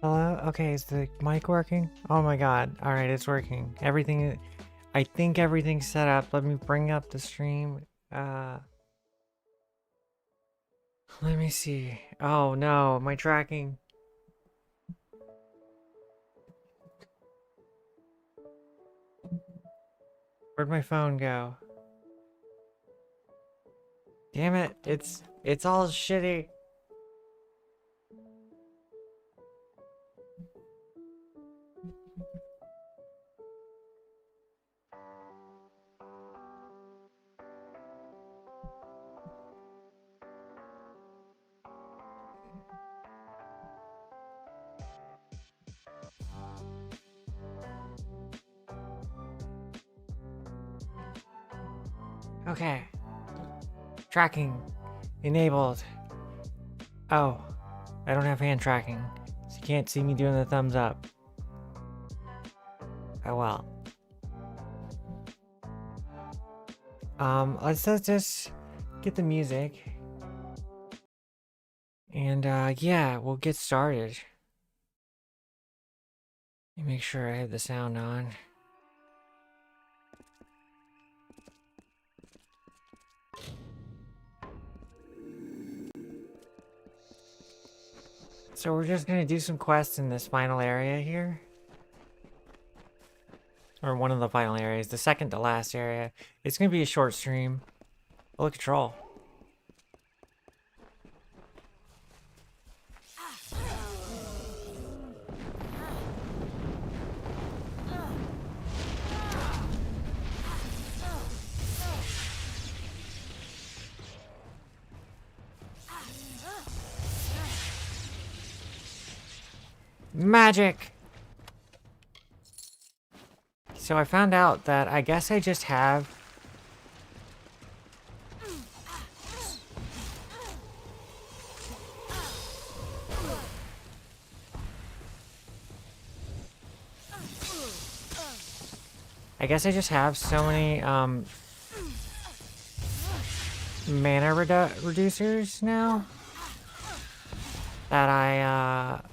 Hello? Okay, is the mic working? Oh my god. Alright, it's working. Everything... I think everything's set up. Let me bring up the stream. Let me see. Oh no, my tracking. Where'd my phone go? Damn it, it's all shitty. Okay. Tracking. Enabled. Oh. I don't have hand tracking. So you can't see me doing the thumbs up. Oh well. Let's just get the music. And, yeah, we'll get started. Let me make sure I have the sound on. So we're just gonna do some quests in this final area here. Or one of the final areas, the second to last area. It's gonna be a short stream. Full of control. Magic! So I found out that I guess I just have... I guess I just have so many, mana reducers now that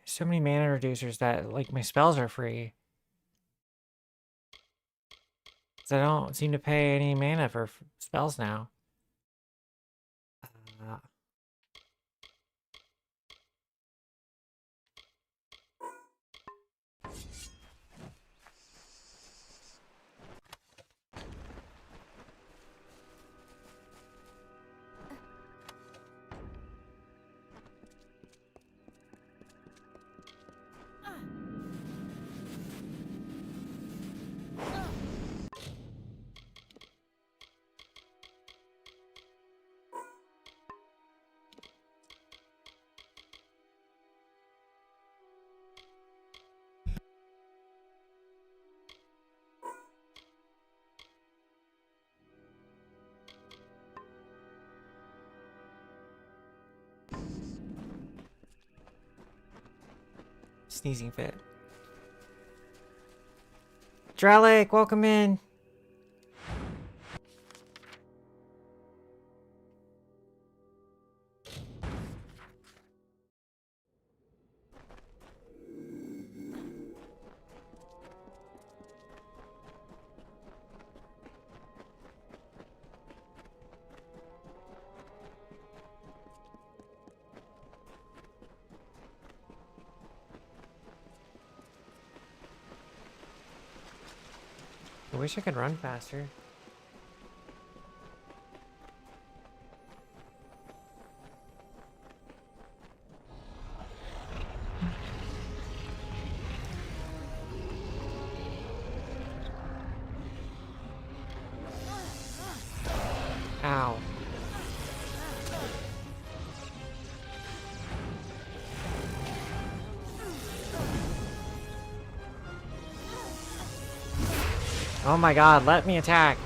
so many mana reducers that, like, my spells are free. So I don't seem to pay any mana for spells now. Sneezing fit. Dralik, welcome in. I wish I could run faster. Ow. Oh my god, let me attack.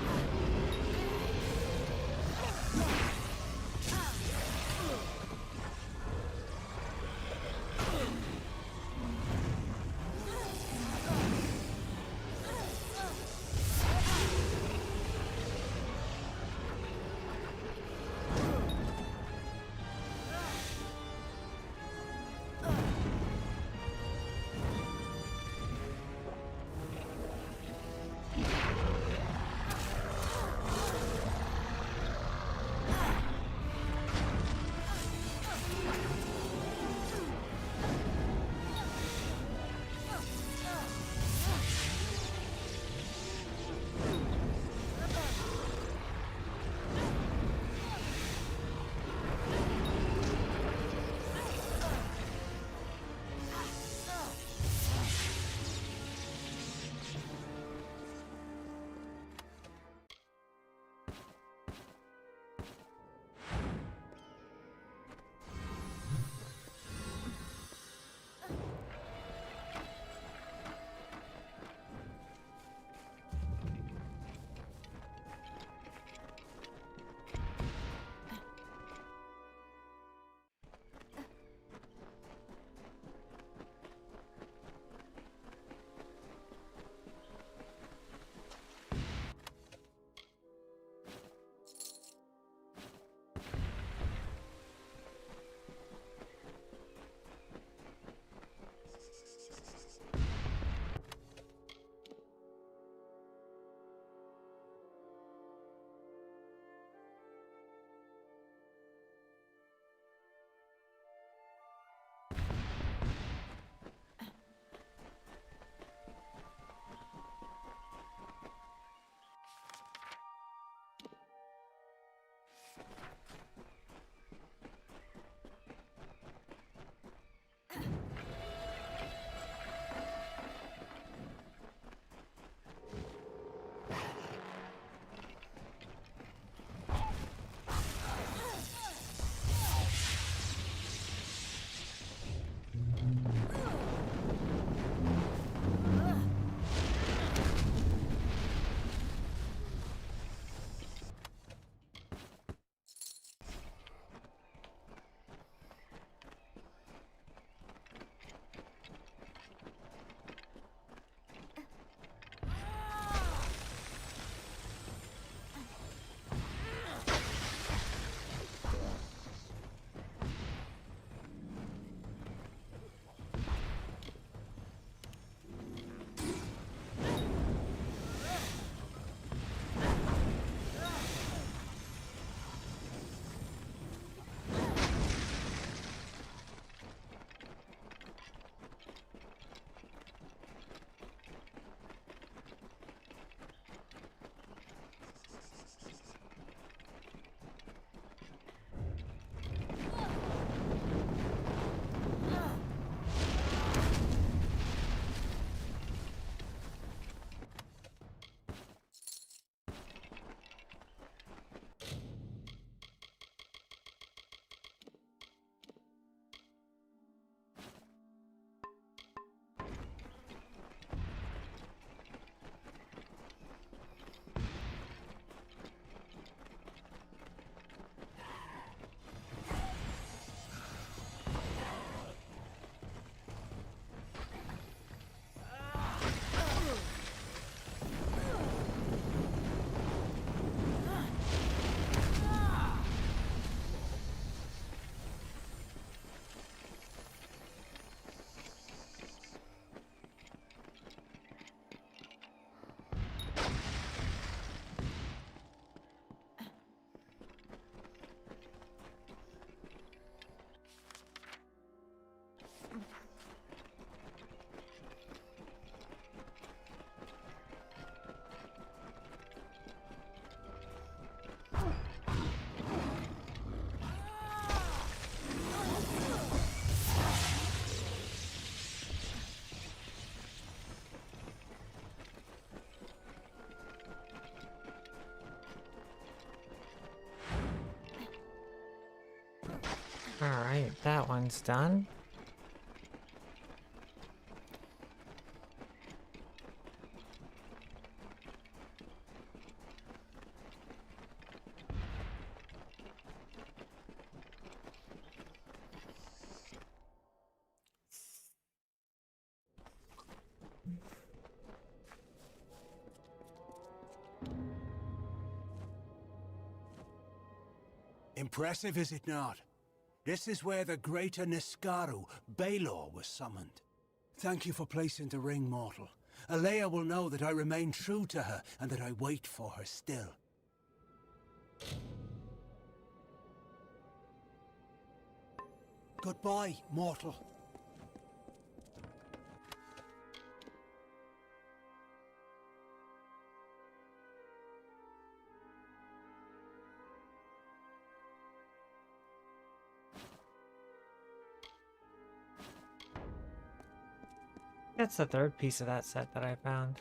Alright, that one's done. Impressive, is it not? This is where the greater Niskaru, Baelor, was summoned. Thank you for placing the ring, mortal. Alea will know that I remain true to her, and that I wait for her still. Goodbye, mortal. That's the third piece of that set that I found.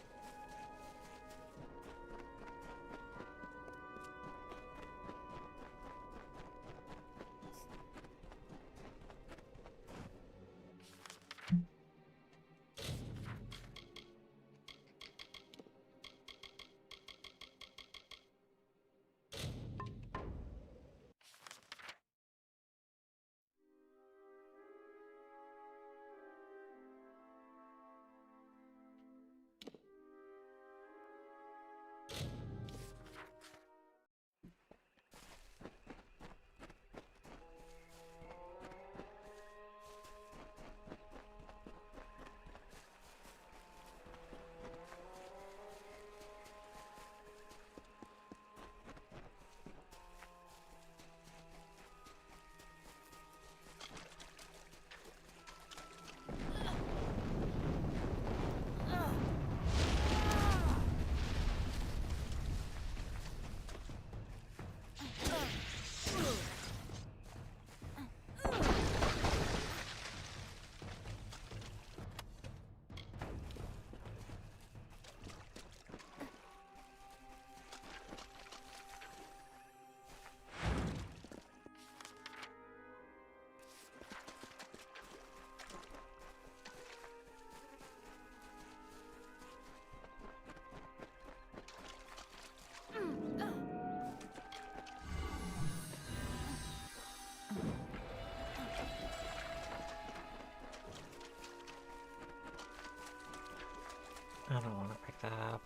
I don't want to pick that up.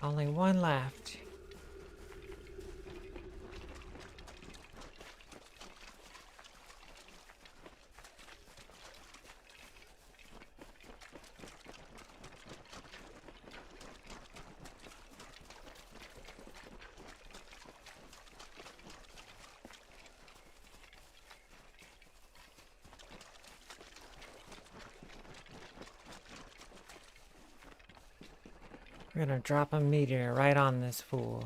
Only one left. We're gonna drop a meteor right on this fool.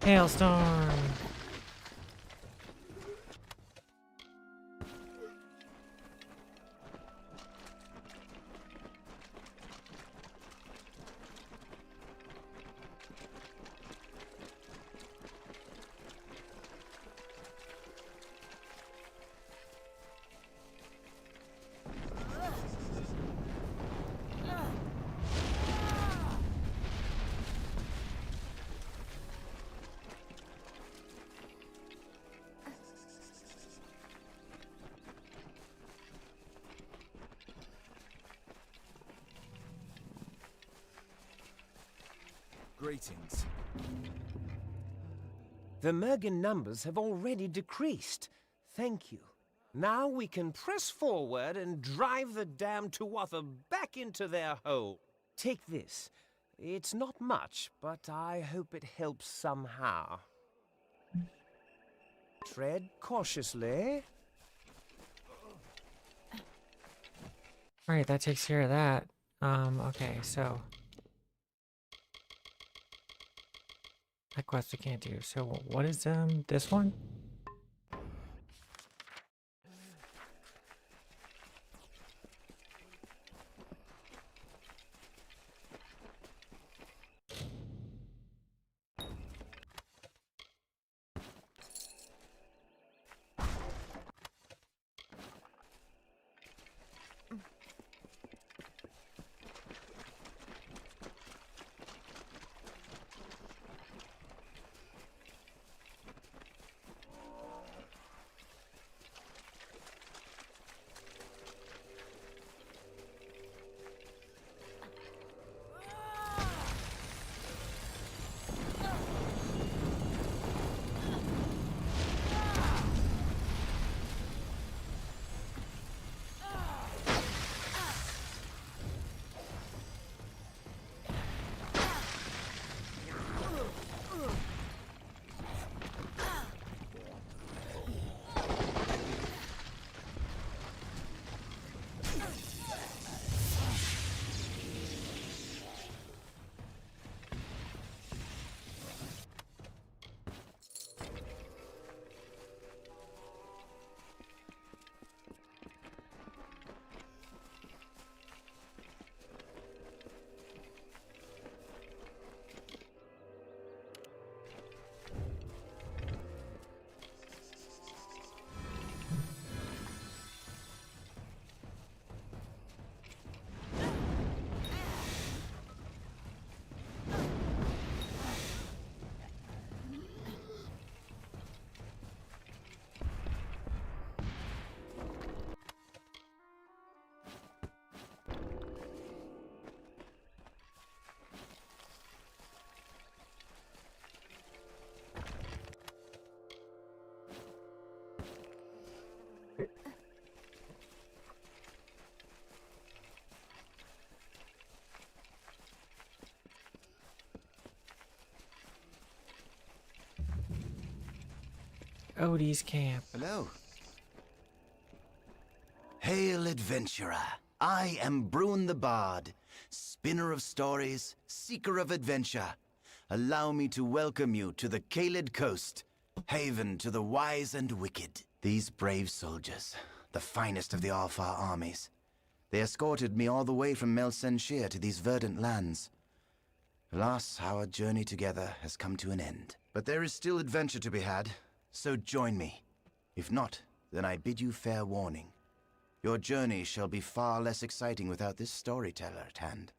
Hailstorm. Greetings. The Mergen numbers have already decreased. Thank you. Now we can press forward and drive the damned Tuatha back into their hole. Take this. It's not much, but I hope it helps somehow. Tread cautiously. Alright, that takes care of that. Okay, so that quest we can't do. So what is this one? Odie's camp. Hello. Hail, adventurer. I am Bruin the Bard, spinner of stories, seeker of adventure. Allow me to welcome you to the Kaled Coast, haven to the wise and wicked. These brave soldiers, the finest of the Alfar armies. They escorted me all the way from Melsenshir to these verdant lands. Alas, our journey together has come to an end. But there is still adventure to be had, so join me. If not, then I bid you fair warning. Your journey shall be far less exciting without this storyteller at hand.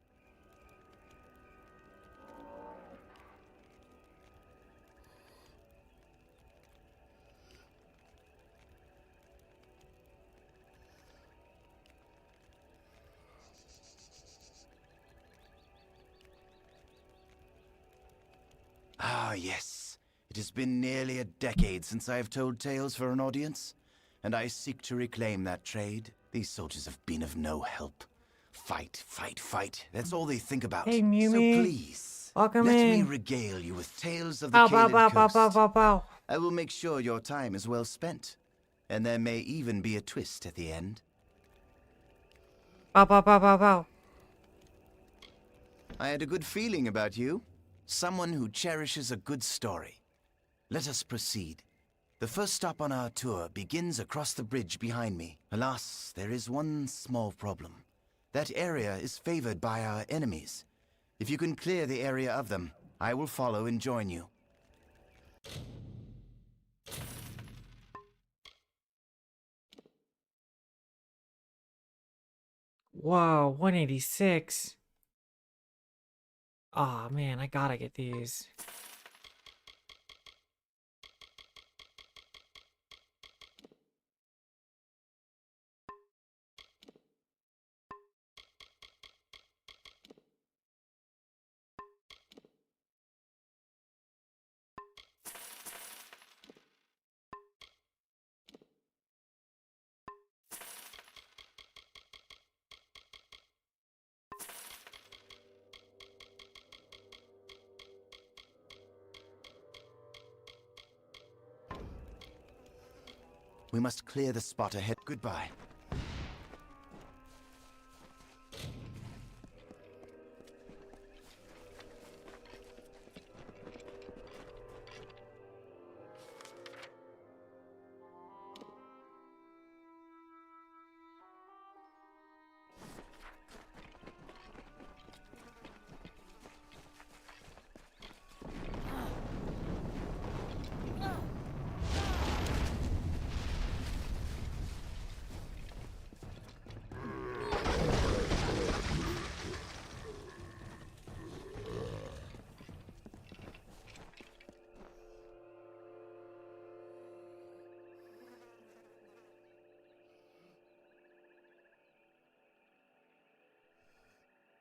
Ah, yes. It has been nearly a decade since I have told tales for an audience, and I seek to reclaim that trade. These soldiers have been of no help. Fight, fight, fight. That's all they think about. Hey, Mew so Mew. please, Welcome let in. me regale you with tales of the Bow, bow, Kaled bow, bow, Coast. bow, bow, bow. I will make sure your time is well spent, and there may even be a twist at the end. Bow, bow, bow, bow, bow. I had a good feeling about you. Someone who cherishes a good story. Let us proceed. The first stop on our tour begins across the bridge behind me. Alas, there is one small problem. That area is favored by our enemies. If you can clear the area of them, I will follow and join you. Whoa, 186. Aw, man, I gotta get these. We must clear the spot ahead. Goodbye.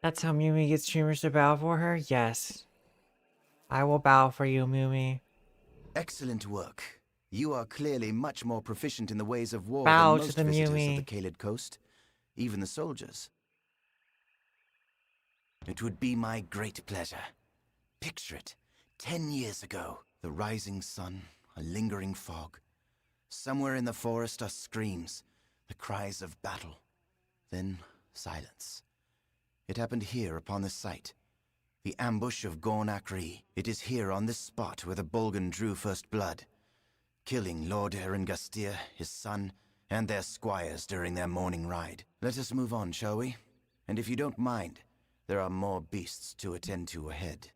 That's how Mumi gets streamers to bow for her? Yes. I will bow for you, Mumi. Excellent work. You are clearly much more proficient in the ways of war Bow than to most the visitors of Mumi. the Kaled Coast, even the soldiers. It would be my great pleasure. Picture it. 10 years ago, the rising sun, a lingering fog. Somewhere in the forest are screams, the cries of battle. Then silence. It happened here upon this site. The ambush of Gorn-Akri. It is here on this spot where the Bolgan drew first blood, killing Lord Erengastir, his son, and their squires during their morning ride. Let us move on, shall we? And if you don't mind, there are more beasts to attend to ahead.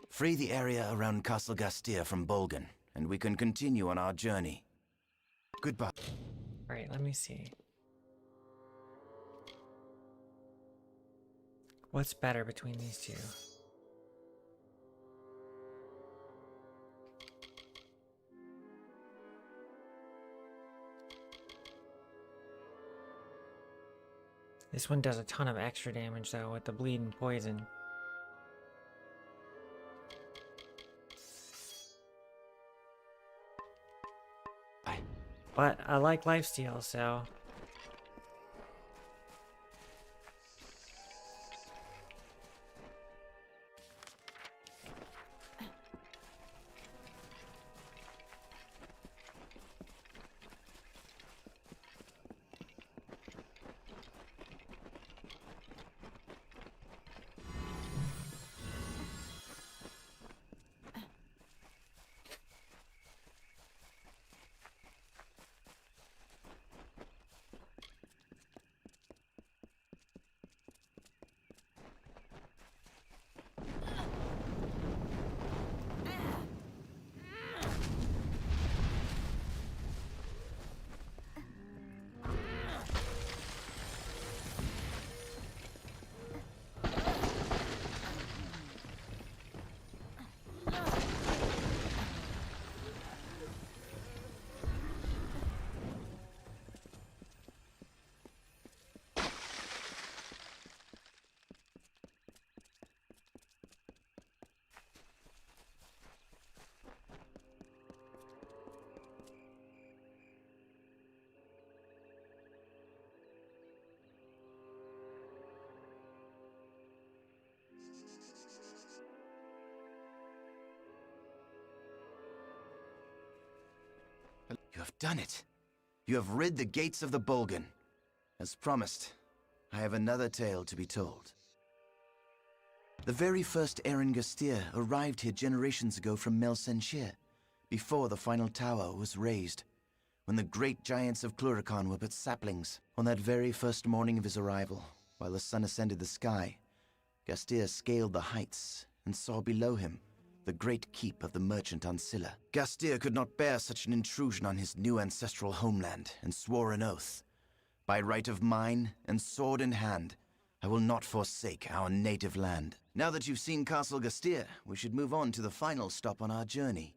Free the area around Castle Gastir from Bolgan, and we can continue on our journey. Goodbye. Alright, let me see. What's better between these two? This one does a ton of extra damage though with the bleed and poison. But I like lifesteal, so... You have done it. You have rid the gates of the Bolgan. As promised, I have another tale to be told. The very first Erengustir arrived here generations ago from Melsenshir, before the final tower was raised, when the great giants of Klurikon were but saplings. On that very first morning of his arrival, while the sun ascended the sky, Gastir scaled the heights and saw below him the great keep of the merchant Ancilla. Gastir could not bear such an intrusion on his new ancestral homeland, and swore an oath. By right of mine, and sword in hand, I will not forsake our native land. Now that you've seen Castle Gastir, we should move on to the final stop on our journey.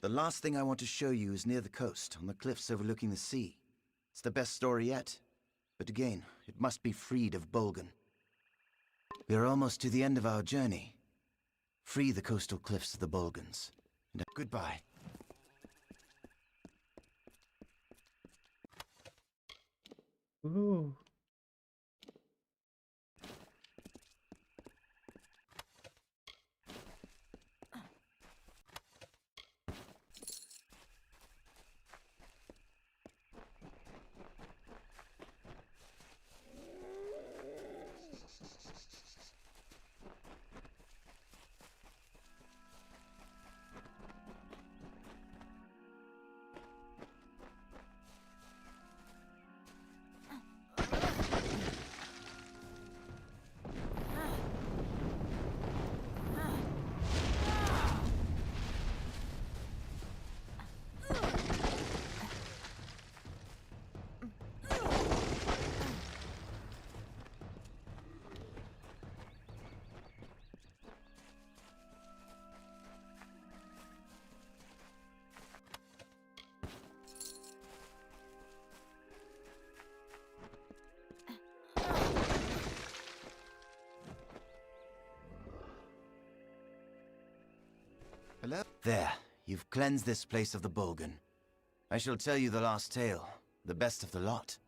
The last thing I want to show you is near the coast, on the cliffs overlooking the sea. It's the best story yet, but again, it must be freed of Bolgan. We are almost to the end of our journey. Free the coastal cliffs of the Bolgans. And goodbye. Ooh. Hello? There, you've cleansed this place of the Bolgan. I shall tell you the last tale, the best of the lot.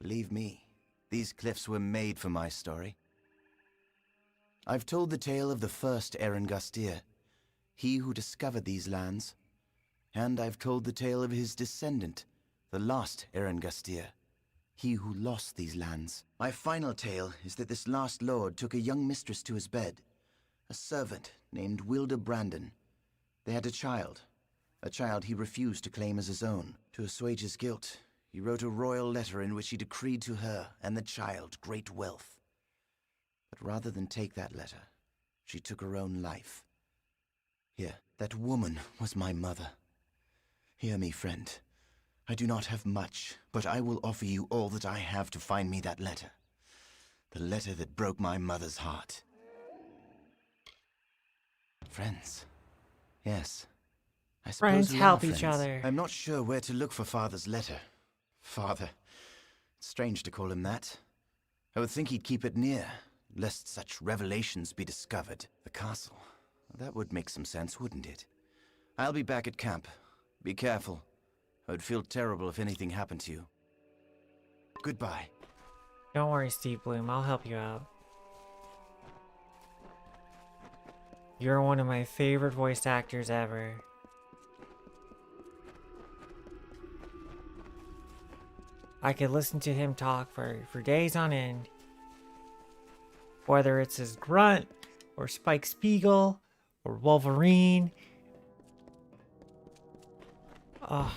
Believe me, these cliffs were made for my story. I've told the tale of the first Erengustir, he who discovered these lands. And I've told the tale of his descendant, the last Erengustir, he who lost these lands. My final tale is that this last lord took a young mistress to his bed, a servant named Wilda Brandon. They had a child he refused to claim as his own. To assuage his guilt, he wrote a royal letter in which he decreed to her and the child great wealth. But rather than take that letter, she took her own life. Here, that woman was my mother. Hear me, friend. I do not have much, but I will offer you all that I have to find me that letter. The letter that broke my mother's heart. Friends. Yes. I suppose Friends we help are each friends. other. I'm not sure where to look for Father's letter. Father. It's strange to call him that. I would think he'd keep it near, lest such revelations be discovered. The castle. That would make some sense, wouldn't it? I'll be back at camp. Be careful. I would feel terrible if anything happened to you. Goodbye. Don't worry, Steve Bloom. I'll help you out. You're one of my favorite voice actors ever. I could listen to him talk for days on end. Whether it's his grunt, or Spike Spiegel, or Wolverine. Oh.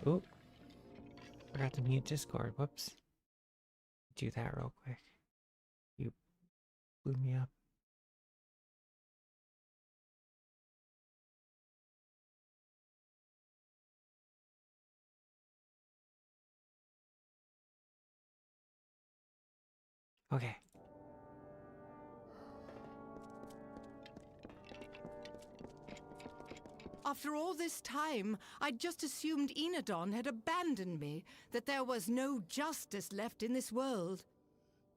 Oop. Forgot to mute Discord. Whoops. Do that real quick. You blew me up. Okay. After all this time, I'd just assumed Enodon had abandoned me, that there was no justice left in this world.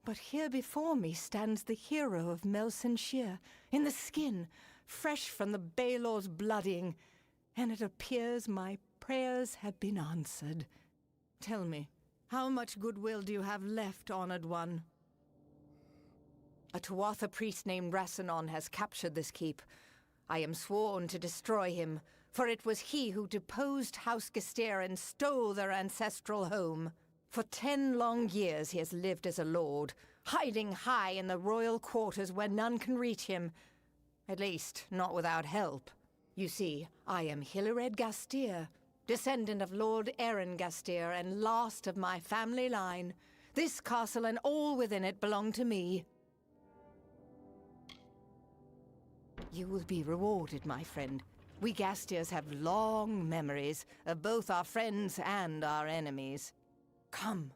But here before me stands the hero of Melsenshir, in the skin, fresh from the Baelor's blooding, and it appears my prayers have been answered. Tell me, how much goodwill do you have left, honored one? A Tuatha priest named Rassanon has captured this keep. I am sworn to destroy him, for it was he who deposed House Gestir and stole their ancestral home. For 10 long years he has lived as a lord, hiding high in the royal quarters where none can reach him. At least, not without help. You see, I am Hilared Gastir, descendant of Lord Aaron Gastir and last of my family line. This castle and all within it belong to me. You will be rewarded, my friend. We Gastirs have long memories of both our friends and our enemies. Come.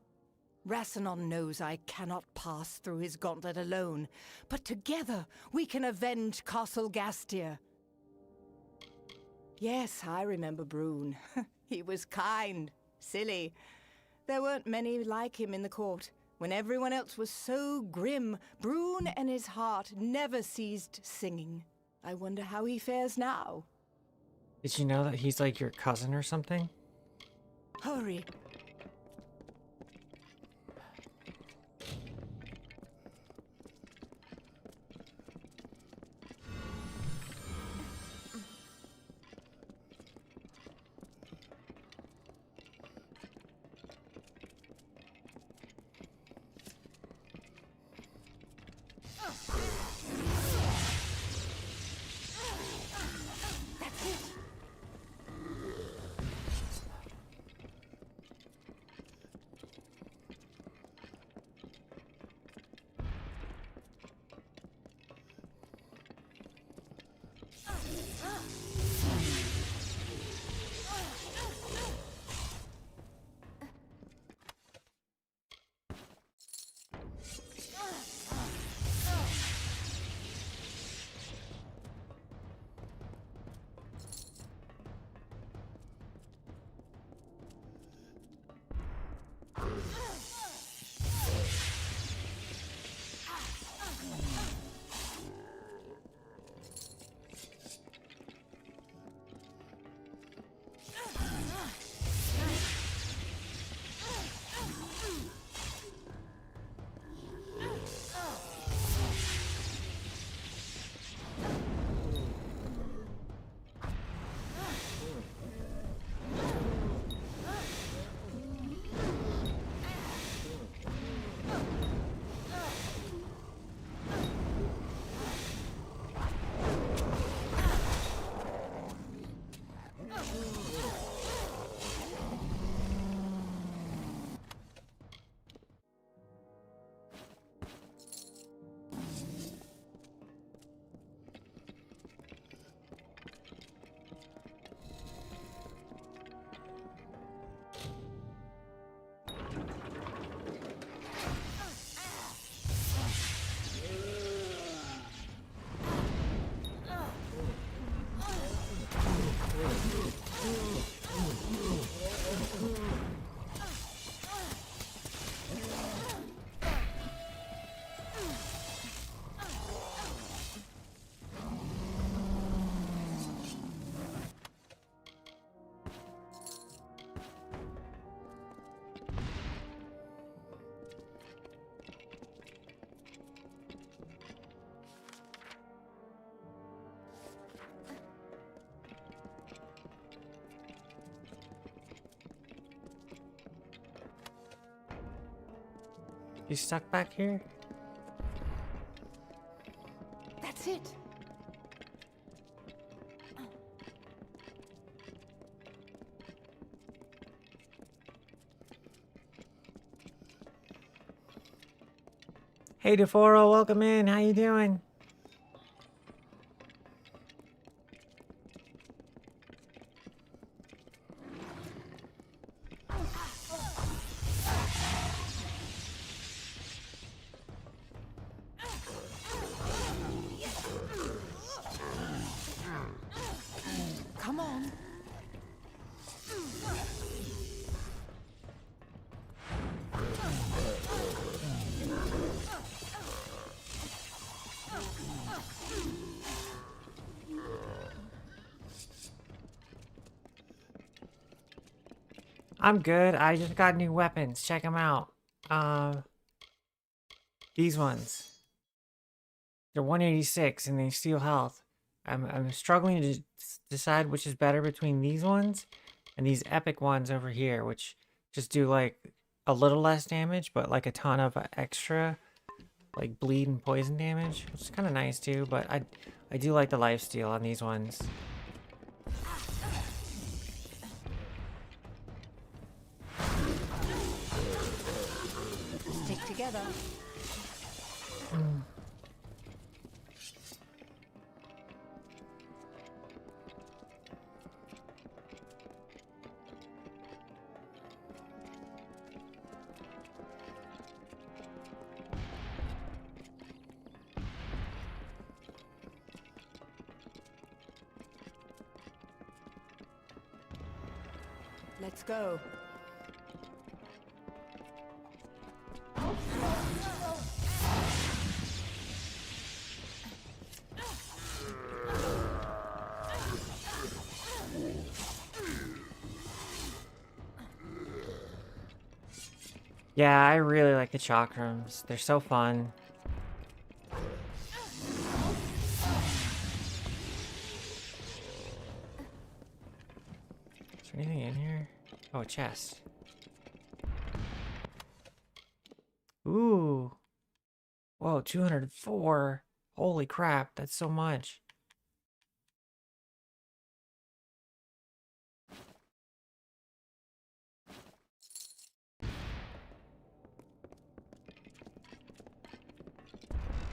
Rassanon knows I cannot pass through his gauntlet alone, but together we can avenge Castle Gastir. Yes, I remember Brune. He was kind, silly. There weren't many like him in the court. When everyone else was so grim, Brune and his heart never ceased singing. I wonder how he fares now. Did you know that he's like your cousin or something? Hurry. You stuck back here? That's it. Hey DeForo, welcome in. How you doing? Come on. I'm good. I just got new weapons. Check them out. These ones. They're 186 and they steal health. I'm struggling to decide which is better between these ones and these epic ones over here, which just do like a little less damage, but like a ton of extra like bleed and poison damage, which is kind of nice too. But I do like the lifesteal on these ones. Stick together. Let's go. Yeah, I really like the chakrams. They're so fun. Is there anything in here? Oh, a chest. Ooh. Whoa, 204. Holy crap, that's so much.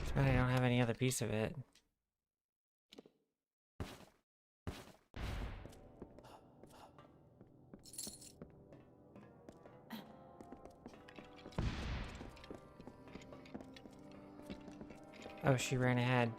Too bad I don't have any other piece of it. Oh, she ran ahead.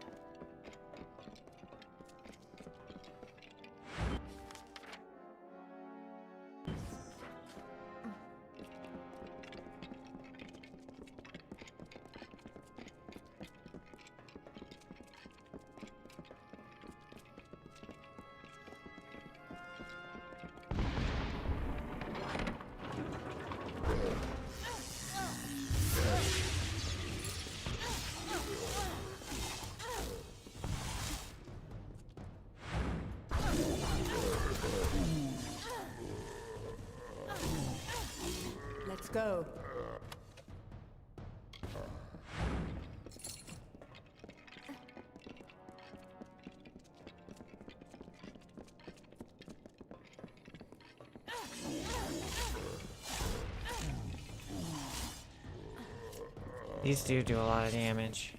Let's go. These do a lot of damage.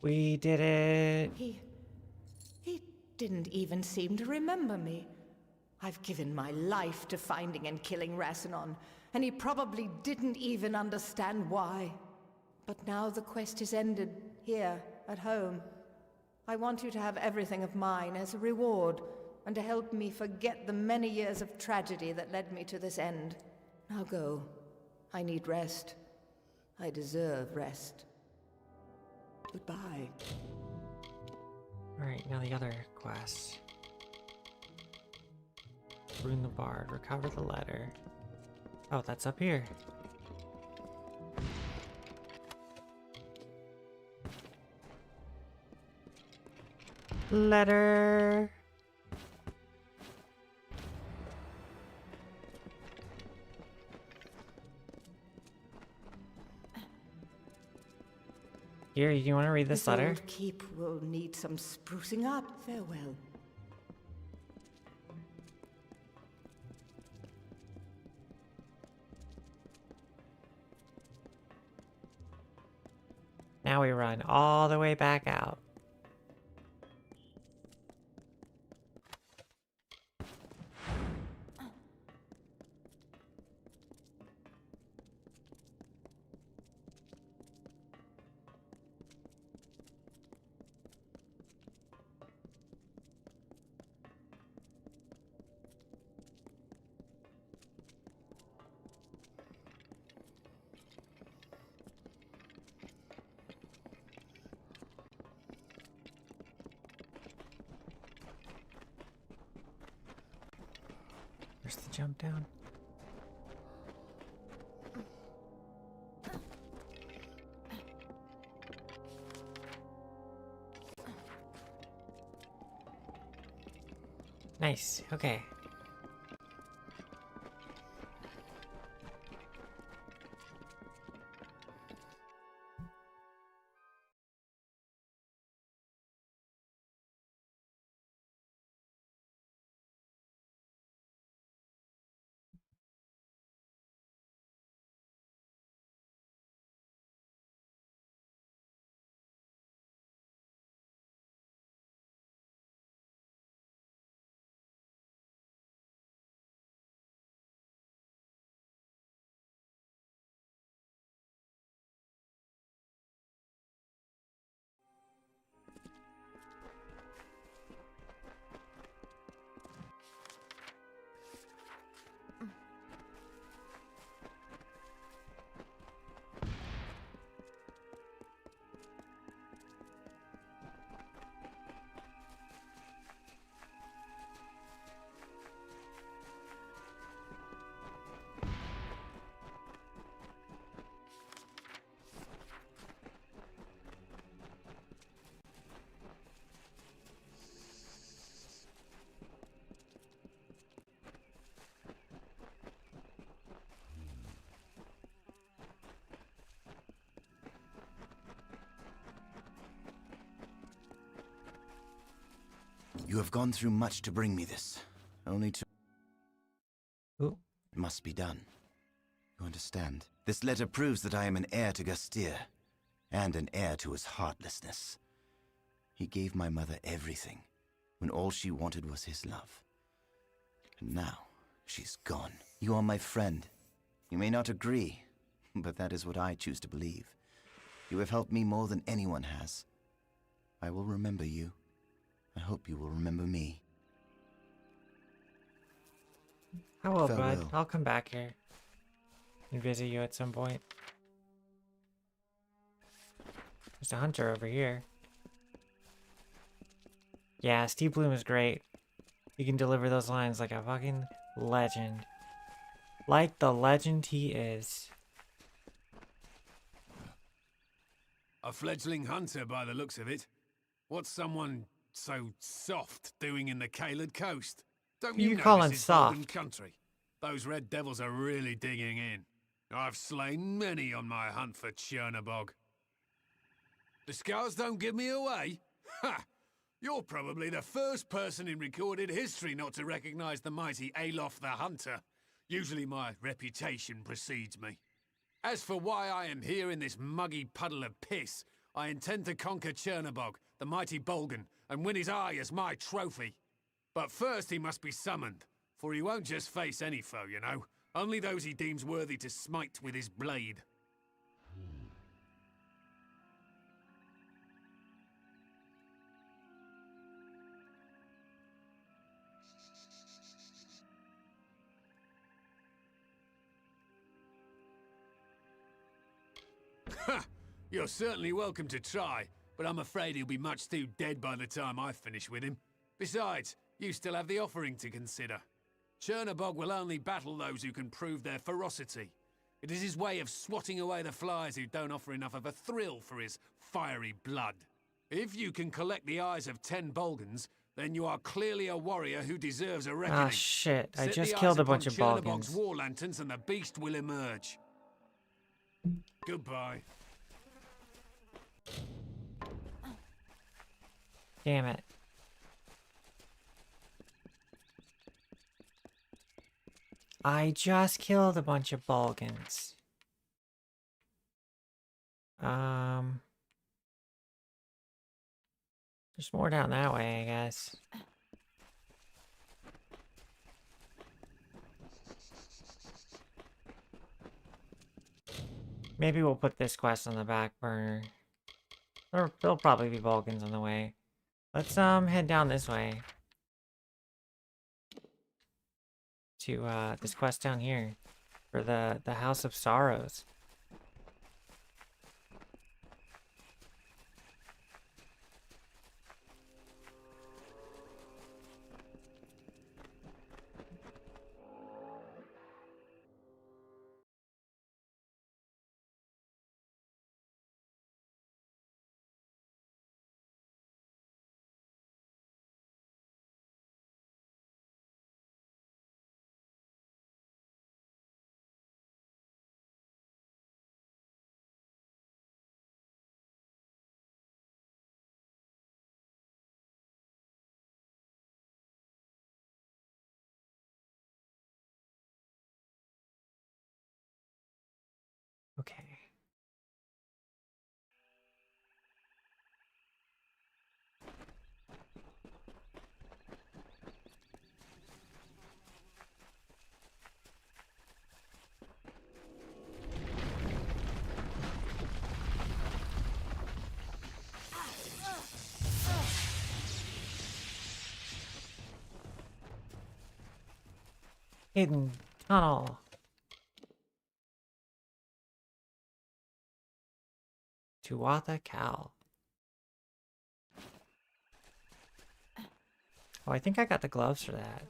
We did it. He didn't even seem to remember me. I've given my life to finding and killing Rassinon, and he probably didn't even understand why. But now the quest is ended, here, at home. I want you to have everything of mine as a reward, and to help me forget the many years of tragedy that led me to this end. Now go. I need rest. I deserve rest. Goodbye. Alright, now the other quest. Ruin the Bard, recover the letter. Oh, that's up here. Letter. Here, you want to read this letter? Old keep will need some sprucing up. Farewell. Now we run all the way back out. Where's the jump down? Nice, okay. You have gone through much to bring me this, only to... Ooh. It must be done. You understand? This letter proves that I am an heir to Gastir, and an heir to his heartlessness. He gave my mother everything, when all she wanted was his love. And now, she's gone. You are my friend. You may not agree, but that is what I choose to believe. You have helped me more than anyone has. I will remember you. I hope you will remember me. I will, bud. Farewell. I'll come back here and visit you at some point. There's a hunter over here. Yeah, Steve Bloom is great. He can deliver those lines like a fucking legend. Like the legend he is. A fledgling hunter by the looks of it. What's someone so soft doing in the Caelid coast? Don't You you know calling this is Golden soft? country? Those red devils are really digging in. I've slain many on my hunt for Chernobog. The scars don't give me away? Ha! You're probably the first person in recorded history not to recognize the mighty Alof the Hunter. Usually my reputation precedes me. As for why I am here in this muggy puddle of piss, I intend to conquer Chernobog, the mighty Bolgan, and win his eye as my trophy. But first he must be summoned, for he won't just face any foe, you know. Only those he deems worthy to smite with his blade. Ha! You're certainly welcome to try, but I'm afraid he'll be much too dead by the time I finish with him. Besides, you still have the offering to consider. Chernobog will only battle those who can prove their ferocity. It is his way of swatting away the flies who don't offer enough of a thrill for his fiery blood. If you can collect the eyes of 10 Bolgans, then you are clearly a warrior who deserves a reckoning. Ah, shit. I Set just the killed eyes a bunch upon of Chernobog's Balgans. war lanterns and the beast will emerge. Goodbye. Damn it. I just killed a bunch of Balgans. There's more down that way, I guess. Maybe we'll put this quest on the back burner. There'll probably be Vulcans on the way. Let's head down this way. To this quest down here. For the House of Sorrows. Okay. Hidden tunnel. Tuatha Cal. Oh, I think I got the gloves for that.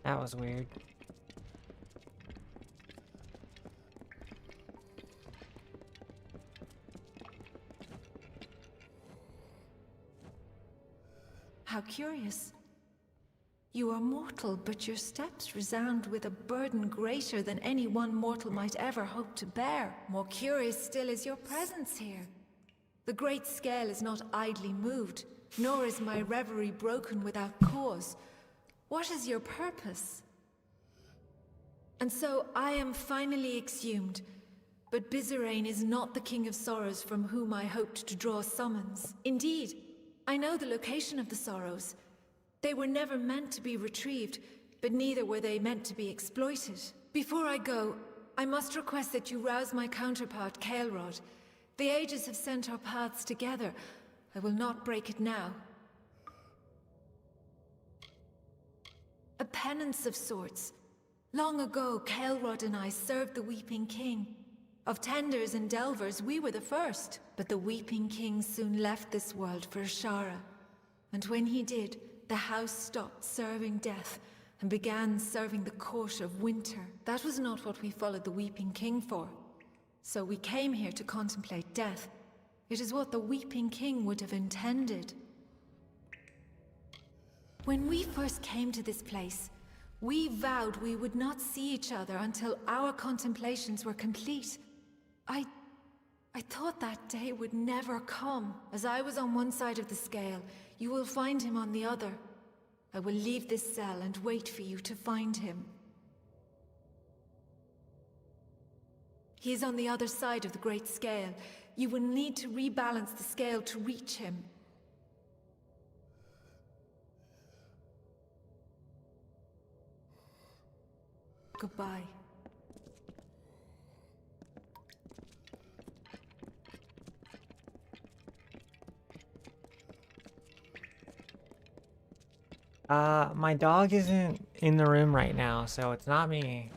That was weird. How curious. You are mortal, but your steps resound with a burden greater than any one mortal might ever hope to bear. More curious still is your presence here. The great scale is not idly moved, nor is my reverie broken without cause. What is your purpose? And so I am finally exhumed, but Bizarane is not the King of Sorrows from whom I hoped to draw summons. Indeed, I know the location of the Sorrows. They were never meant to be retrieved, but neither were they meant to be exploited. Before I go, I must request that you rouse my counterpart, Kael'rod. The ages have sent our paths together. I will not break it now. A penance of sorts. Long ago, Kael'rod and I served the Weeping King. Of Tenders and Delvers, we were the first. But the Weeping King soon left this world for Ashara. And when he did, the house stopped serving death and began serving the court of winter. That was not what we followed the Weeping King for. So we came here to contemplate death. It is what the Weeping King would have intended. When we first came to this place, we vowed we would not see each other until our contemplations were complete. I thought that day would never come. As I was on one side of the scale, you will find him on the other. I will leave this cell and wait for you to find him. He is on the other side of the great scale. You will need to rebalance the scale to reach him. Goodbye. My dog isn't in the room right now, so it's not me.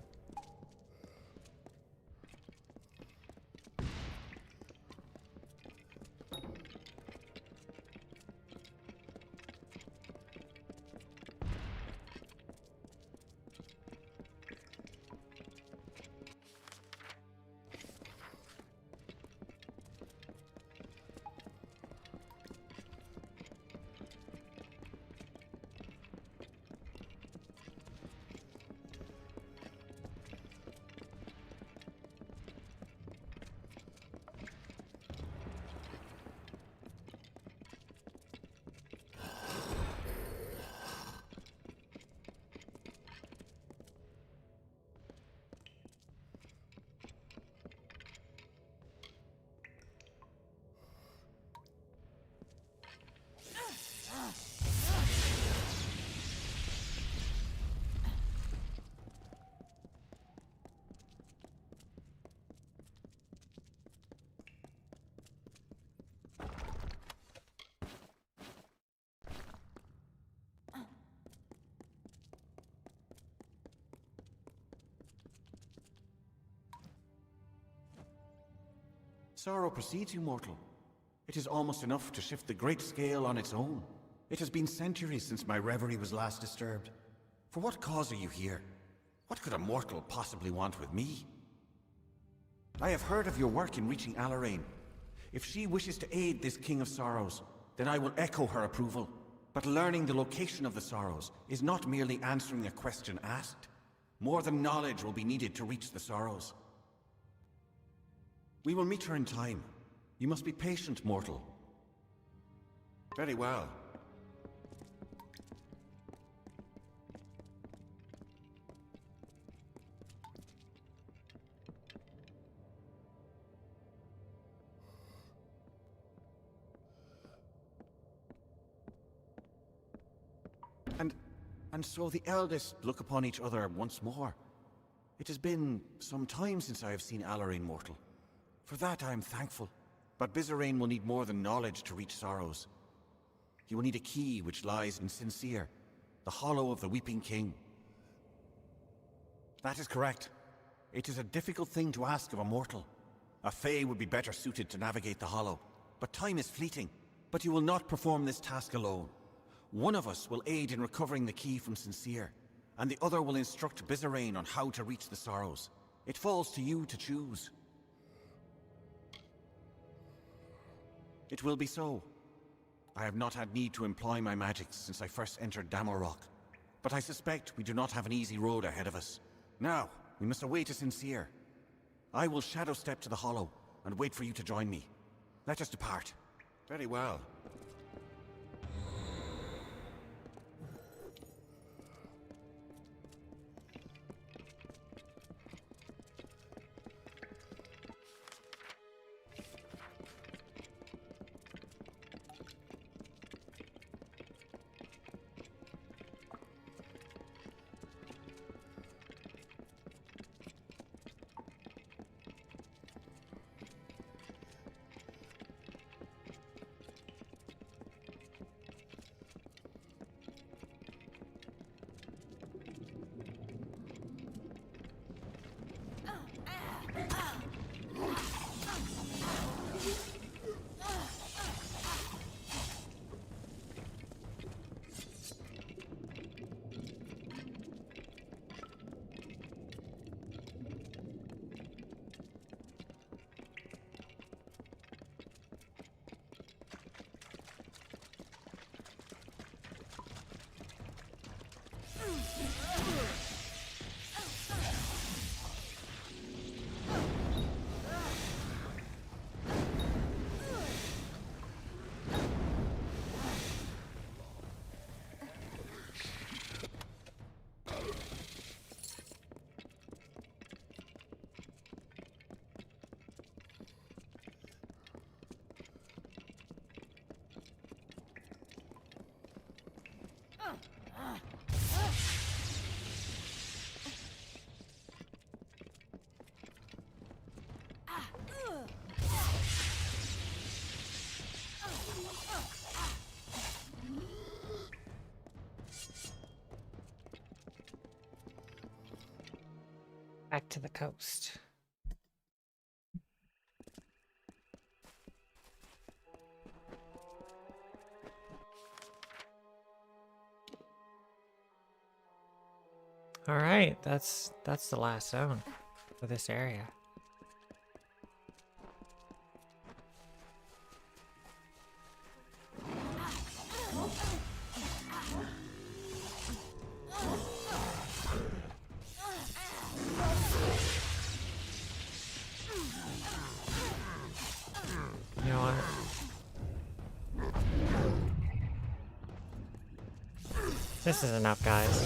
Sorrow precedes you, mortal. It is almost enough to shift the great scale on its own. It has been centuries since my reverie was last disturbed. For what cause are you here? What could a mortal possibly want with me? I have heard of your work in reaching Alarain. If she wishes to aid this King of Sorrows, then I will echo her approval. But learning the location of the Sorrows is not merely answering a question asked. More than knowledge will be needed to reach the Sorrows. We will meet her in time. You must be patient, mortal. Very well. And so the eldest look upon each other once more. It has been some time since I have seen Alarain, mortal. For that I am thankful. But Bizarane will need more than knowledge to reach Sorrows. He will need a key which lies in Sincere, the hollow of the Weeping King. That is correct. It is a difficult thing to ask of a mortal. A Fae would be better suited to navigate the hollow. But time is fleeting. But you will not perform this task alone. One of us will aid in recovering the key from Sincere, and the other will instruct Bizarrain on how to reach the Sorrows. It falls to you to choose. It will be so. I have not had need to employ my magics since I first entered Damorok, but I suspect we do not have an easy road ahead of us. Now, we must await a sincere. I will shadow step to the Hollow and wait for you to join me. Let us depart. Very well. Back to the coast. All right, that's the last zone for this area. You know what? This is enough, guys.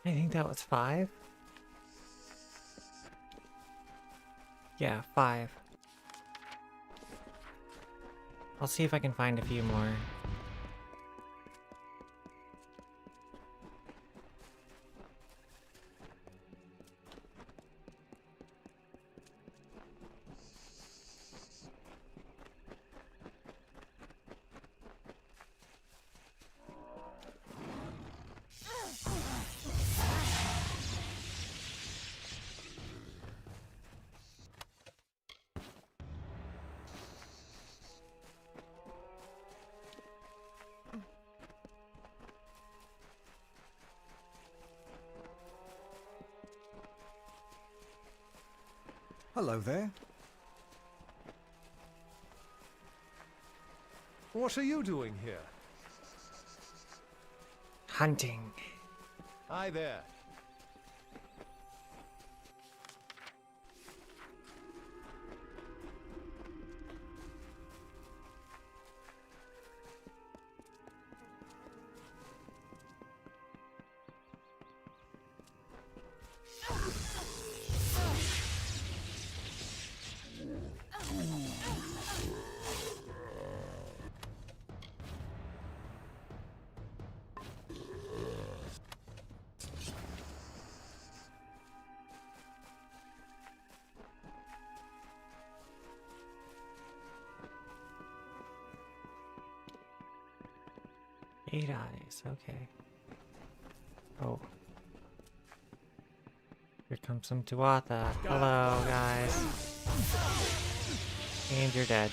I think that was 5. Yeah, 5. I'll see if I can find a few more. Hello there. What are you doing here? Hunting. Hi there. 8 eyes, okay. Oh. Here comes some Tuatha. Hello, guys. And you're dead.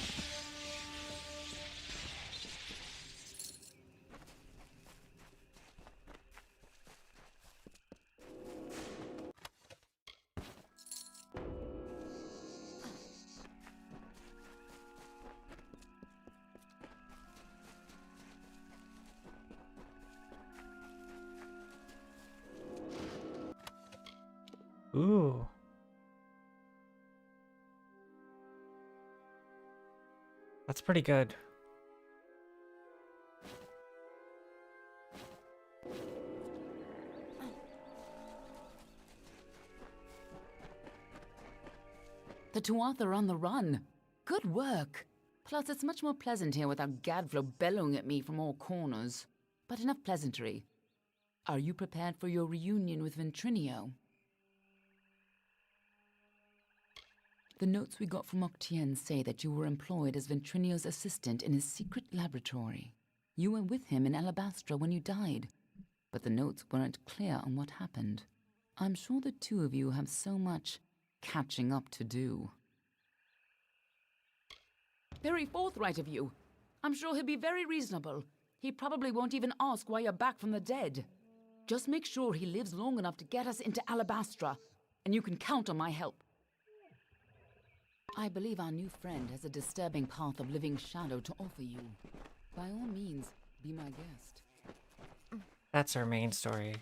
Ooh. That's pretty good. The Tuatha are on the run. Good work. Plus, it's much more pleasant here without Gadflow bellowing at me from all corners. But enough pleasantry. Are you prepared for your reunion with Ventrinio? The notes we got from Octien say that you were employed as Ventrinio's assistant in his secret laboratory. You were with him in Alabastra when you died, but the notes weren't clear on what happened. I'm sure the two of you have so much catching up to do. Very forthright of you. I'm sure he'll be very reasonable. He probably won't even ask why you're back from the dead. Just make sure he lives long enough to get us into Alabastra, and you can count on my help. I believe our new friend has a disturbing path of living shadow to offer you. By all means, be my guest. That's our main story.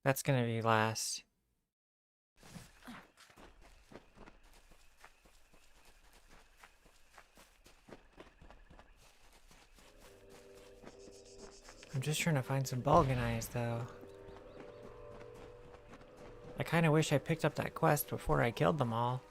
That's gonna be last. I'm just trying to find some Balgan eyes, though. I kind of wish I picked up that quest before I killed them all.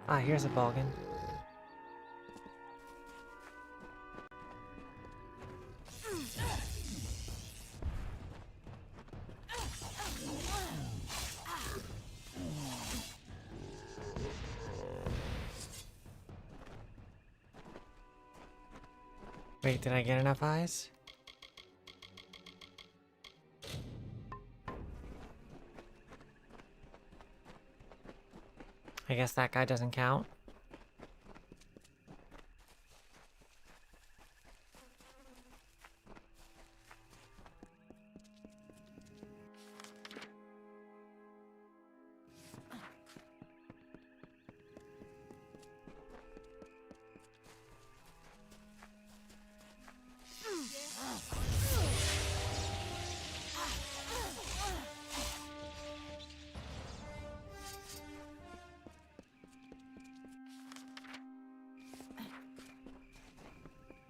Ah, here's a Balgan. Wait, did I get enough eyes? I guess that guy doesn't count.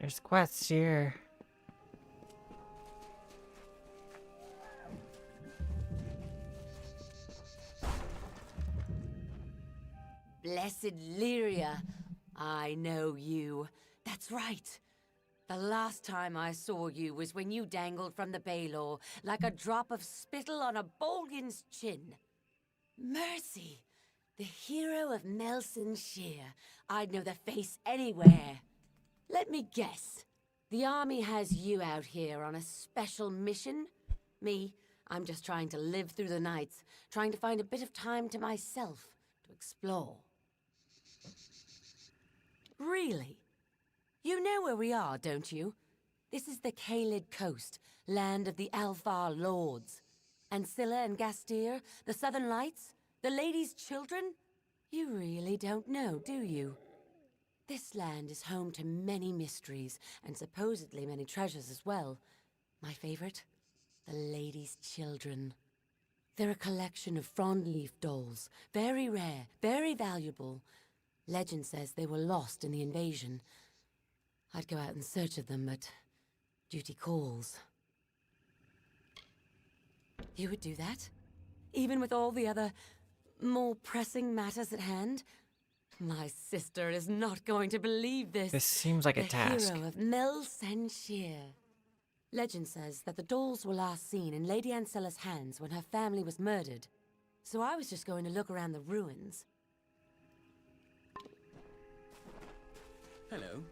There's quests here. Blessed Lyria, I know you. That's right. The last time I saw you was when you dangled from the Baelor like a drop of spittle on a Bolgan's chin. Mercy! The hero of Melson Shear. I'd know the face anywhere. Let me guess. The army has you out here on a special mission? Me, I'm just trying to live through the nights, trying to find a bit of time to myself, to explore. Really? You know where we are, don't you? This is the Kaled Coast, land of the Alfar Lords. Ancilla and Gastir, the Southern Lights, the Lady's Children? You really don't know, do you? This land is home to many mysteries, and supposedly many treasures as well. My favorite? The Lady's Children. They're a collection of frond-leaf dolls, very rare, very valuable. Legend says they were lost in the invasion. I'd go out in search of them, but duty calls. You would do that? Even with all the other, more pressing matters at hand? My sister is not going to believe this. This seems like a task. The hero of Melson Shear. Legend says that the dolls were last seen in Lady Ancilla's hands when her family was murdered. So I was just going to look around the ruins. Hello.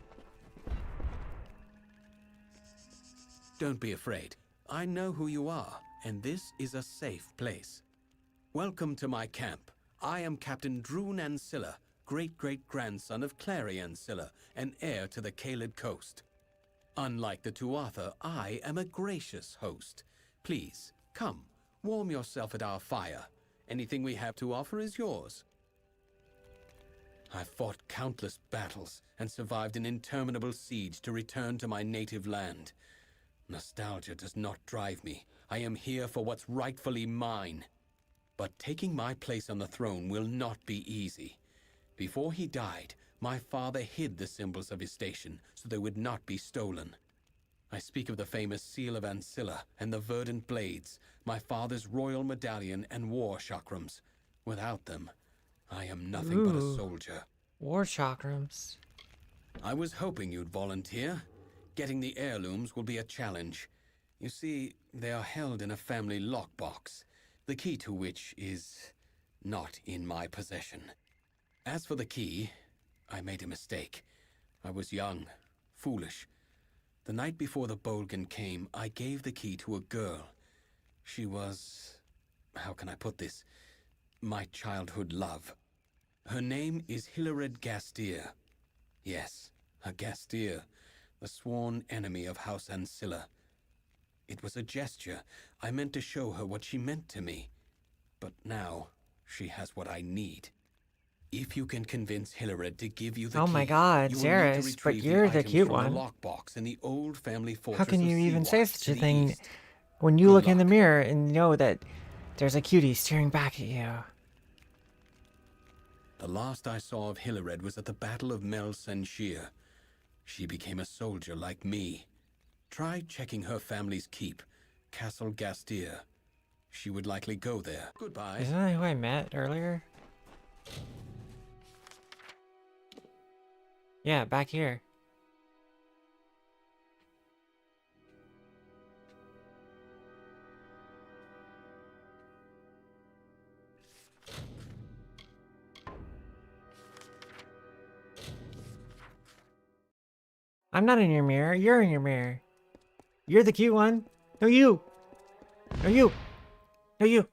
Don't be afraid. I know who you are, and this is a safe place. Welcome to my camp. I am Captain Droon Ancilla, great-great-grandson of Clary Ancilla, and heir to the Kaled Coast. Unlike the Tuatha, I am a gracious host. Please, come, warm yourself at our fire. Anything we have to offer is yours. I've fought countless battles and survived an interminable siege to return to my native land. Nostalgia does not drive me. I am here for what's rightfully mine. But taking my place on the throne will not be easy. Before he died, my father hid the symbols of his station so they would not be stolen. I speak of the famous Seal of Ancilla and the verdant blades, my father's royal medallion and war chakrams. Without them, I am nothing but a soldier. War chakrams. I was hoping you'd volunteer. Getting the heirlooms will be a challenge. You see, they are held in a family lockbox, the key to which is not in my possession. As for the key, I made a mistake. I was young, foolish. The night before the Bolgan came, I gave the key to a girl. She was... how can I put this? My childhood love. Her name is Hilared Gastir. Yes, a Gastir, the sworn enemy of House Ancilla. It was a gesture. I meant to show her what she meant to me. But now, she has what I need. If you can convince Hilared to give you the key, Oh my god, you will need to Zaris, but retrieve you're the items cute from one. the lockbox in the old family How fortress can of you even say Seawatch such to a the thing east. when you Good look in the luck. mirror and know that there's a cutie staring back at you? The last I saw of Hilared was at the Battle of Melson Shear. She became a soldier like me. Try checking her family's keep, Castle Gastir. She would likely go there. Goodbye. Isn't that who I met earlier? Yeah, back here. I'm not in your mirror. You're in your mirror. You're the cute one. No, you. No, you. No, you.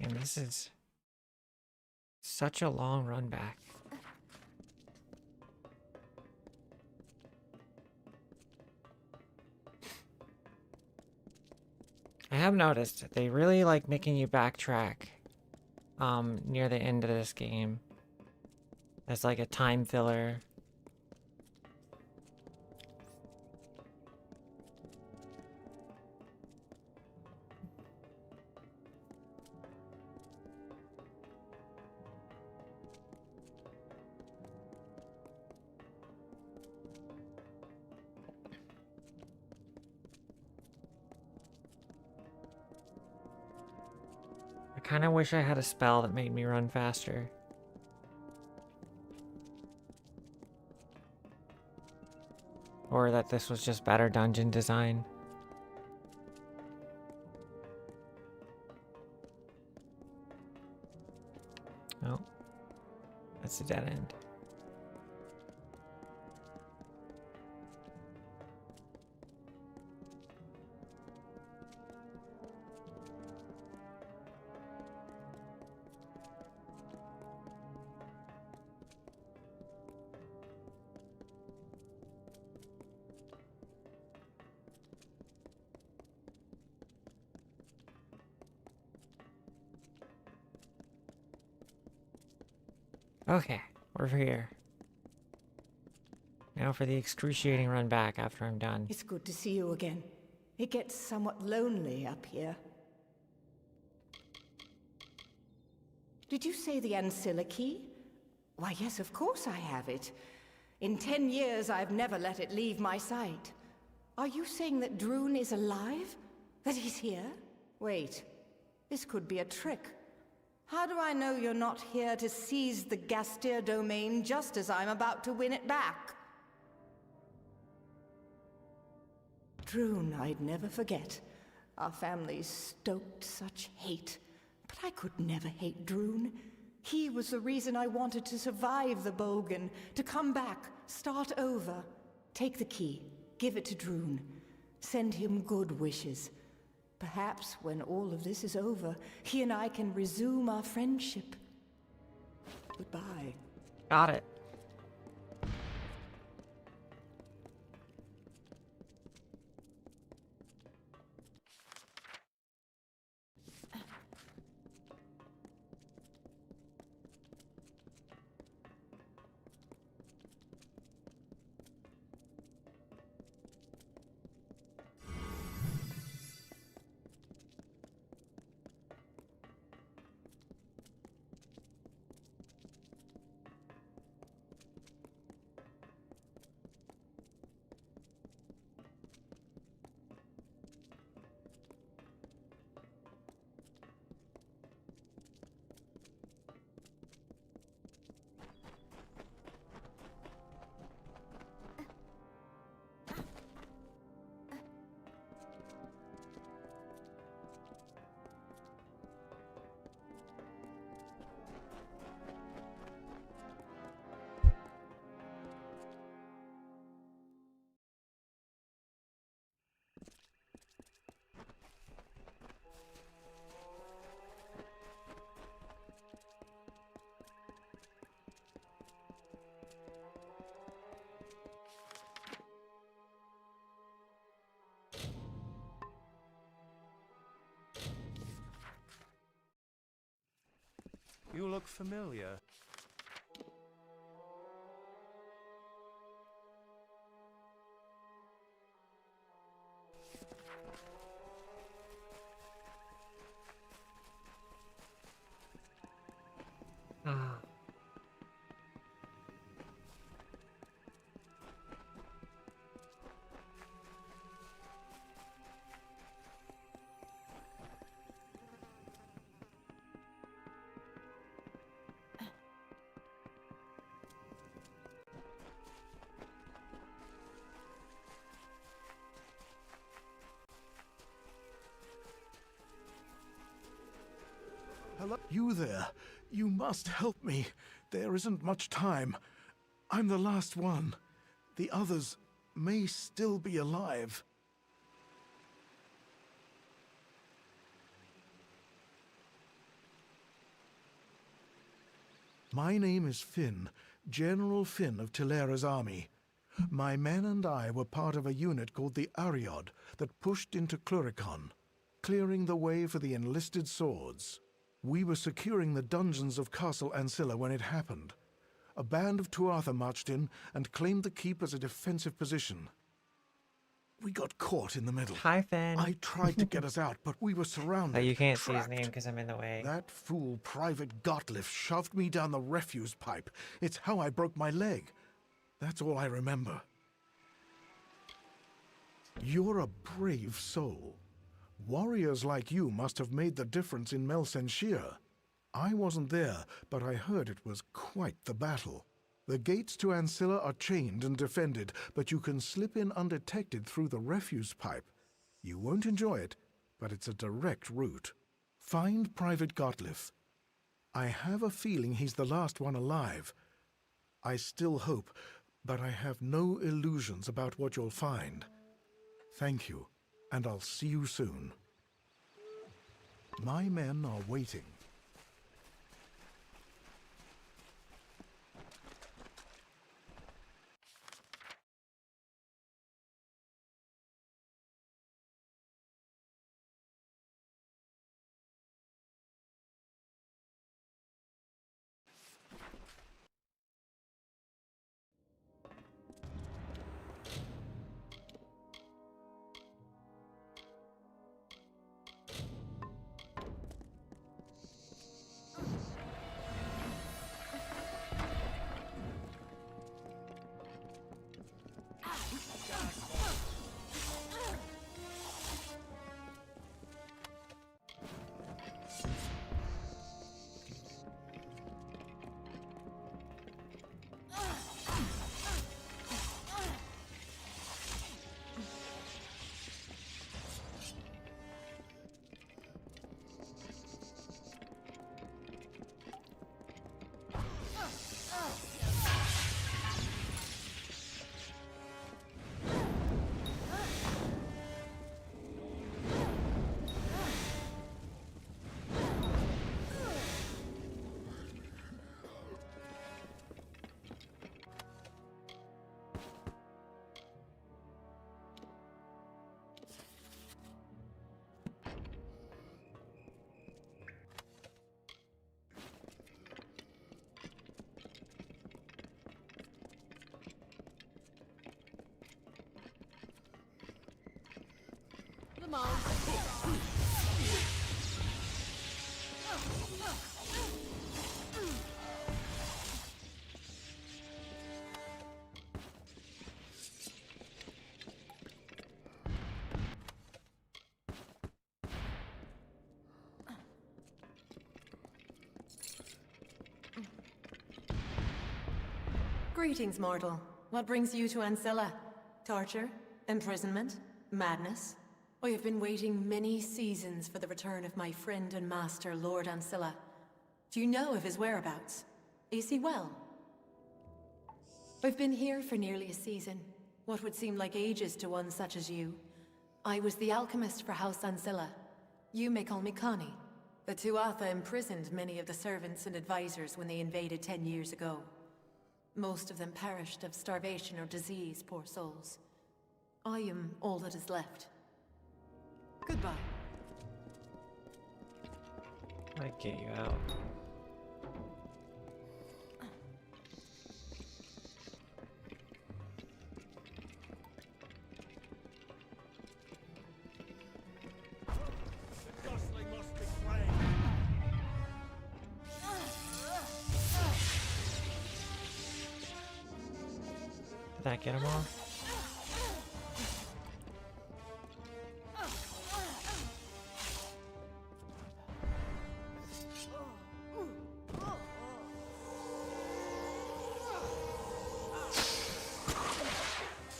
And this is such a long run back. I have noticed they really like making you backtrack near the end of this game. As like a time filler. I kind of wish I had a spell that made me run faster. Or that this was just better dungeon design. Oh. That's a dead end. Okay, we're here. Now for the excruciating run back after I'm done. It's good to see you again. It gets somewhat lonely up here. Did you say the Ancilla key? Why, yes, of course I have it. In 10 years, I've never let it leave my sight. Are you saying that Droon is alive? That he's here? Wait, this could be a trick. How do I know you're not here to seize the Gastir domain just as I'm about to win it back? Droon, I'd never forget. Our families stoked such hate. But I could never hate Droon. He was the reason I wanted to survive the Bogan, to come back, start over. Take the key, give it to Droon. Send him good wishes. Perhaps when all of this is over, he and I can resume our friendship. Goodbye. Got it. You look familiar. Ah. Hello? You there. You must help me. There isn't much time. I'm the last one. The others may still be alive. My name is Finn, General Finn of Tilera's army. My men and I were part of a unit called the Ariod that pushed into Klurikon, clearing the way for the enlisted swords. We were securing the dungeons of Castle Ancilla when it happened. A band of Tuatha marched in and claimed the keep as a defensive position. We got caught in the middle. Hi, Finn. I tried to get us out, but we were surrounded. Oh, you can't see his trapped. name because I'm in the way. That fool Private Gottlieb shoved me down the refuse pipe. It's how I broke my leg. That's all I remember. You're a brave soul. Warriors like you must have made the difference in Melsenshir. I wasn't there, but I heard it was quite the battle. The gates to Ancilla are chained and defended, but you can slip in undetected through the refuse pipe. You won't enjoy it, but it's a direct route. Find Private Gottlieb. I have a feeling he's the last one alive. I still hope, but I have no illusions about what you'll find. Thank you, and I'll see you soon. My men are waiting. Greetings, mortal. What brings you to Ancilla? Torture? Imprisonment? Madness? I have been waiting many seasons for the return of my friend and master, Lord Ancilla. Do you know of his whereabouts? Is he well? I've been here for nearly a season. What would seem like ages to one such as you. I was the alchemist for House Ancilla. You may call me Connie. The Tuatha imprisoned many of the servants and advisors when they invaded 10 years ago. Most of them perished of starvation or disease, poor souls. I am all that is left. Goodbye. Might get you out. Did that get him off?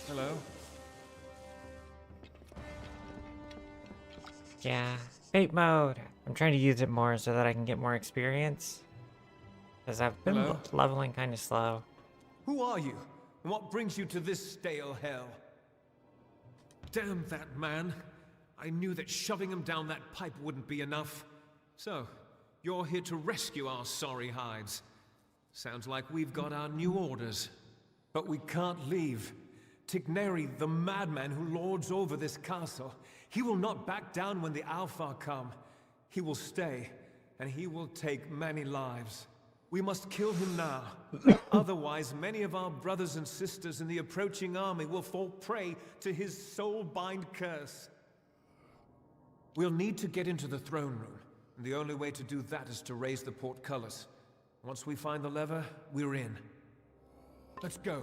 Hello? Yeah. Fate mode. I'm trying to use it more so that I can get more experience. Because I've been Hello? leveling kind of slow. Who are you? And what brings you to this stale hell? Damn that man. I knew that shoving him down that pipe wouldn't be enough. So, you're here to rescue our sorry hides. Sounds like we've got our new orders. But we can't leave. Tigneri, the madman who lords over this castle, he will not back down when the Alfar come. He will stay and he will take many lives. We must kill him now. Otherwise, many of our brothers and sisters in the approaching army will fall prey to his soul-bind curse. We'll need to get into the throne room, and the only way to do that is to raise the portcullis. Once we find the lever, we're in. Let's go.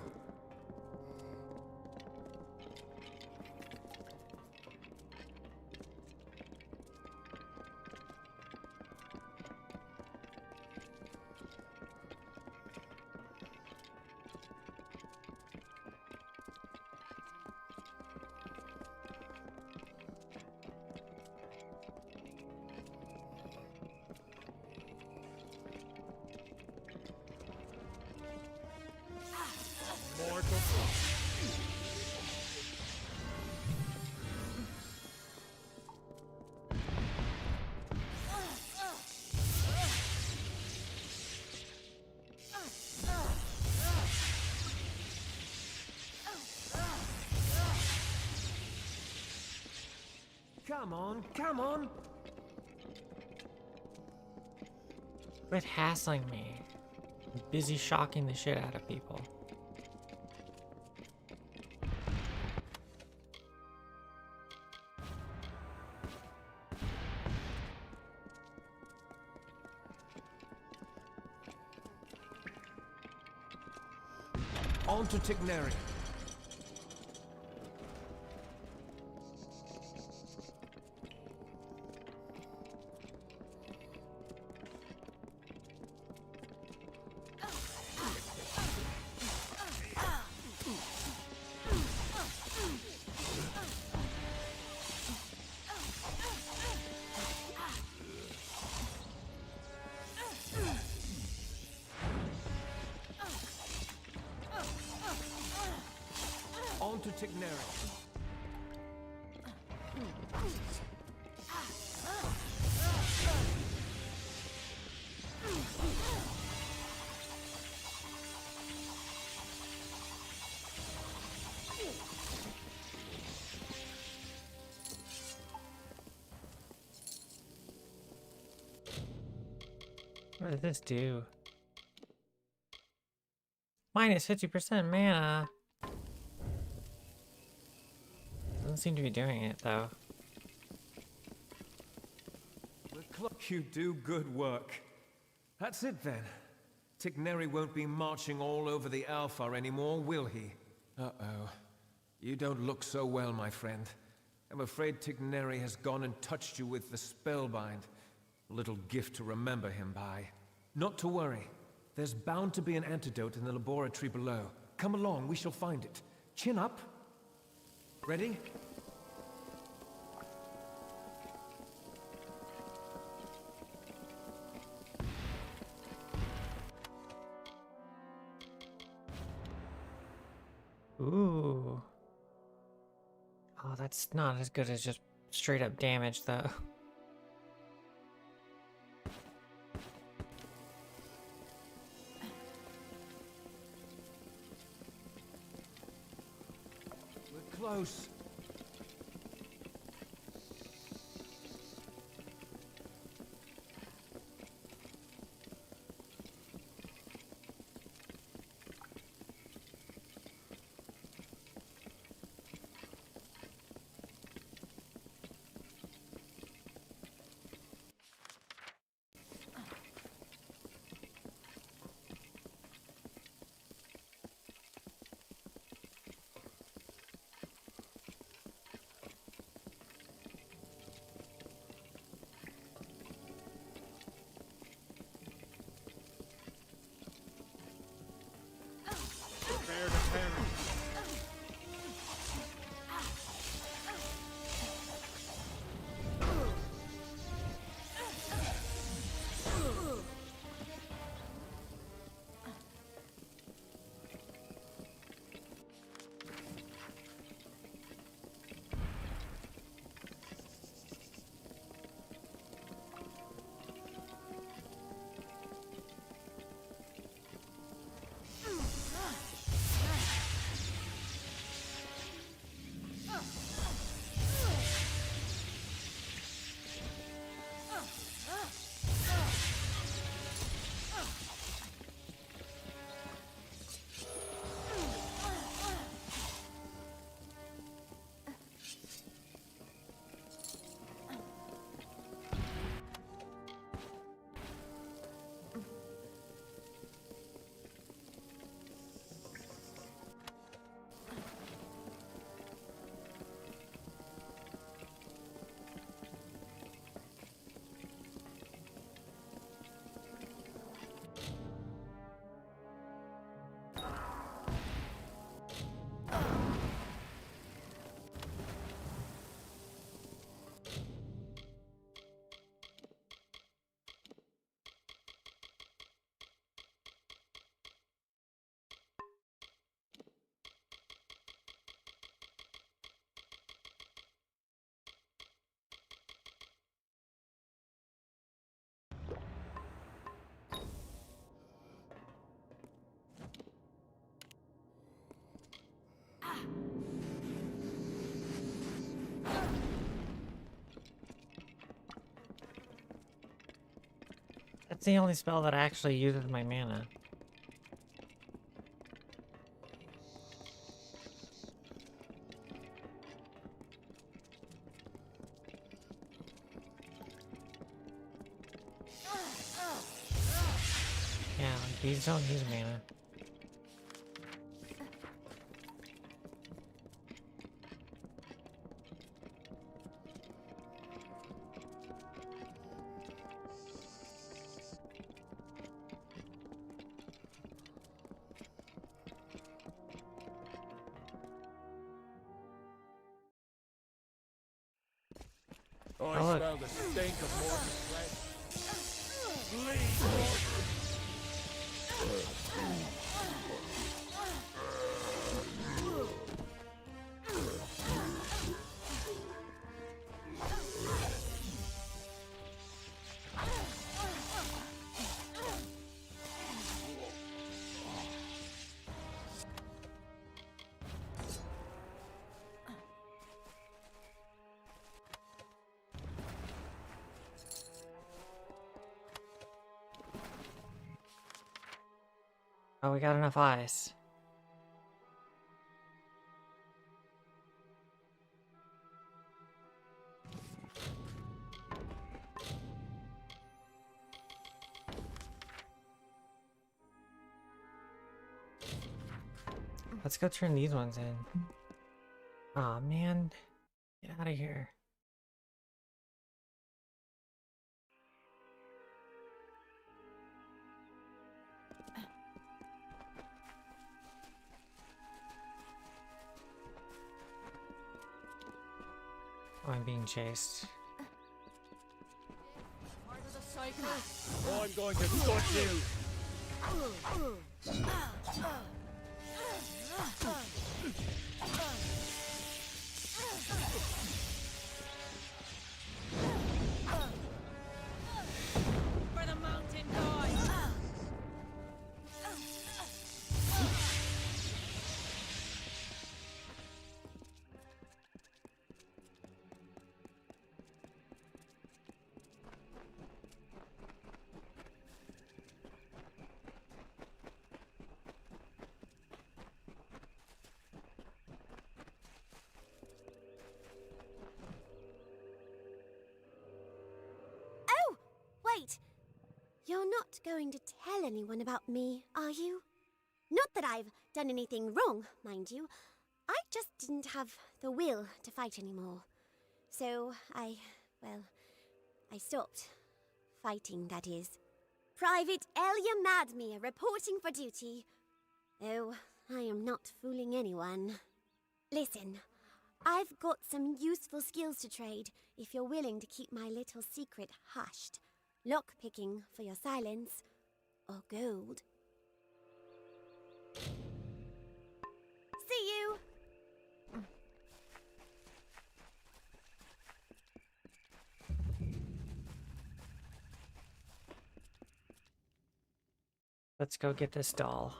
Come on, come on! Quit hassling me. I'm busy shocking the shit out of people. On to Tigneri. On to Tigneri. What does this do? Minus 50% mana. Doesn't seem to be doing it though. You do good work. That's it then. Tigneri won't be marching all over the Alpha anymore, will he? Uh-oh. You don't look so well, my friend. I'm afraid Tigneri has gone and touched you with the spellbind. A little gift to remember him by. Not to worry. There's bound to be an antidote in the laboratory below. Come along, we shall find it. Chin up. Ready? Ooh. Oh, that's not as good as just straight up damage though. We're close. That's the only spell that actually uses my mana. Yeah, like these don't use mana. I Oh, look. smell the stink of mortal flesh. Oh, we got enough ice. Let's go turn these ones in. Aw, man. Get out of here. Oh, I'm being chased. I'm going to gut you. For the mountain boy! Wait! You're not going to tell anyone about me, are you? Not that I've done anything wrong, mind you. I just didn't have the will to fight anymore. So I stopped. Fighting, that is. Private Elia Madmere reporting for duty. Oh, I am not fooling anyone. Listen, I've got some useful skills to trade if you're willing to keep my little secret hushed. Lock-picking for your silence, or gold. See you! Let's go get this doll.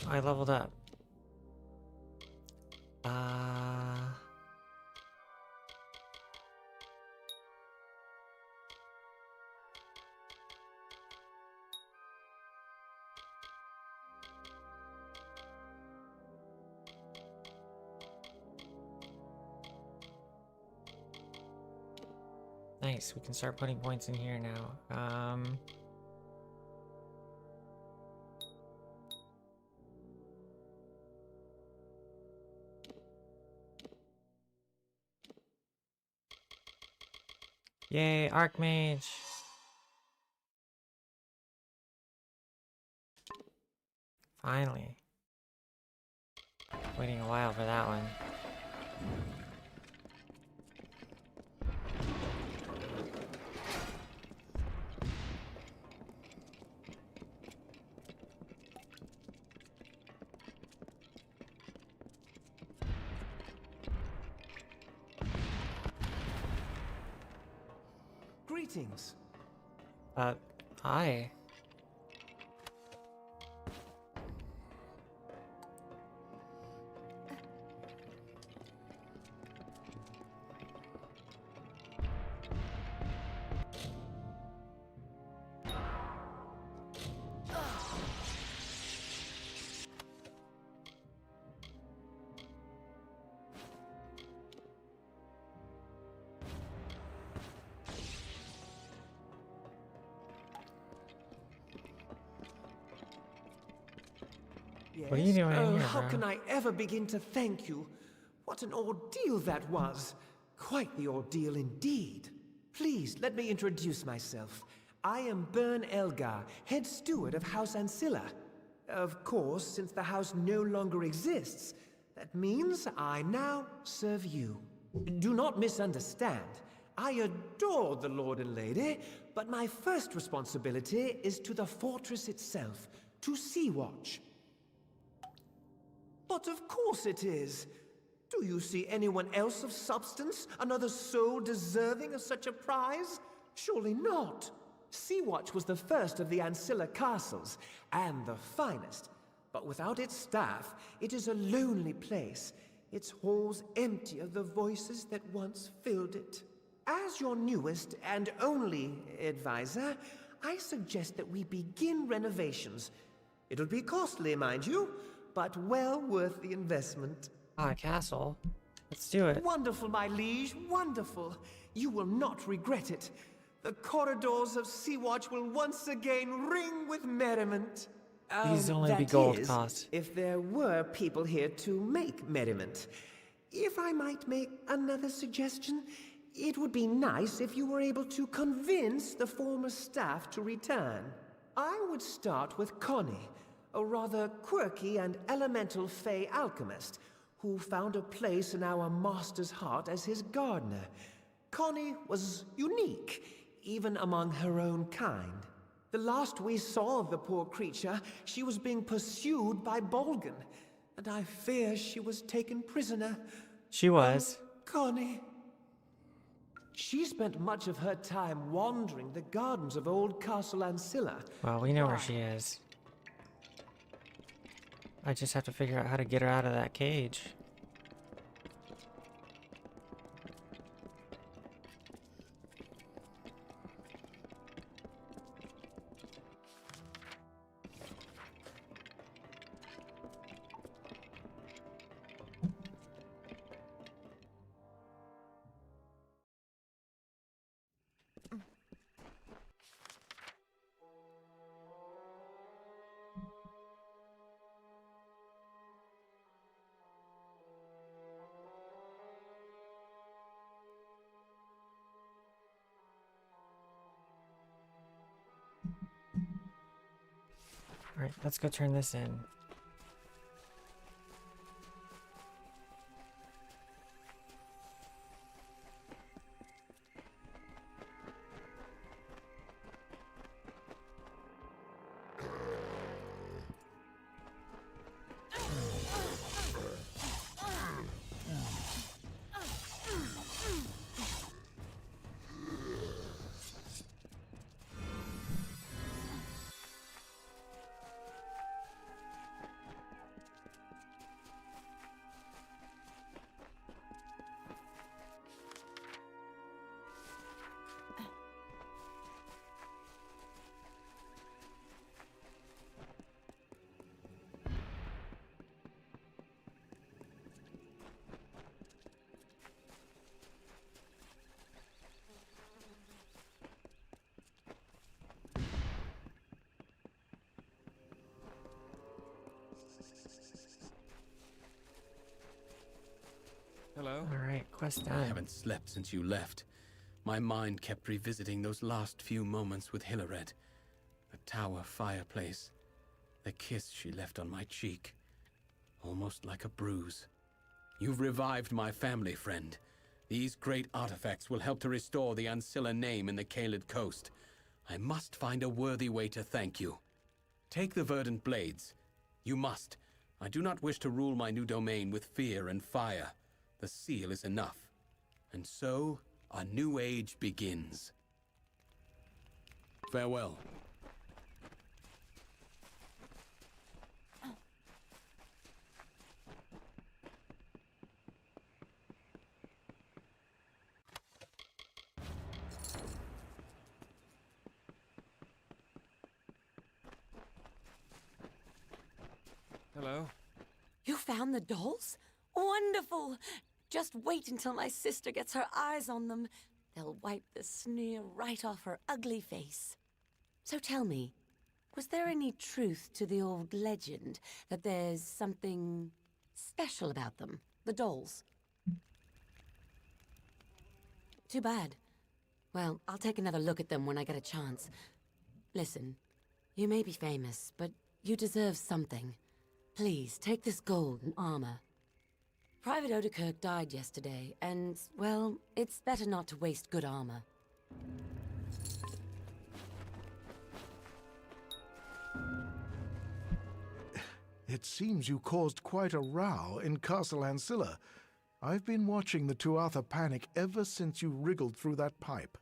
I leveled up. Nice, we can start putting points in here now. Yay, Archmage! Finally. Waiting a while for that one. Greetings. Hi. What are you doing in here, How bro? can I ever begin to thank you? What an ordeal that was. Quite the ordeal indeed. Please, let me introduce myself. I am Bern Elgar, head steward of House Ancilla. Of course, since the house no longer exists, that means I now serve you. Do not misunderstand. I adore the Lord and Lady, but my first responsibility is to the fortress itself, to Sea-Watch. But of course it is. Do you see anyone else of substance? Another soul deserving of such a prize? Surely not. Sea-Watch was the first of the Ancilla castles, and the finest. But without its staff, it is a lonely place, its halls empty of the voices that once filled it. As your newest and only advisor, I suggest that we begin renovations. It'll be costly, mind you, but well worth the investment. Ah, castle. Let's do it. Wonderful, my liege, wonderful. You will not regret it. The corridors of Sea-Watch will once again ring with merriment. These only be That gold is, cost. if there were people here to make merriment. If I might make another suggestion, it would be nice if you were able to convince the former staff to return. I would start with Connie, a rather quirky and elemental fey alchemist who found a place in our master's heart as his gardener. Connie was unique, even among her own kind. The last we saw of the poor creature, she was being pursued by Bolgan, and I fear she was taken prisoner. She was. Connie. She spent much of her time wandering the gardens of old Castle Ancilla. Well, we know where she is. I just have to figure out how to get her out of that cage. Alright, let's go turn this in. Hello? Alright, quest I done. haven't slept since you left. My mind kept revisiting those last few moments with Hilared. The tower fireplace. The kiss she left on my cheek. Almost like a bruise. You've revived my family, friend. These great artifacts will help to restore the Ancilla name in the Caelid coast. I must find a worthy way to thank you. Take the verdant blades. You must. I do not wish to rule my new domain with fear and fire. The seal is enough. And so, a new age begins. Farewell. Hello? You found the dolls? Wonderful! Just wait until my sister gets her eyes on them. They'll wipe the sneer right off her ugly face. So tell me, was there any truth to the old legend that there's something special about them, the dolls? Too bad. Well, I'll take another look at them when I get a chance. Listen, you may be famous, but you deserve something. Please, take this gold and armor. Private Odekirk died yesterday, and, well, it's better not to waste good armor. It seems you caused quite a row in Castle Ancilla. I've been watching the Tuatha panic ever since you wriggled through that pipe.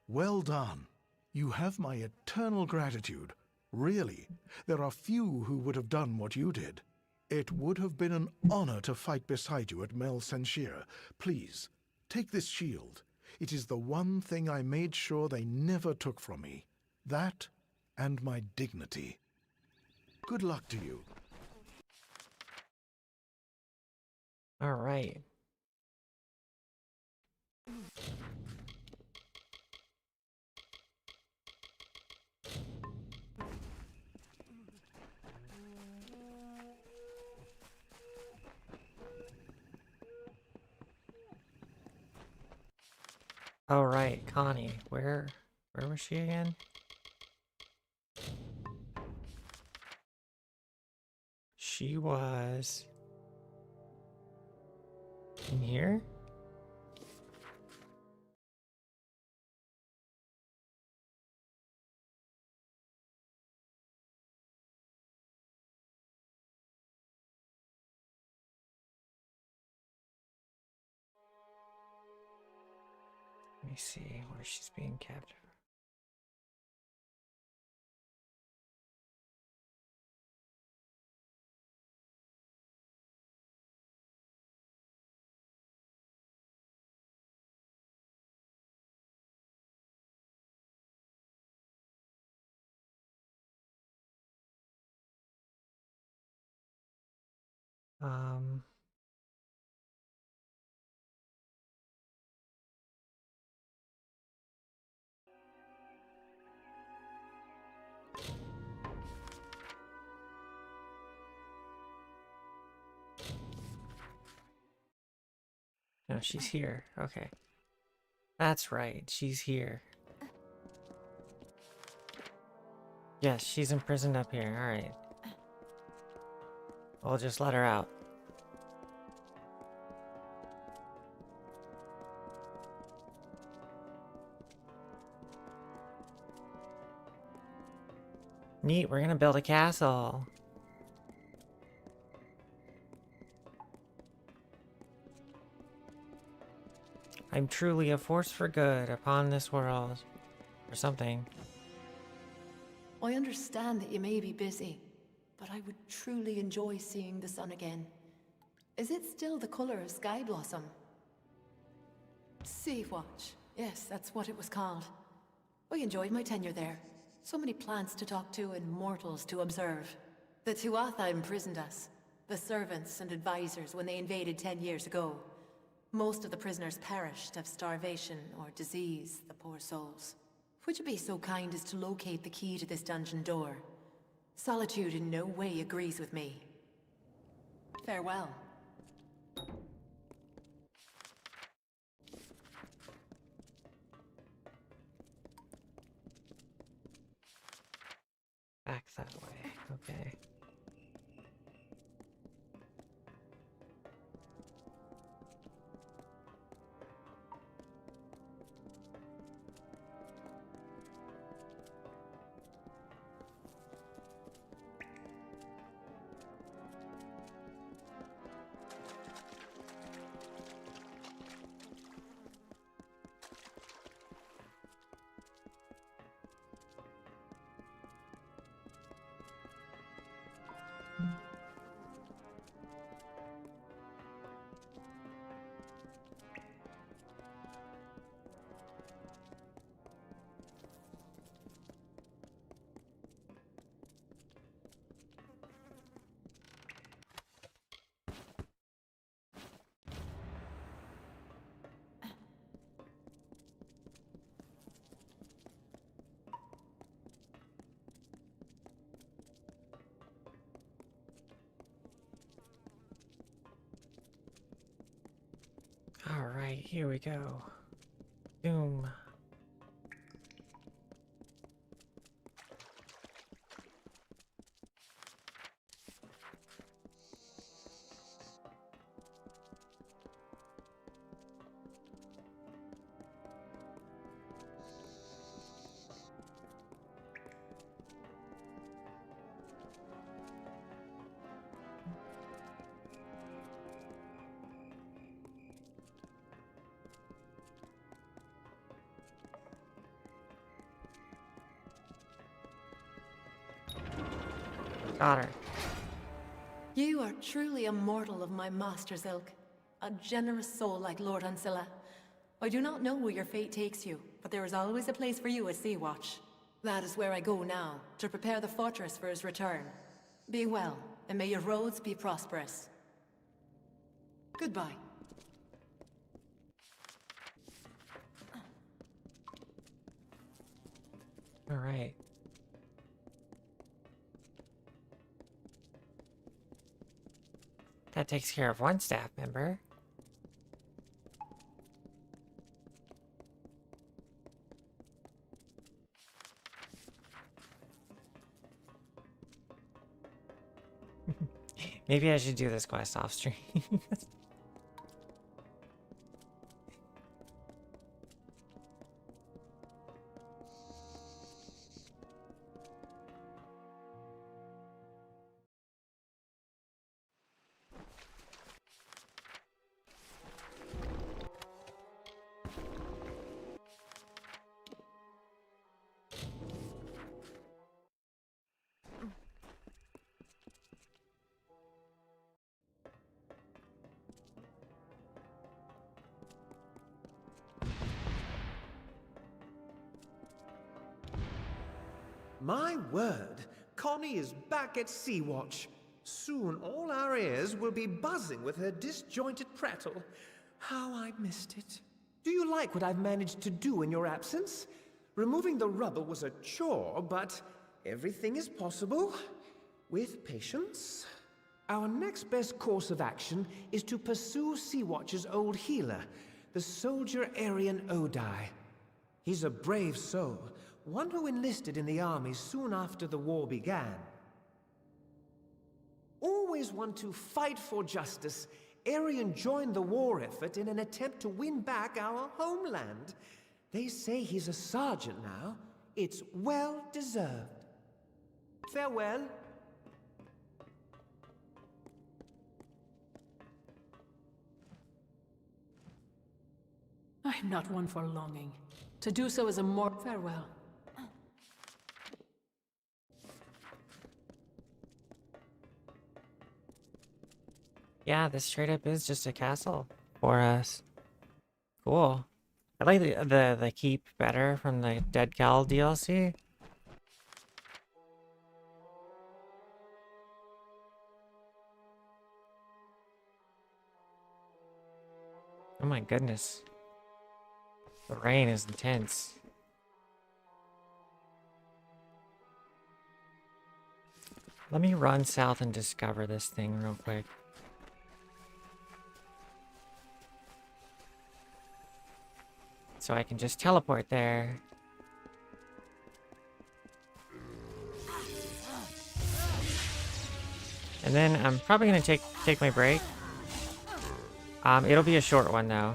Well done. You have my eternal gratitude. Really, there are few who would have done what you did. It would have been an honor to fight beside you at Mel Senshir. Please, take this shield. It is the one thing I made sure they never took from me. That and my dignity. Good luck to you. All right. Oh, right, Connie. Where was she again? She was in here? Let me see where she's being kept. Um, no, she's here. Okay. That's right. She's here. Yes, she's imprisoned up here. All right. We'll just let her out. Neat, we're gonna build a castle. I'm truly a force for good upon this world. Or something. I understand that you may be busy, but I would truly enjoy seeing the sun again. Is it still the color of sky blossom? Sea Watch. Yes, that's what it was called. I enjoyed my tenure there. So many plants to talk to and mortals to observe. The Tuatha imprisoned us, the servants and advisors, when they invaded 10 years ago. Most of the prisoners perished of starvation or disease, the poor souls. Would you be so kind as to locate the key to this dungeon door? Solitude in no way agrees with me. Farewell. Back that way. Okay. Alright, here we go. Boom. Got her. You are truly a mortal of my master's ilk. A generous soul like Lord Ancilla. I do not know where your fate takes you, but there is always a place for you at Sea-Watch. That is where I go now, to prepare the fortress for his return. Be well, and may your roads be prosperous. Goodbye. Alright. That takes care of one staff member. Maybe I should do this quest off stream. My word, Connie is back at Sea-Watch. Soon all our ears will be buzzing with her disjointed prattle. How I missed it. Do you like what I've managed to do in your absence? Removing the rubble was a chore, but everything is possible with patience. Our next best course of action is to pursue Sea-Watch's old healer, the soldier Aryan Odai. He's a brave soul, one who enlisted in the army soon after the war began. Always one to fight for justice, Aryan joined the war effort in an attempt to win back our homeland. They say he's a sergeant now. It's well deserved. Farewell. I'm not one for longing. To do so is a more farewell. Yeah, this straight up is just a castle for us. Cool. I like the keep better from the Dead Cal DLC. Oh my goodness. The rain is intense. Let me run south and discover this thing real quick. So I can just teleport there. And then I'm probably gonna take my break. It'll be a short one though.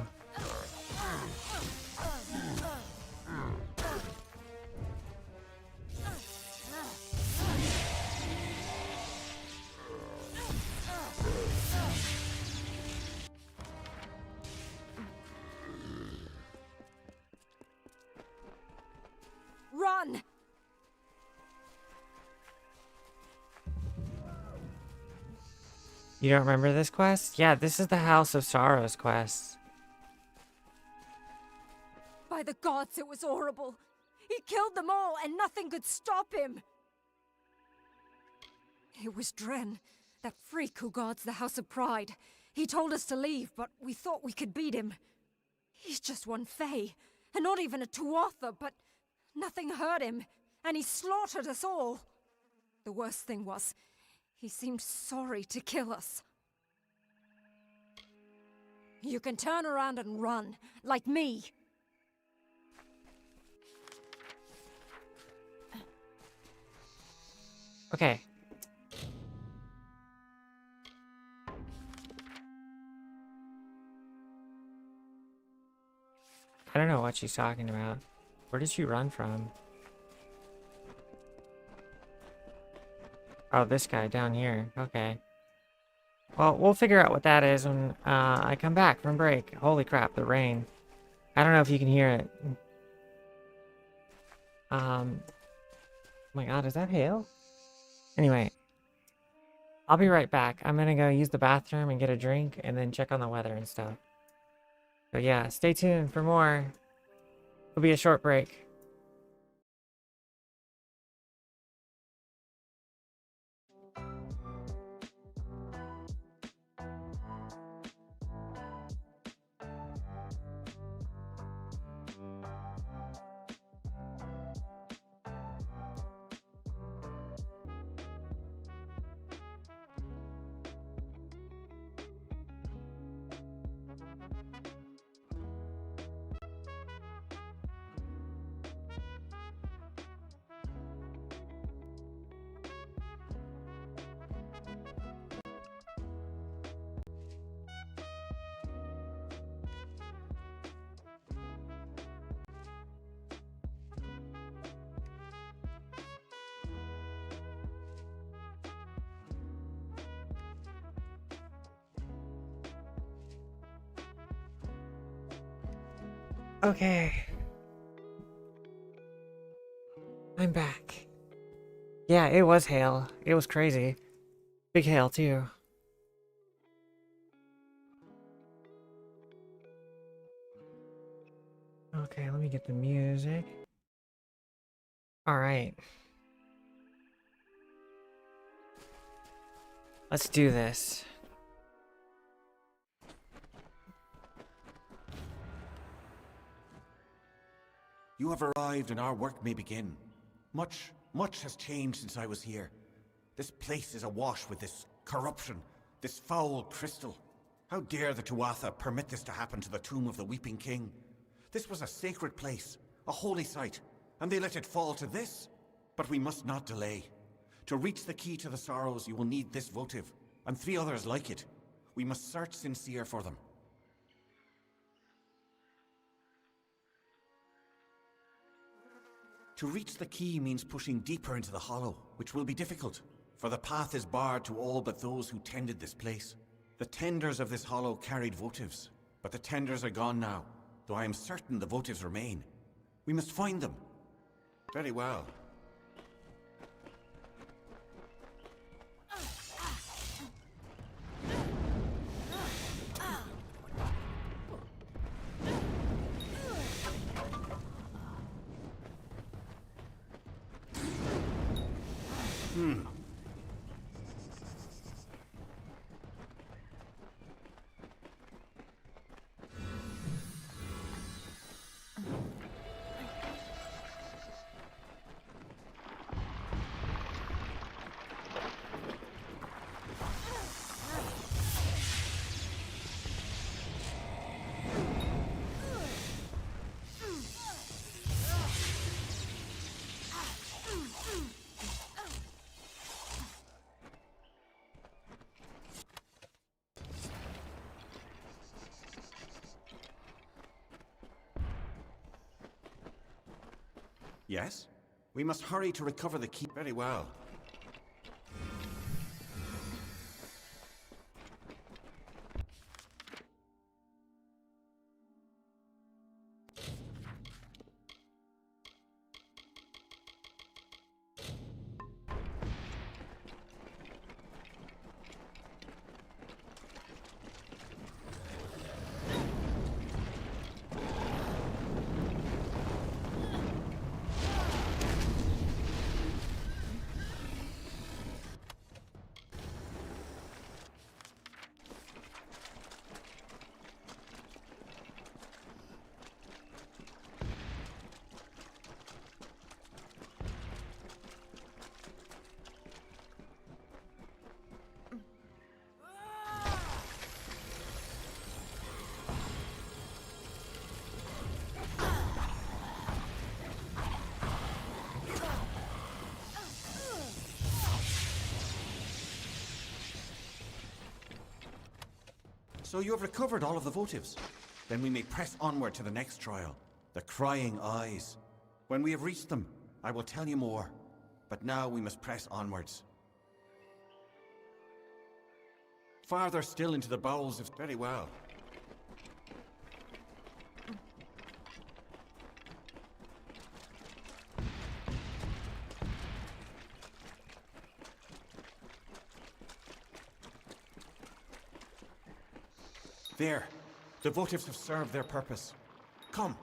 Run! You don't remember this quest? Yeah, this is the House of Sorrows quest. By the gods, it was horrible. He killed them all, and nothing could stop him. It was Dren, that freak who guards the House of Pride. He told us to leave, but we thought we could beat him. He's just one Fae, and not even a Tuatha, but nothing hurt him, and he slaughtered us all. The worst thing was, he seemed sorry to kill us. You can turn around and run, like me. Okay. I don't know what she's talking about. Where did she run from? Oh, this guy down here. Okay. Well, we'll figure out what that is when I come back from break. Holy crap, the rain. I don't know if you can hear it. Oh my god, is that hail? Anyway, I'll be right back. I'm gonna go use the bathroom and get a drink and then check on the weather and stuff. So yeah, stay tuned for more. It'll be a short break. Okay. I'm back. Yeah, it was hail. It was crazy. Big hail, too. Okay, let me get the music. Alright. Let's do this. You have arrived and our work may begin. Much has changed since I was here. This place is awash with this corruption, this foul crystal. How dare the Tuatha permit this to happen to the tomb of the Weeping King? This was a sacred place, a holy site, and they let it fall to this? But we must not delay. To reach the key to the sorrows, you will need this votive, and 3 others like it. We must search sincere for them. To reach the key means pushing deeper into the hollow, which will be difficult, for the path is barred to all but those who tended this place. The tenders of this hollow carried votives, but the tenders are gone now, though I am certain the votives remain. We must find them. Very well. Yes? We must hurry to recover the key. Very well. So you have recovered all of the votives. Then we may press onward to the next trial, the Crying Eyes. When we have reached them, I will tell you more. But now we must press onwards. Farther still into the bowels of... Very well. There. The votives have served their purpose. Come,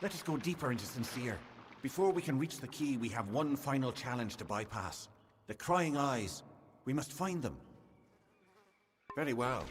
let us go deeper into Sincere. Before we can reach the key, we have one final challenge to bypass. The Crying Eyes. We must find them. Very well.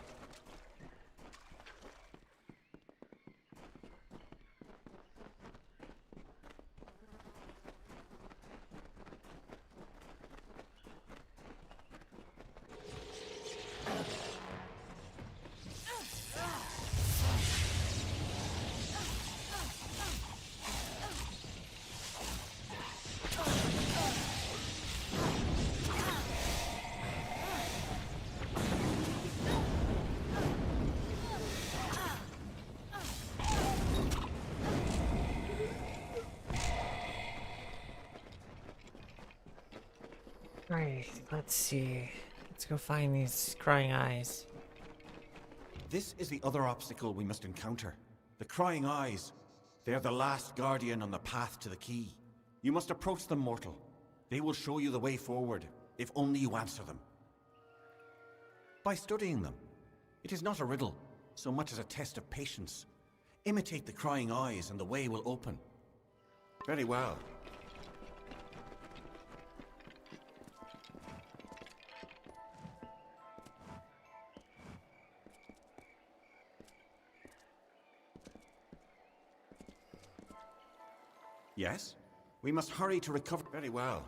Right, let's see. Let's go find these crying eyes. This is the other obstacle we must encounter. The Crying Eyes. They are the last guardian on the path to the key. You must approach them, mortal. They will show you the way forward, if only you answer them. By studying them. It is not a riddle, so much as a test of patience. Imitate the Crying Eyes and the way will open. Very well. Yes? We must hurry to recover. Very well.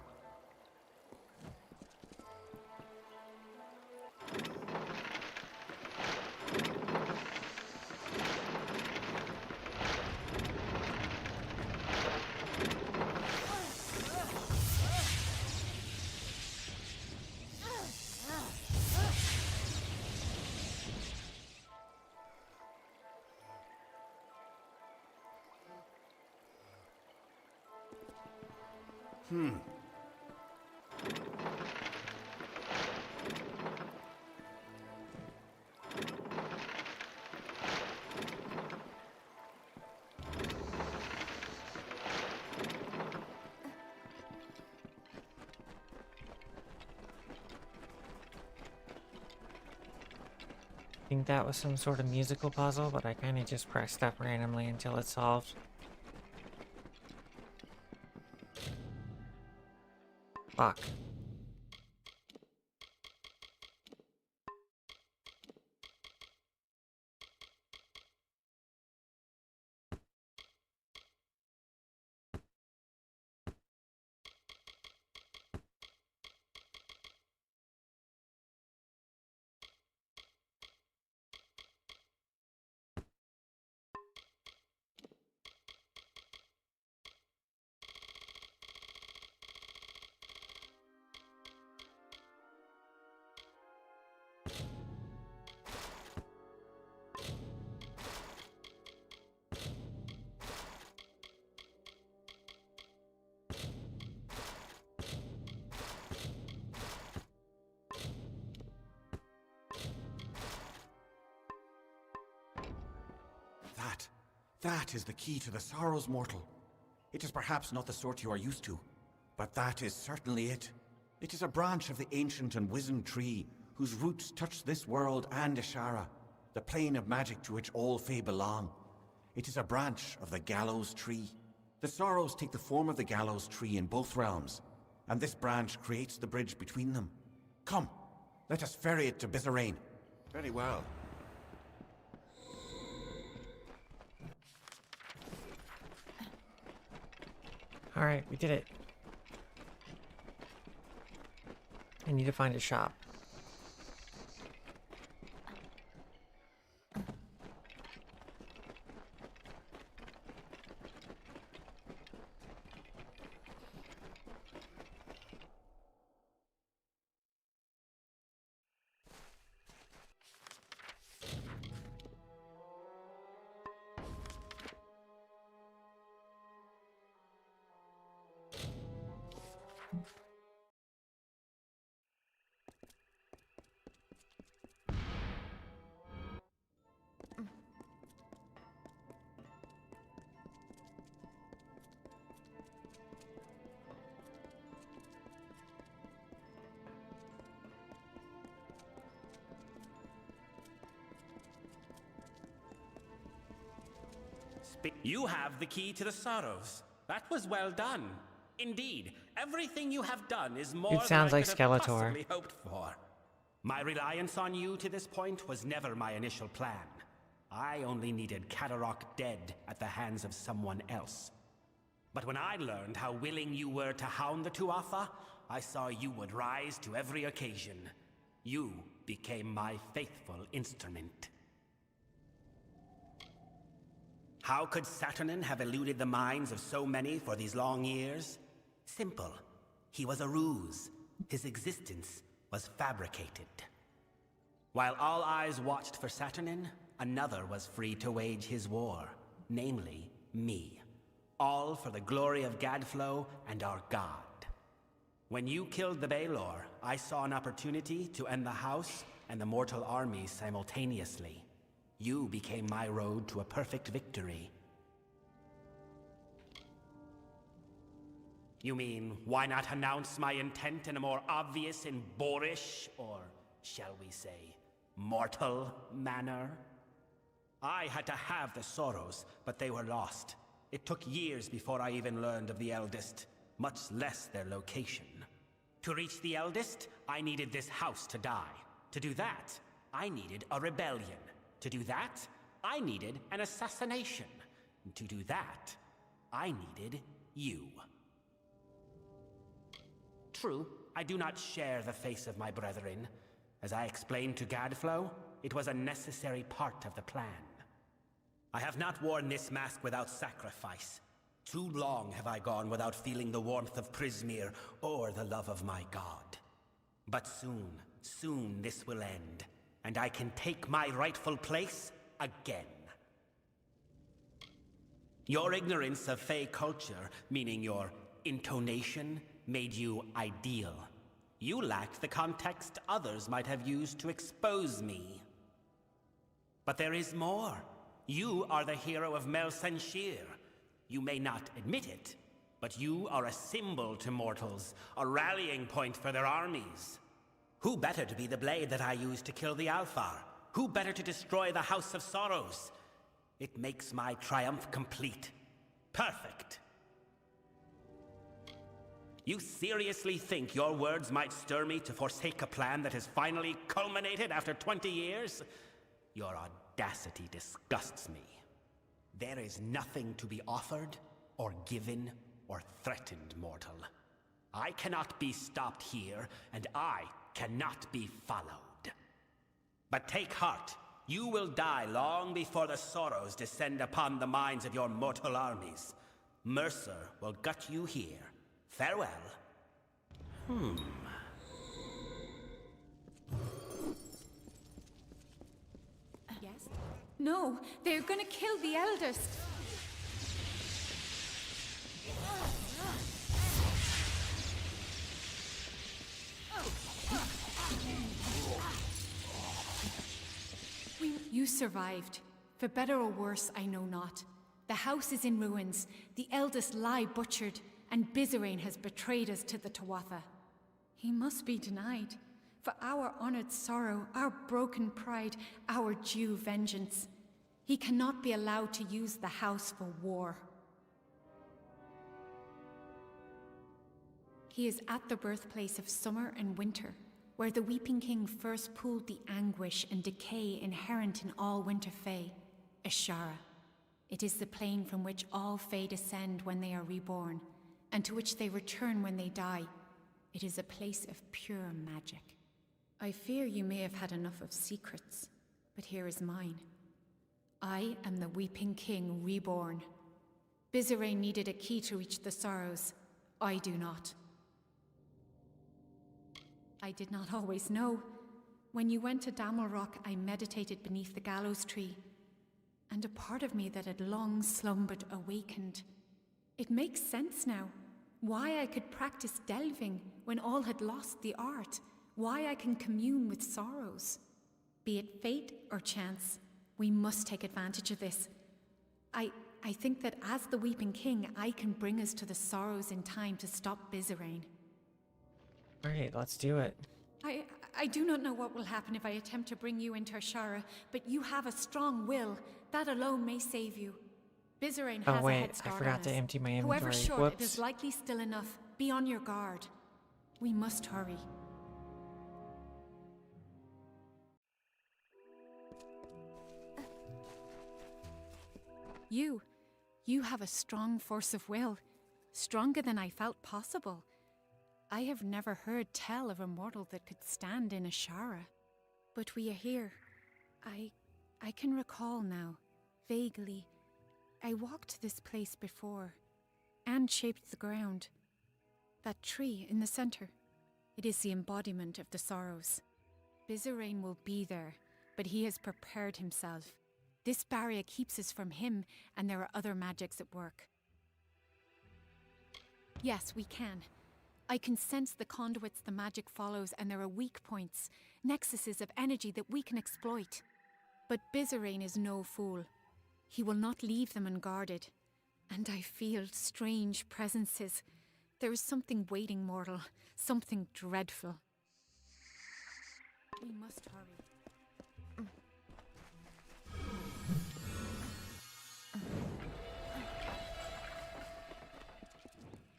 I think that was some sort of musical puzzle, but I kind of just pressed up randomly until it's solved. Fuck. That is the key to the sorrows, mortal. It is perhaps not the sort you are used to, but that is certainly it. It is a branch of the ancient and wizened tree, whose roots touch this world and Ishara, the plane of magic to which all Fae belong. It is a branch of the gallows tree. The sorrows take the form of the gallows tree in both realms, and this branch creates the bridge between them. Come, let us ferry it to Bizarrain. Very well. Alright, we did it. I need to find a shop. You have the key to the sorrows. That was well done. Indeed, everything you have done is more It sounds than I like could have Skeletor. possibly hoped for. My reliance on you to this point was never my initial plan. I only needed Kadarok dead at the hands of someone else. But when I learned how willing you were to hound the Tuatha, I saw you would rise to every occasion. You became my faithful instrument. How could Saturnin have eluded the minds of so many for these long years? Simple. He was a ruse. His existence was fabricated. While all eyes watched for Saturnin, another was free to wage his war, namely me. All for the glory of Gadflow and our god. When you killed the Baelor, I saw an opportunity to end the house and the mortal armies simultaneously. You became my road to a perfect victory. You mean, why not announce my intent in a more obvious and boorish, or shall we say, mortal manner? I had to have the Sorrows, but they were lost. It took years before I even learned of the Eldest, much less their location. To reach the Eldest, I needed this house to die. To do that, I needed a rebellion. To do that, I needed an assassination. To do that, I needed you. True, I do not share the face of my brethren. As I explained to Gadflow, it was a necessary part of the plan. I have not worn this mask without sacrifice. Too long have I gone without feeling the warmth of Prismeer or the love of my god. But soon this will end, and I can take my rightful place again. Your ignorance of Fey culture, meaning your intonation, made you ideal. You lacked the context others might have used to expose me. But there is more. You are the hero of Melsenshir. You may not admit it, but you are a symbol to mortals, a rallying point for their armies. Who better to be the blade that I used to kill the Alfar? Who better to destroy the House of Sorrows? It makes my triumph complete. Perfect. You seriously think your words might stir me to forsake a plan that has finally culminated after 20 years? Your audacity disgusts me. There is nothing to be offered, or given, or threatened, mortal. I cannot be stopped here, and I cannot be followed. But take heart. You will die long before the Sorrows descend upon the minds of your mortal armies. Mercer will gut you here. Farewell. Yes? No, they're gonna kill the eldest. You survived. For better or worse, I know not. The house is in ruins, the eldest lie butchered, and Bizerain has betrayed us to the Tuatha. He must be denied. For our honored sorrow, our broken pride, our due vengeance. He cannot be allowed to use the house for war. He is at the birthplace of summer and winter, where the Weeping King first pooled the anguish and decay inherent in all Winter Fae, Ashara. It is the plane from which all Fae descend when they are reborn, and to which they return when they die. It is a place of pure magic. I fear you may have had enough of secrets, but here is mine. I am the Weeping King reborn. Bizerain needed a key to reach the Sorrows. I do not. I did not always know. When you went to Damelrock, I meditated beneath the gallows tree, and a part of me that had long slumbered awakened. It makes sense now. Why I could practice delving when all had lost the art. Why I can commune with sorrows. Be it fate or chance, we must take advantage of this. I think that as the Weeping King, I can bring us to the Sorrows in time to stop Bizerain. Alright, let's do it. I do not know what will happen if I attempt to bring you into Ashara, but you have a strong will. That alone may save you. Bizarane Oh has a wait, head I start forgot on to us. empty my inventory. Whoever's short, Whoops. it is likely still enough. Be on your guard. We must hurry. You have a strong force of will. Stronger than I felt possible. I have never heard tell of a mortal that could stand in a Shara. But we are here. I can recall now, vaguely. I walked this place before, and shaped the ground. That tree in the center, it is the embodiment of the sorrows. Bizarane will be there, but he has prepared himself. This barrier keeps us from him, and there are other magics at work. Yes, we can. I can sense the conduits the magic follows, and there are weak points, nexuses of energy that we can exploit. But Bizarane is no fool. He will not leave them unguarded. And I feel strange presences. There is something waiting, mortal. Something dreadful. We must hurry.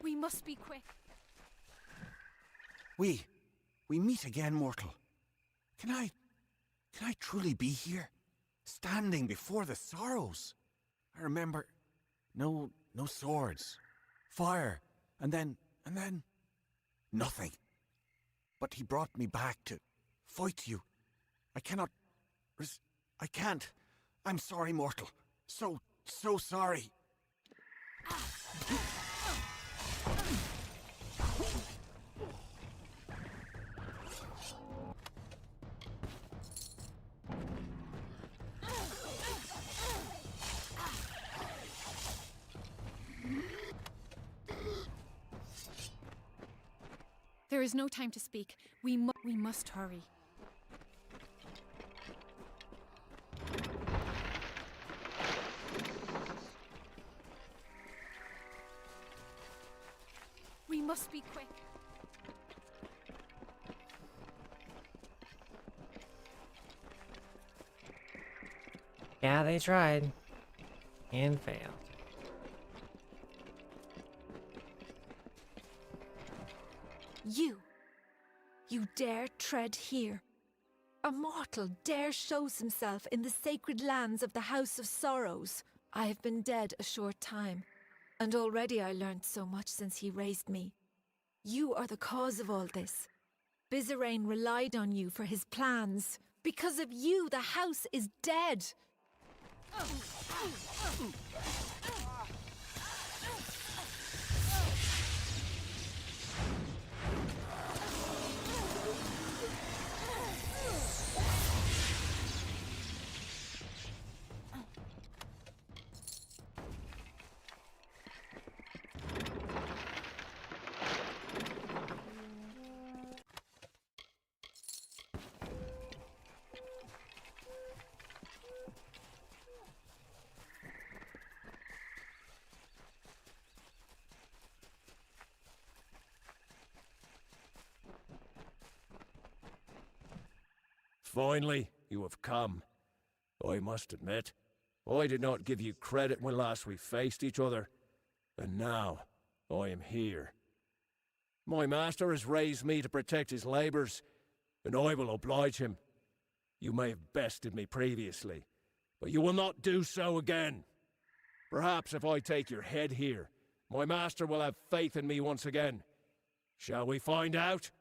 We must be quick. We meet again, mortal. Can I truly be here? Standing before the sorrows? I remember no swords, fire, and then nothing. But he brought me back to fight you. I can't. I'm sorry, mortal. So sorry. There is no time to speak. We must hurry. We must be quick. Yeah, they tried. And failed. You dare tread here? A mortal dare shows himself in the sacred lands of the House of Sorrows. I have been dead a short time, and already I learned so much since he raised me. You are the cause of all this. Bizarane relied on you for his plans. Because of you, the house is dead. Finally, you have come. I must admit, I did not give you credit when last we faced each other, and now I am here. My master has raised me to protect his labours, and I will oblige him. You may have bested me previously, but you will not do so again. Perhaps if I take your head here, my master will have faith in me once again. Shall we find out?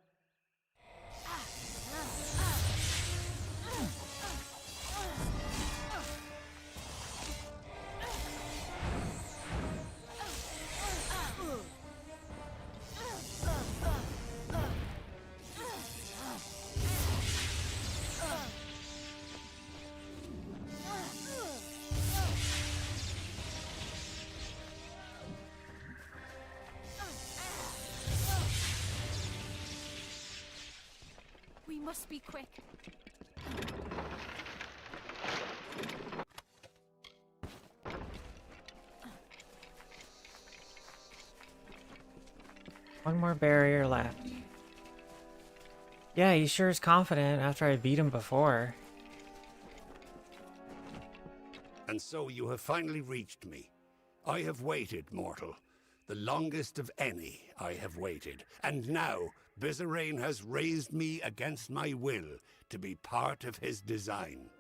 We must be quick. One more barrier left. Yeah, he sure is confident after I beat him before. And so you have finally reached me. I have waited, mortal. The longest of any I have waited. And now, Bizarane has raised me against my will to be part of his design.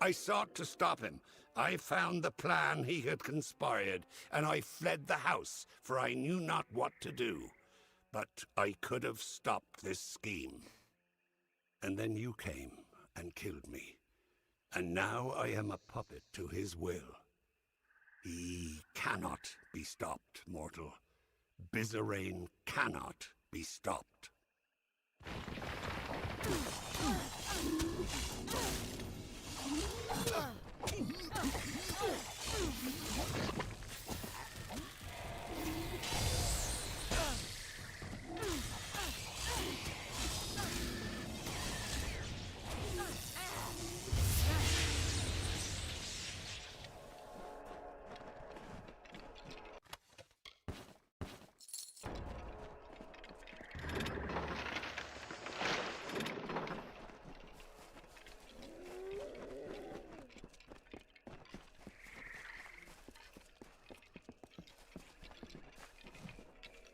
I sought to stop him. I found the plan he had conspired, and I fled the house, for I knew not what to do. But I could have stopped this scheme. And then you came and killed me. And now I am a puppet to his will. He cannot be stopped, mortal. Bizarane cannot be stopped.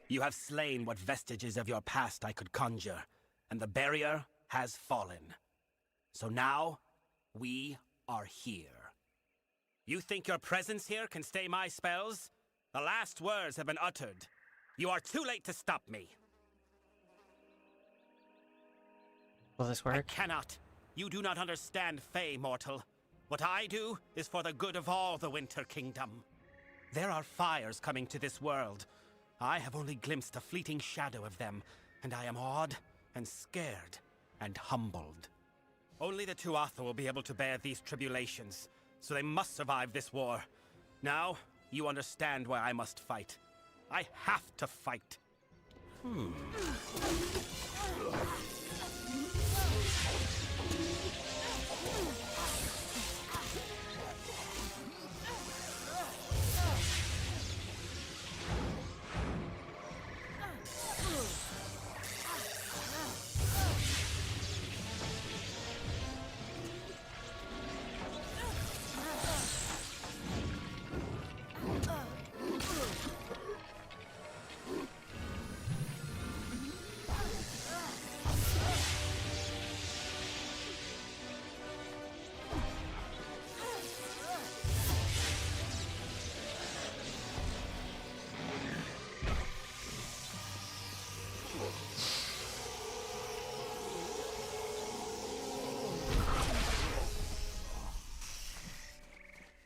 You have slain what vestiges of your past I could conjure, and the barrier has fallen. So now, we are here. You think your presence here can stay my spells? The last words have been uttered. You are too late to stop me. Will this work? I cannot. You do not understand Fey, mortal. What I do is for the good of all the Winter Kingdom. There are fires coming to this world. I have only glimpsed a fleeting shadow of them, and I am awed and scared and humbled. Only the Tuatha will be able to bear these tribulations, so they must survive this war. Now, you understand why I must fight. I have to fight.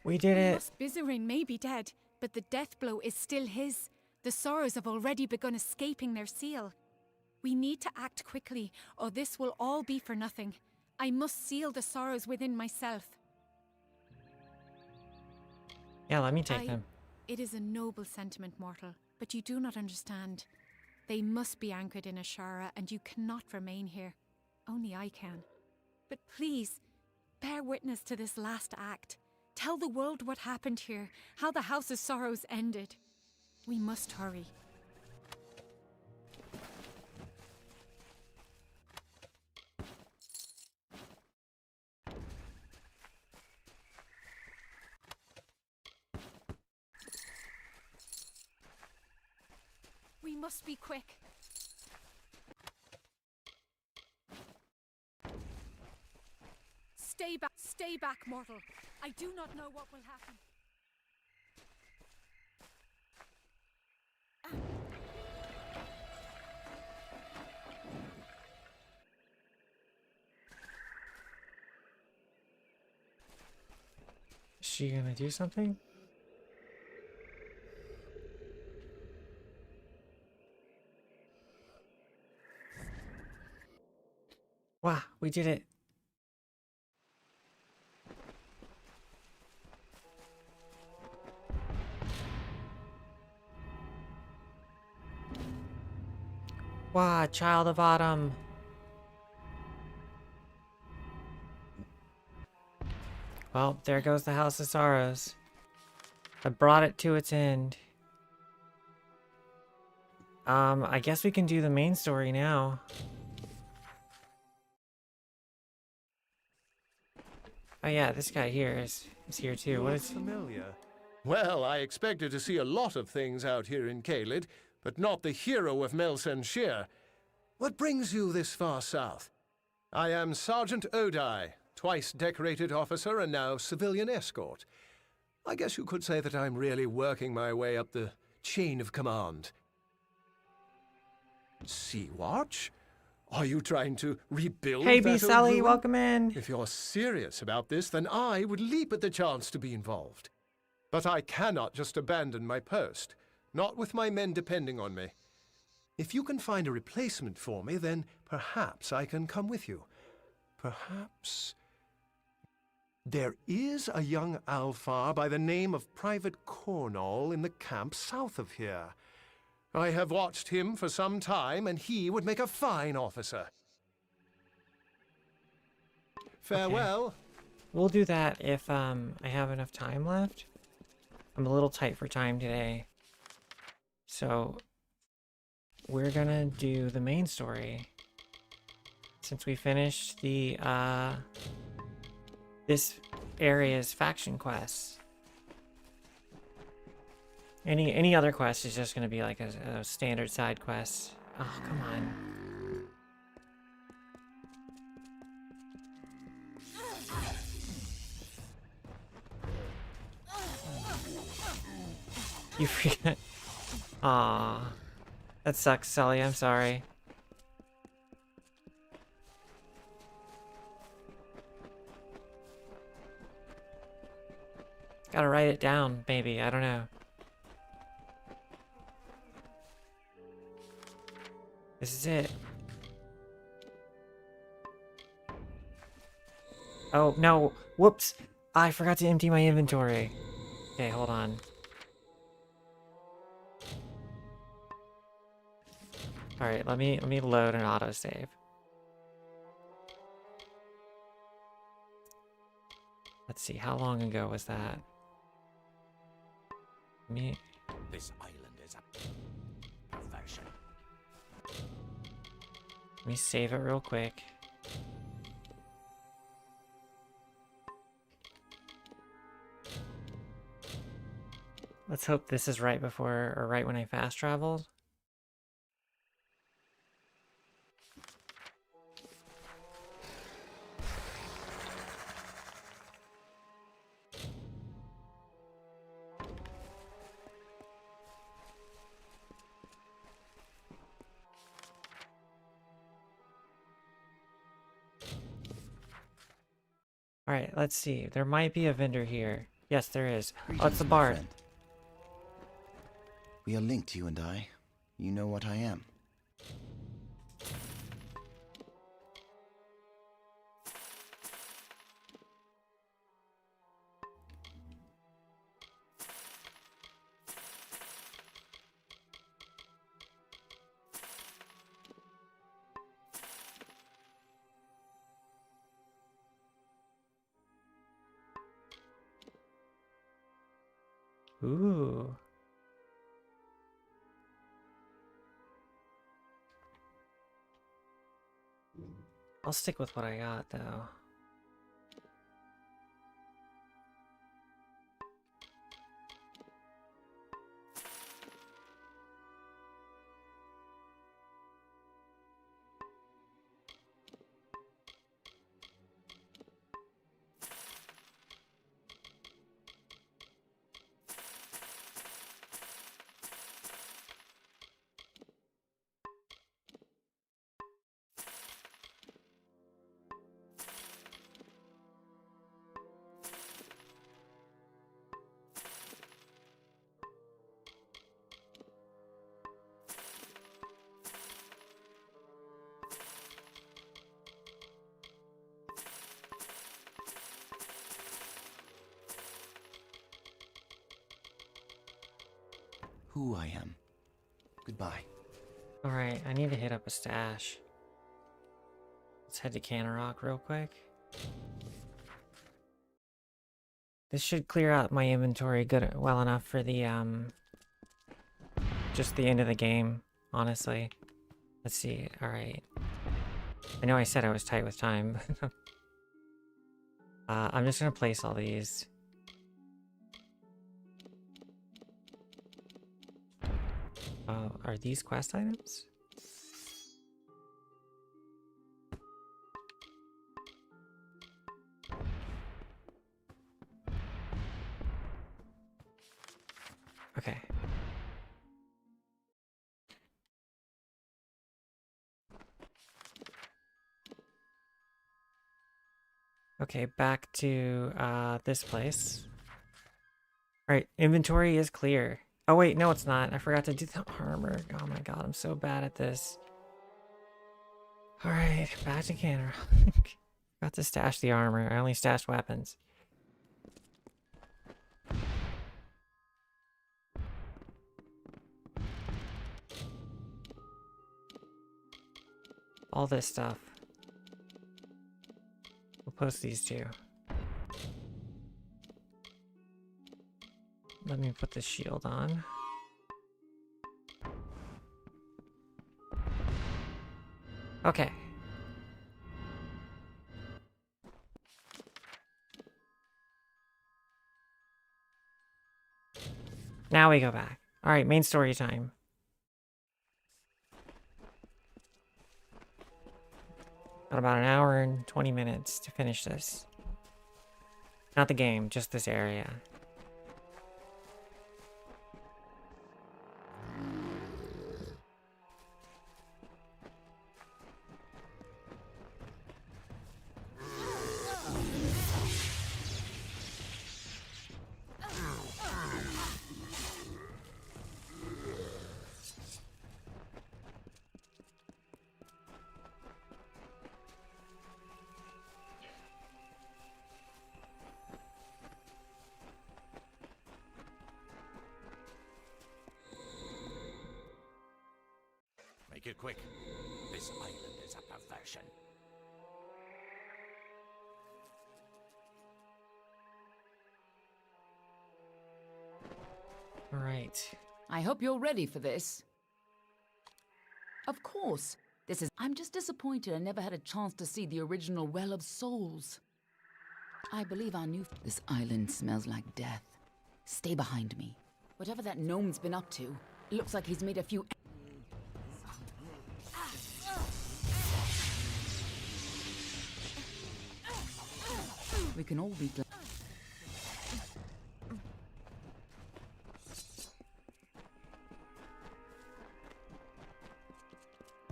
We did it. Bizarine may be dead, but the death blow is still his. The Sorrows have already begun escaping their seal. We need to act quickly, or this will all be for nothing. I must seal the Sorrows within myself. Yeah, let me take them. It is a noble sentiment, mortal, but you do not understand. They must be anchored in Ashara, and you cannot remain here. Only I can. But please, bear witness to this last act. Tell the world what happened here, how the House of Sorrows ended. We must hurry. We must be quick. Stay back, mortal. I do not know what will happen. Is she gonna do something? Wow, we did it. Wow, Child of Autumn. Well, there goes the House of Sorrows. I brought it to its end. I guess we can do the main story now. Oh yeah, this guy here is here too. What is familiar? Well, I expected to see a lot of things out here in Caelid, but not the hero of Melsenshire. What brings you this far south? I am Sergeant Odai, twice decorated officer and now civilian escort. I guess you could say that I'm really working my way up the chain of command. Sea Watch? Are you trying to rebuild Hey, that B. old Sully, ruin? welcome in. If you're serious about this, then I would leap at the chance to be involved. But I cannot just abandon my post, not with my men depending on me. If you can find a replacement for me, then perhaps I can come with you. Perhaps... There is a young Alfar by the name of Private Cornall in the camp south of here. I have watched him for some time, and he would make a fine officer. Farewell. Okay. We'll do that if I have enough time left. I'm a little tight for time today. So we're gonna do the main story. Since we finished the this area's faction quests. Any other quest is just gonna be like a standard side quest. Oh, come on. You forget. Aww. That sucks, Sully. I'm sorry. Gotta write it down, maybe. I don't know. This is it. Oh, no. Whoops. I forgot to empty my inventory. Okay, hold on. Alright, let me load an autosave. Let's see, how long ago was that? This island is a perfection. Let me save it real quick. Let's hope this is right before or right when I fast traveled. Alright, let's see. There might be a vendor here. Yes, there is. Oh, it's the Greetings, my bard. friend. We are linked, you and I. You know what I am. Ooh. I'll stick with what I got, though. Who I am. Goodbye. Alright, I need to hit up a stash. Let's head to Canarok real quick. This should clear out my inventory well enough for the, just the end of the game, honestly. Let's see, alright. I know I said I was tight with time. I'm just gonna place all these. Are these quest items? Okay. Okay, back to this place. Alright, inventory is clear. Oh wait, no it's not. I forgot to do the armor. Oh my god, I'm so bad at this. Alright, back to camera. Got to stash the armor. I only stashed weapons. All this stuff. We'll post these two. Let me put the shield on. Okay. Now we go back. Alright, main story time. Got about an hour and 20 minutes to finish this. Not the game, just this area. Make it quick. This island is a perversion. All right. I hope you're ready for this. Of course. I'm just disappointed I never had a chance to see the original Well of Souls. I believe our new... This island smells like death. Stay behind me. Whatever that gnome's been up to, it looks like he's made a few... We can all be glad.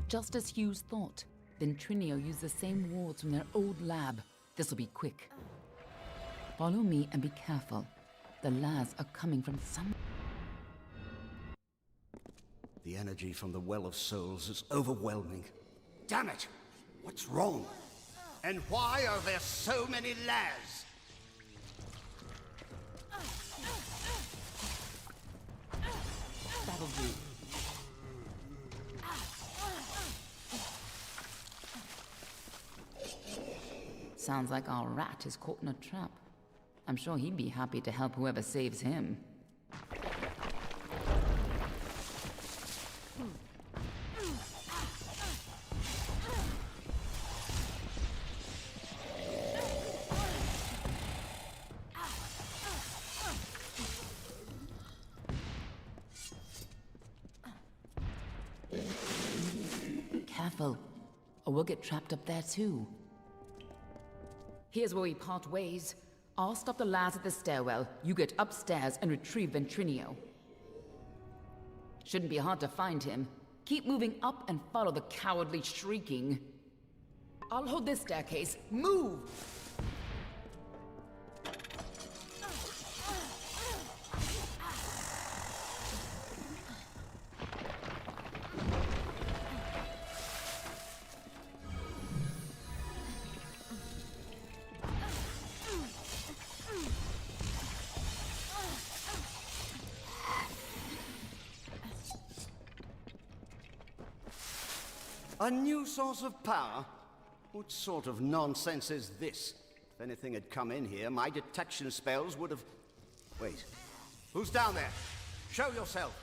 Just as Hughes thought, Ventrinio used the same wards from their old lab. This'll be quick. Follow me and be careful. The lads are coming from some... The energy from the Well of Souls is overwhelming. Damn it! What's wrong? And why are there so many lads? That'll do. Sounds like our rat is caught in a trap. I'm sure he'd be happy to help whoever saves him. Careful, or we'll get trapped up there too. Here's where we part ways. I'll stop the lads at the stairwell. You get upstairs and retrieve Ventrinio. Shouldn't be hard to find him. Keep moving up and follow the cowardly shrieking. I'll hold this staircase. Move! A new source of power? What sort of nonsense is this? If anything had come in here, my detection spells would have... Wait. Who's down there? Show yourself!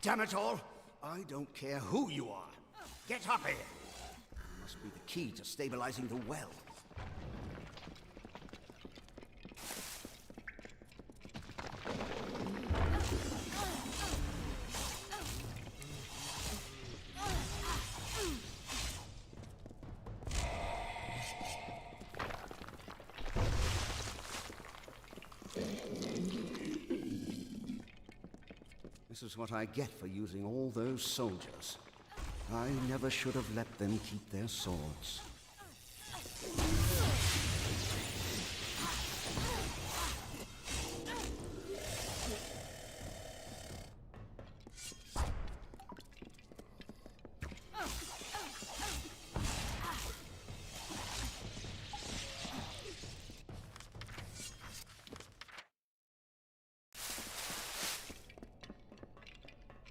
Damn it all! I don't care who you are. Get up here! Must be the key to stabilizing the well. This is what I get for using all those soldiers. I never should have let them keep their swords.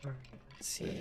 Alright, let's see.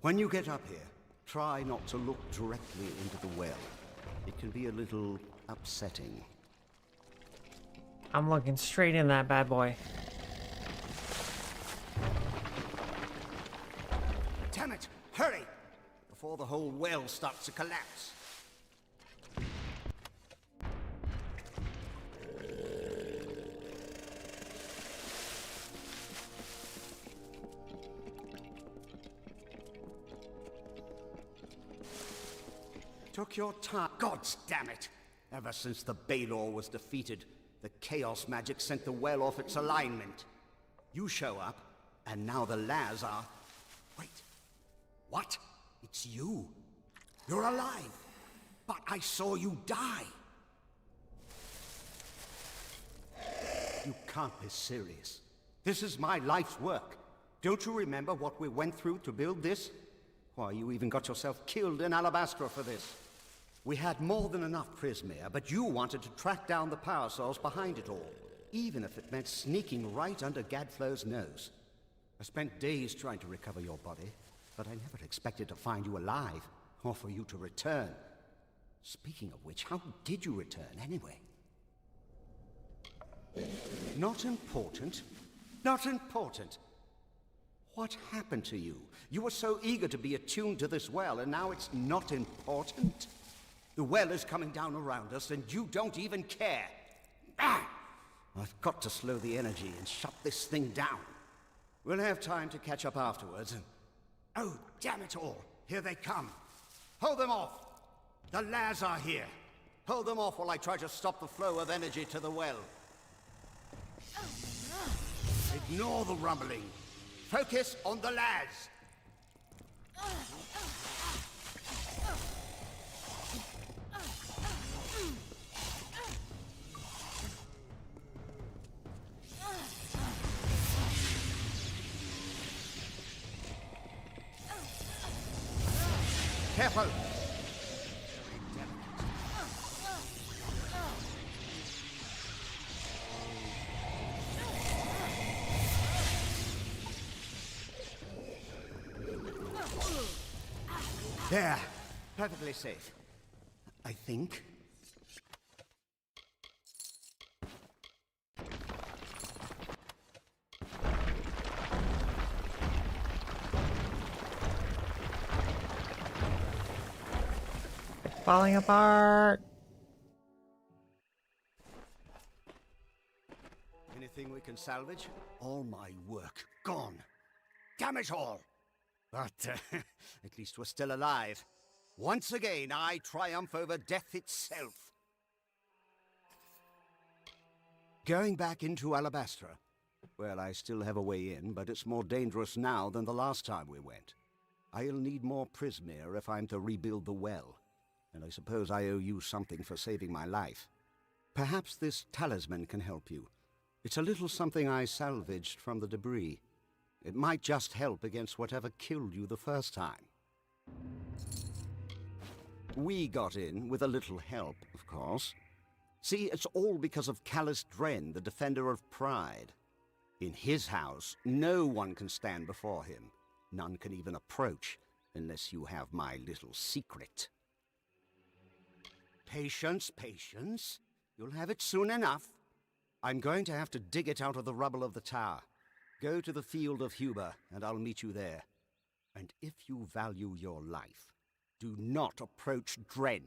When you get up here, try not to look directly into the well. It can be a little upsetting. I'm looking straight in that bad boy. Damn it! Hurry! Before the whole well starts to collapse. Took your time. Gods damn it! Ever since the Baelor was defeated, the chaos magic sent the well off its alignment. You show up, and now the Laz are... Wait. What? It's you. You're alive. But I saw you die. You can't be serious. This is my life's work. Don't you remember what we went through to build this? Why, you even got yourself killed in Alabastra for this. We had more than enough Prismere, but you wanted to track down the power source behind it all, even if it meant sneaking right under Gadflow's nose. I spent days trying to recover your body, but I never expected to find you alive, or for you to return. Speaking of which, how did you return anyway? Not important. Not important. What happened to you? You were so eager to be attuned to this well, and now it's not important? The well is coming down around us, and you don't even care. Ah! I've got to slow the energy and shut this thing down. We'll have time to catch up afterwards. Oh, damn it all! Here they come. Hold them off! The Laz are here. Hold them off while I try to stop the flow of energy to the well. Ignore the rumbling. Focus on the Laz. Careful! There. Perfectly safe. I think. Falling apart. Anything we can salvage? All my work gone. Damn it all! But at least we're still alive. Once again, I triumph over death itself. Going back into Alabastra. Well, I still have a way in, but it's more dangerous now than the last time we went. I'll need more Prismere if I'm to rebuild the well. And I suppose I owe you something for saving my life. Perhaps this talisman can help you. It's a little something I salvaged from the debris. It might just help against whatever killed you the first time. We got in with a little help, of course. See, it's all because of Callus Dren, the defender of pride. In his house, no one can stand before him. None can even approach, unless you have my little secret. Patience, patience. You'll have it soon enough. I'm going to have to dig it out of the rubble of the tower. Go to the field of Huber, and I'll meet you there. And if you value your life, do not approach Dren.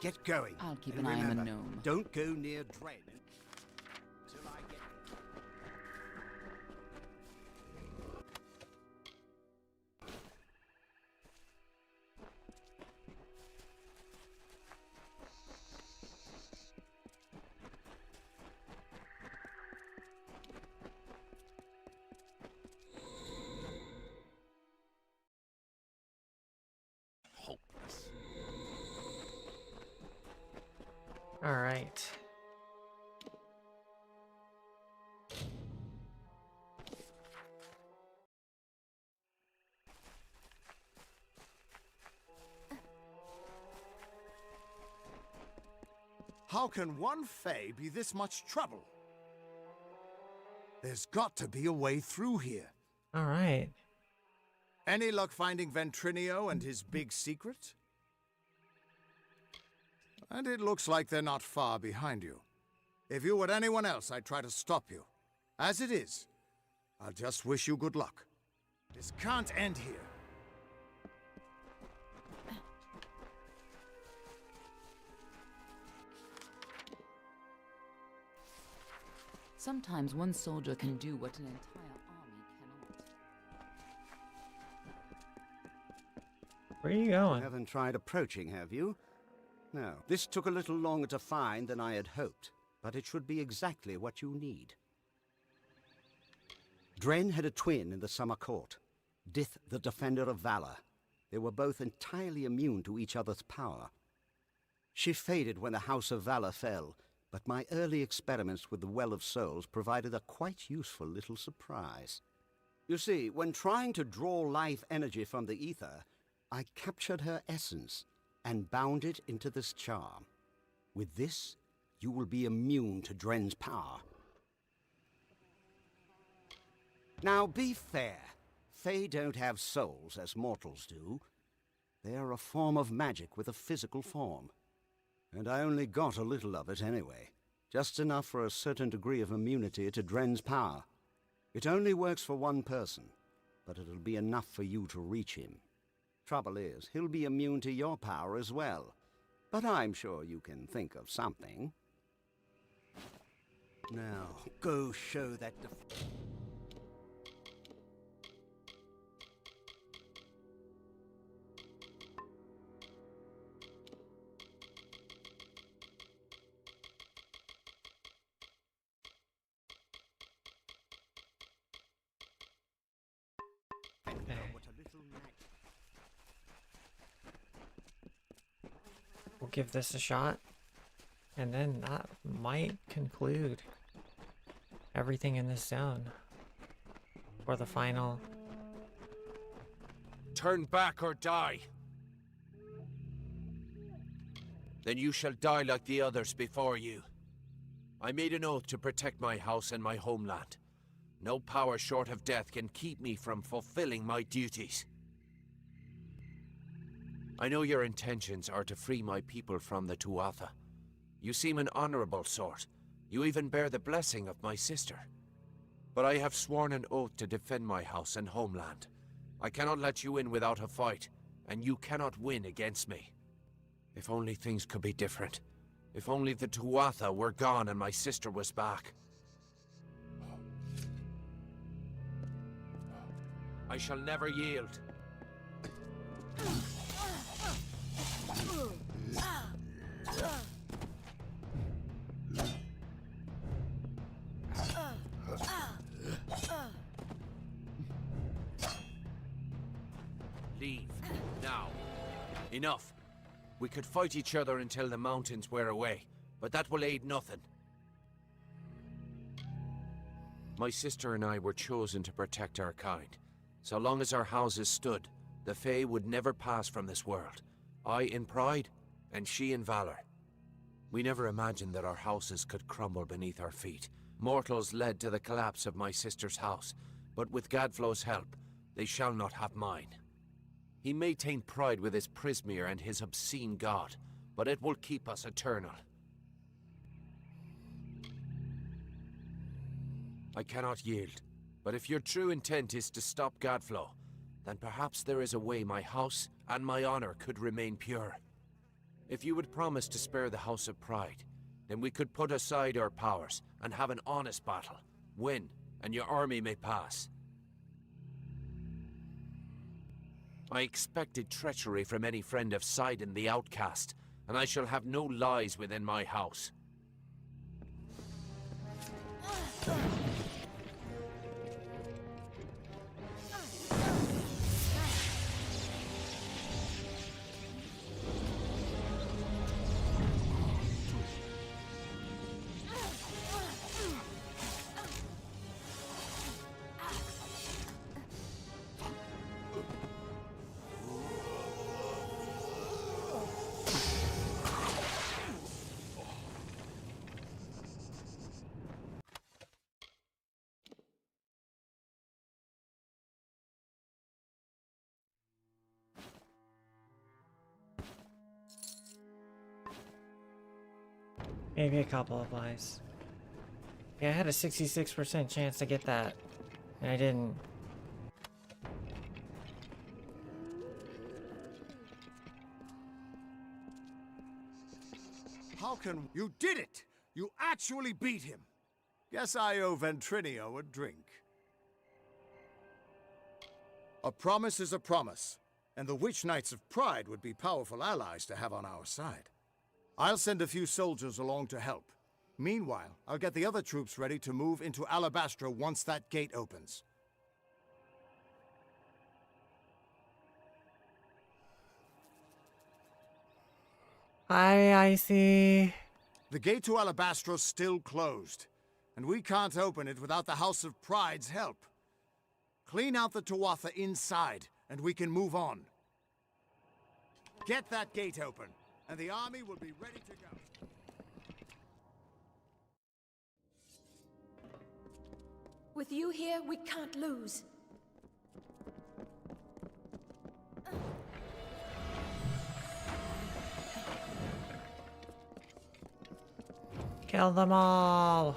Get going. I'll keep And an eye on the remember, gnome. don't go near Dren till I get... Hopeless. All right. How can one Fae be this much trouble? There's got to be a way through here. All right. Any luck finding Ventrinio and his big secret? And it looks like they're not far behind you. If you were anyone else, I'd try to stop you. As it is, I'll just wish you good luck. This can't end here. Sometimes one soldier can do what an entire army cannot. Where are you going? You haven't tried approaching, have you? No. This took a little longer to find than I had hoped, but it should be exactly what you need. Dren had a twin in the summer court, Dith the Defender of Valor. They were both entirely immune to each other's power. She faded when the House of Valor fell, but my early experiments with the Well of Souls provided a quite useful little surprise. You see, when trying to draw life energy from the ether, I captured her essence and bound it into this charm. With this, you will be immune to Dren's power. Now, be fair. Fae don't have souls as mortals do. They are a form of magic with a physical form. And I only got a little of it anyway. Just enough for a certain degree of immunity to Dren's power. It only works for one person, but it'll be enough for you to reach him. Trouble is, he'll be immune to your power as well. But I'm sure you can think of something. Now, go show that We'll give this a shot, and then that might conclude everything in this zone for the final. Turn back or die. Then you shall die like the others before you. I made an oath to protect my house and my homeland. No power short of death can keep me from fulfilling my duties. I know your intentions are to free my people from the Tuatha. You seem an honorable sort. You even bear the blessing of my sister. But I have sworn an oath to defend my house and homeland. I cannot let you in without a fight, and you cannot win against me. If only things could be different. If only the Tuatha were gone and my sister was back. I shall never yield. Leave, now. Enough. We could fight each other until the mountains wear away, but that will aid nothing. My sister and I were chosen to protect our kind. So long as our houses stood, The Fae would never pass from this world. I in pride, and she in valor. We never imagined that our houses could crumble beneath our feet. Mortals led to the collapse of my sister's house, but with Gadflow's help, they shall not have mine. He may taint pride with his Prismeer and his obscene god, but it will keep us eternal. I cannot yield, but if your true intent is to stop Gadflow, then perhaps there is a way my house and my honor could remain pure. If you would promise to spare the House of Pride, then we could put aside our powers and have an honest battle. Win, and your army may pass. I expected treachery from any friend of Sidon the Outcast, and I shall have no lies within my house. Maybe a couple of lies. Yeah, I had a 66% chance to get that, and I didn't. How can... You did it! You actually beat him! Guess I owe Ventrinio a drink. A promise is a promise, and the Witch Knights of Pride would be powerful allies to have on our side. I'll send a few soldiers along to help. Meanwhile, I'll get the other troops ready to move into Alabastra once that gate opens. Hi, Icy. The gate to Alabastra's still closed, and we can't open it without the House of Pride's help. Clean out the Tuatha inside, and we can move on. Get that gate open, and the army will be ready to go. With you here, we can't lose. Kill them all.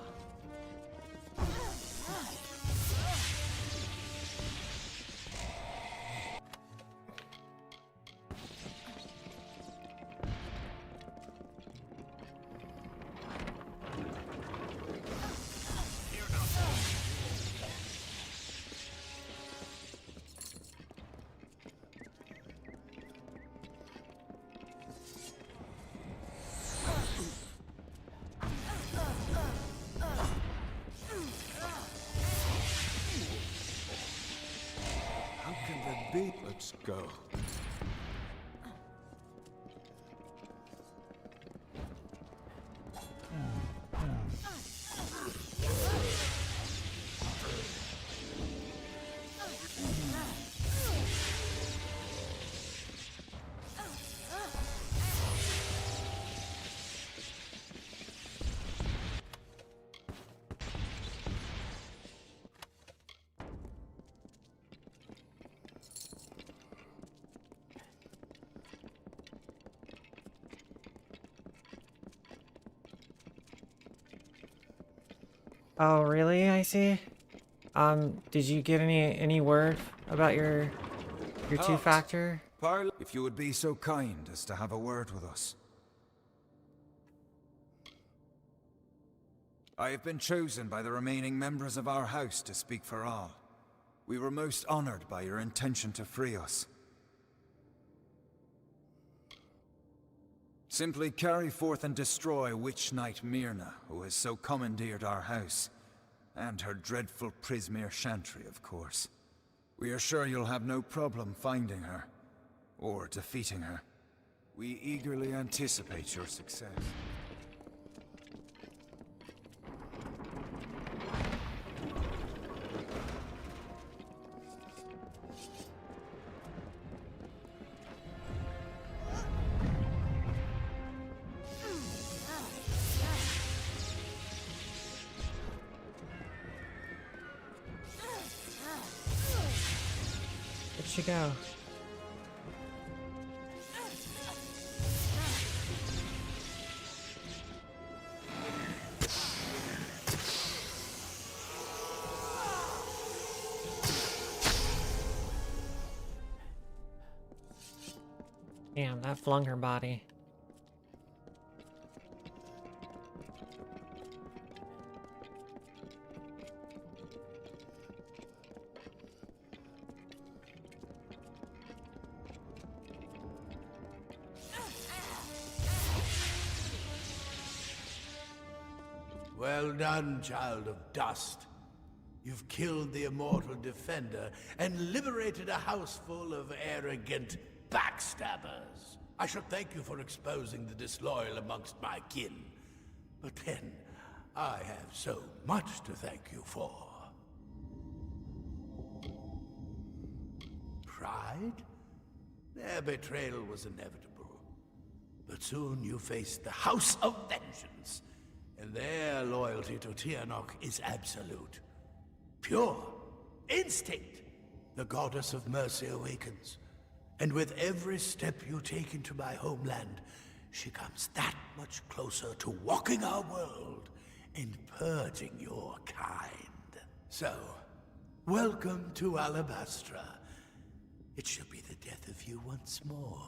Let's go. Oh, really? I see. Did you get any word about your two-factor? If you would be so kind as to have a word with us. I have been chosen by the remaining members of our house to speak for all. We were most honored by your intention to free us. Simply carry forth and destroy Witch Knight Myrna, who has so commandeered our house, and her dreadful Prismeer Chantry, of course. We are sure you'll have no problem finding her, or defeating her. We eagerly anticipate your success. should go. Damn, that flung her body. Well done, child of dust. You've killed the immortal defender and liberated a house full of arrogant backstabbers. I should thank you for exposing the disloyal amongst my kin. But then, I have so much to thank you for. Pride? Their betrayal was inevitable. But soon you faced the House of Vengeance, and their loyalty to Tianok is absolute. Pure. Instinct. The goddess of mercy awakens. And with every step you take into my homeland, she comes that much closer to walking our world and purging your kind. So, welcome to Alabastra. It shall be the death of you once more.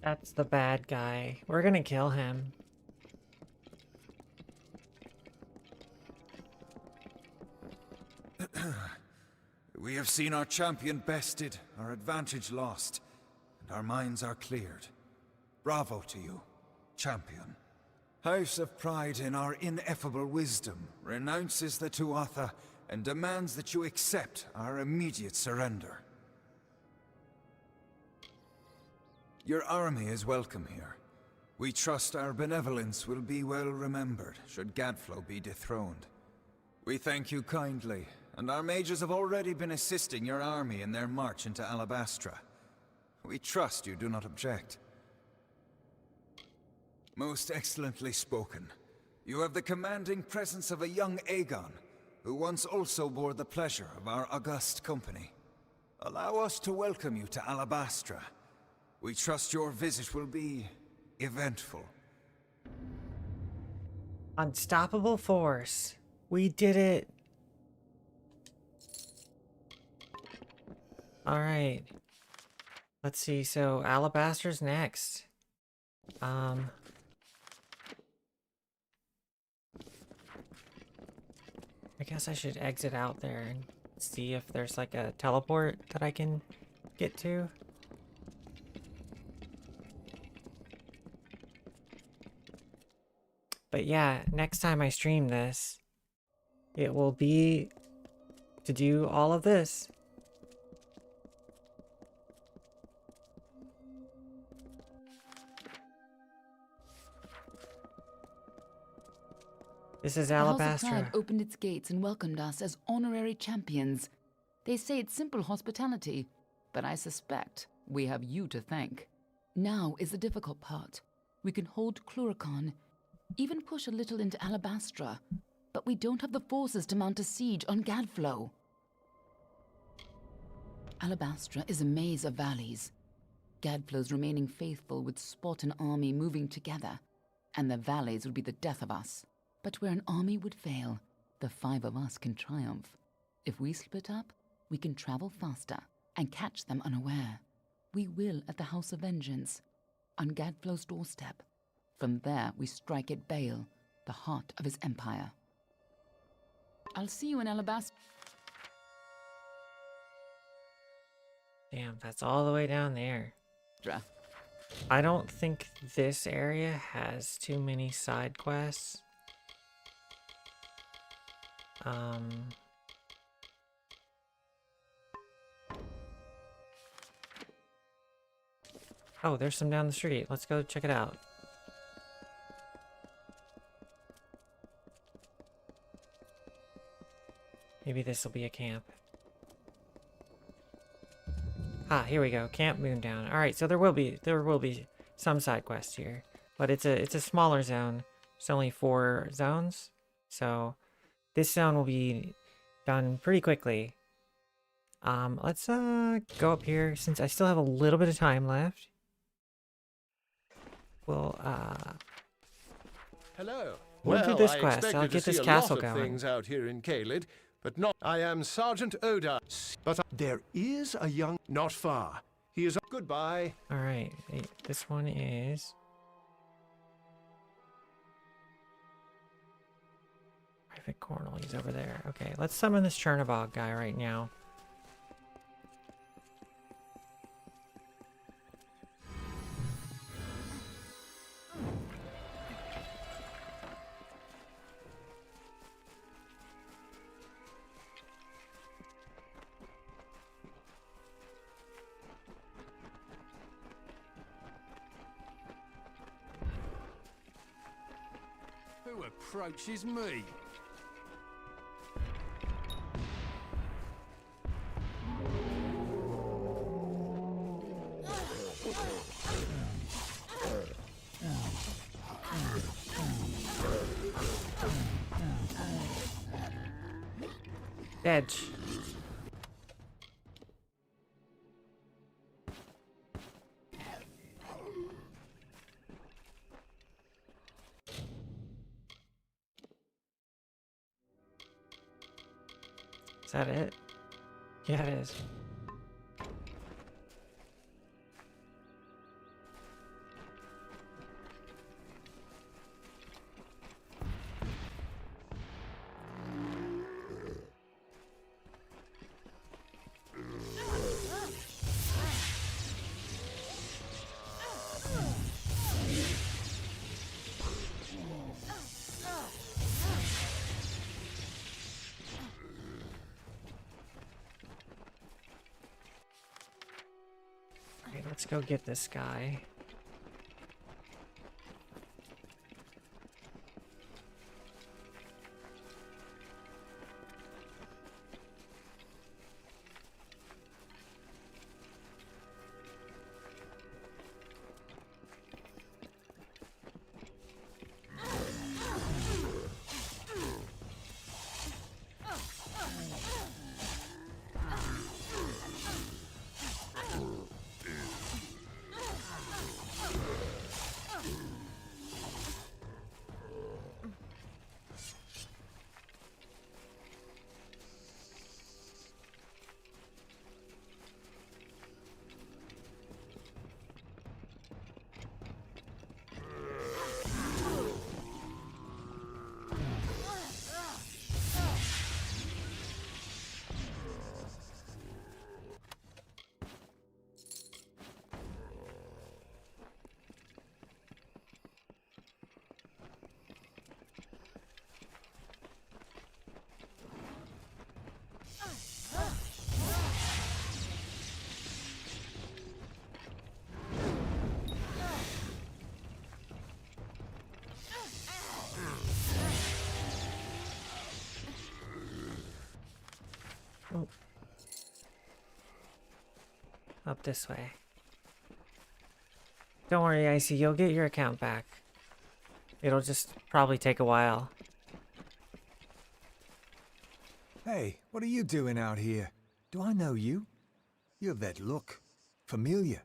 That's the bad guy. We're gonna kill him. We have seen our champion bested, our advantage lost, and our minds are cleared. Bravo to you, champion. House of Pride, in our ineffable wisdom, renounces the Tuatha and demands that you accept our immediate surrender. Your army is welcome here. We trust our benevolence will be well remembered should Gadflow be dethroned. We thank you kindly, and our mages have already been assisting your army in their march into Alabastra. We trust you do not object. Most excellently spoken. You have the commanding presence of a young Aegon, who once also bore the pleasure of our august company. Allow us to welcome you to Alabastra. We trust your visit will be eventful. Unstoppable force. We did it. Alright. Let's see, so Alabaster's next. I guess I should exit out there and see if there's like a teleport that I can get to. But yeah, next time I stream this, it will be to do all of this. This is The House of Alabastra. Pride opened its gates and welcomed us as honorary champions. They say it's simple hospitality, but I suspect we have you to thank. Now is the difficult part. We can hold Klurikon, even push a little into Alabastra, but we don't have the forces to mount a siege on Gadflow. Alabastra is a maze of valleys. Gadflow's remaining faithful would spot an army moving together, and the valleys would be the death of us. But where an army would fail, the 5 of us can triumph. If we split up, we can travel faster and catch them unaware. We will at the House of Vengeance, on Gadflow's doorstep. From there, we strike at Bale, the heart of his empire. I'll see you in Alabastra. Damn, that's all the way down there. I don't think this area has too many side quests. Oh, there's some down the street. Let's go check it out. Maybe this will be a camp. Ah, here we go. Camp Moondown. All right, so there will be some side quests here, but it's a smaller zone. It's only 4 zones, so this zone will be done pretty quickly. Let's go up here since I still have a little bit of time left. We'll Hello. we'll do this quest. I I'll expected get to this see castle a lot of going. things out here in Caelid, but not. I am Sergeant Oda, but there is a young. Not far. He is. Goodbye. All right, this one is. Private Cornel, he's over there. Okay, let's summon this Chernobog guy right now. Who approaches me? Edge. Is that it? Yeah, it is. Okay, let's go get this guy. Oh. Up this way. Don't worry, Icy, you'll get your account back. It'll just probably take a while. Hey, what are you doing out here? Do I know you? You have that look. Familiar.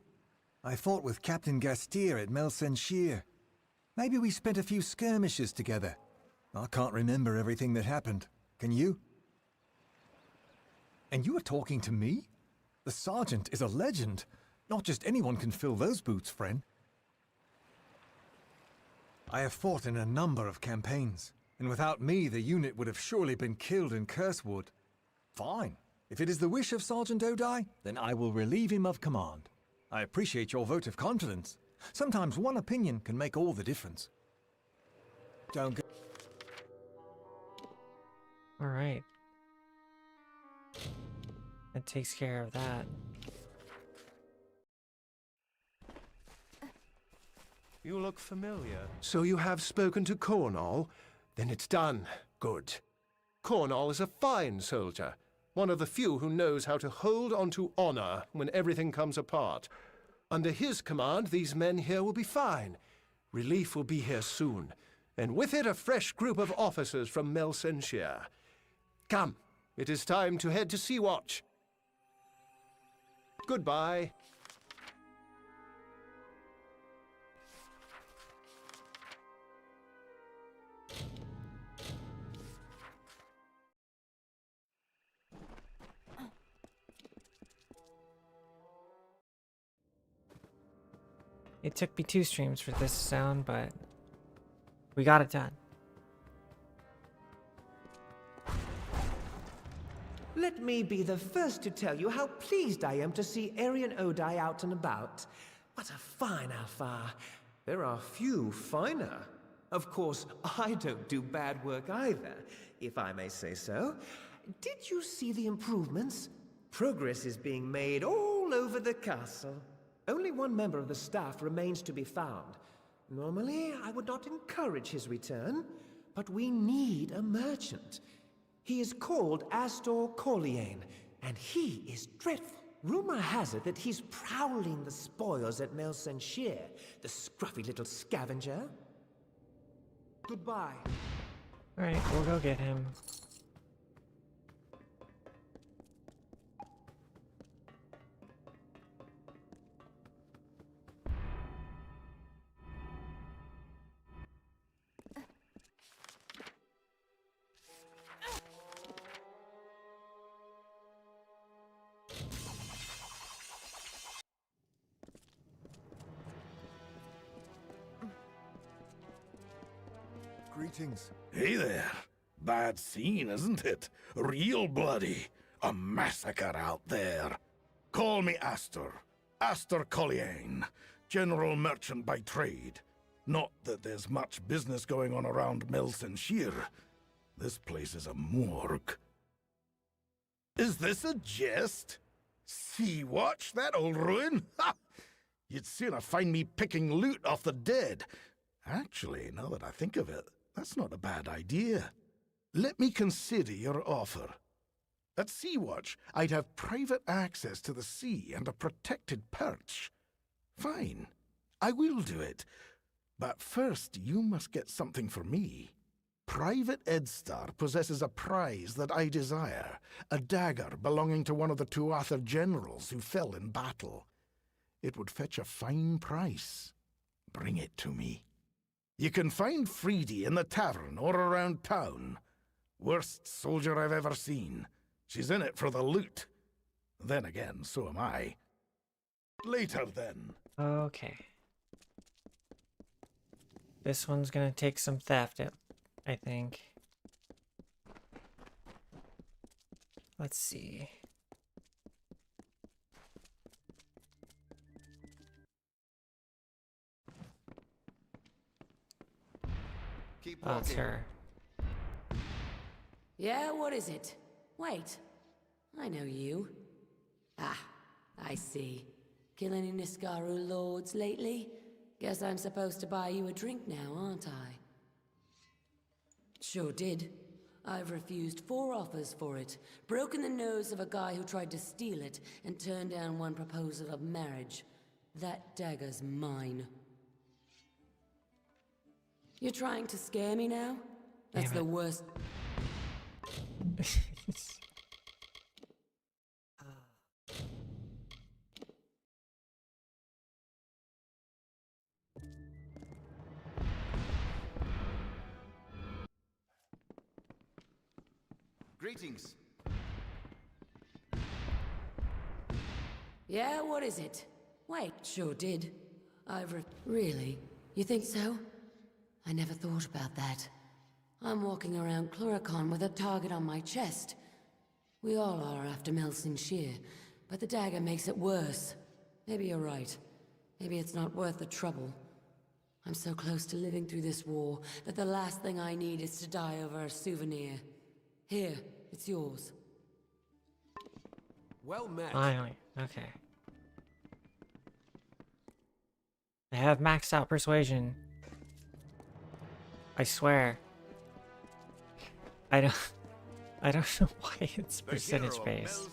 I fought with Captain Gastier at Melsenshire. Maybe we spent a few skirmishes together. I can't remember everything that happened. Can you? And you are talking to me? The sergeant is a legend. Not just anyone can fill those boots, friend. I have fought in a number of campaigns, and without me the unit would have surely been killed in Cursewood. Fine. If it is the wish of Sergeant Odai, then I will relieve him of command. I appreciate your vote of confidence. Sometimes one opinion can make all the difference. Don't go. All right. That takes care of that. You look familiar. So you have spoken to Cornall? Then it's done. Good. Cornall is a fine soldier. one of the few who knows how to hold on to honor when everything comes apart. Under his command, these men here will be fine. Relief will be here soon, and with it a fresh group of officers from Melsenshire. Come, it is time to head to Sea Watch. Goodbye. It took me 2 streams for this sound, but we got it done. Let me be the first to tell you how pleased I am to see Arian Odai out and about. What a fine Alfar. There are few finer. Of course, I don't do bad work either, if I may say so. Did you see the improvements? Progress is being made all over the castle. Only one member of the staff remains to be found. Normally, I would not encourage his return, but we need a merchant. He is called Astor Corleane, and he is dreadful. Rumor has it that he's prowling the spoils at Melsenshire, the scruffy little scavenger. Goodbye. Alright, we'll go get him. Greetings. Hey there. Bad scene, isn't it? Real bloody. A massacre out there. Call me Astor. Astor Colliane. General merchant by trade. Not that there's much business going on around Melsenshire. This place is a morgue. Is this a jest? Sea Watch, that old ruin? Ha! You'd sooner find me picking loot off the dead. Actually, now that I think of it, that's not a bad idea. Let me consider your offer. At Sea Watch, I'd have private access to the sea and a protected perch. Fine, I will do it. But first, you must get something for me. Private Edstar possesses a prize that I desire, a dagger belonging to one of the Tuatha generals who fell in battle. It would fetch a fine price. Bring it to me. You can find Freedy in the tavern or around town. Worst soldier I've ever seen. She's in it for the loot. Then again, so am I. Later, then. Okay. This one's gonna take some theft, I think. Let's see. Keep Oh, it's her. Yeah, what is it? Wait. I know you. Ah, I see. Kill any Niskaru lords lately? Guess I'm supposed to buy you a drink now, aren't I? Sure did. I've refused 4 offers for it, broken the nose of a guy who tried to steal it, and turned down one proposal of marriage. That dagger's mine. You're trying to scare me now? That's the worst. Greetings. Yeah, what is it? Wait, sure did. Really? You think so? I never thought about that. I'm walking around Klurikon with a target on my chest. We all are after Melsenshire, but the dagger makes it worse. Maybe you're right. Maybe it's not worth the trouble. I'm so close to living through this war that the last thing I need is to die over a souvenir. Here, it's yours. Well met. Finally. Okay. I have maxed out persuasion. I swear. I don't. I don't know why it's percentage based.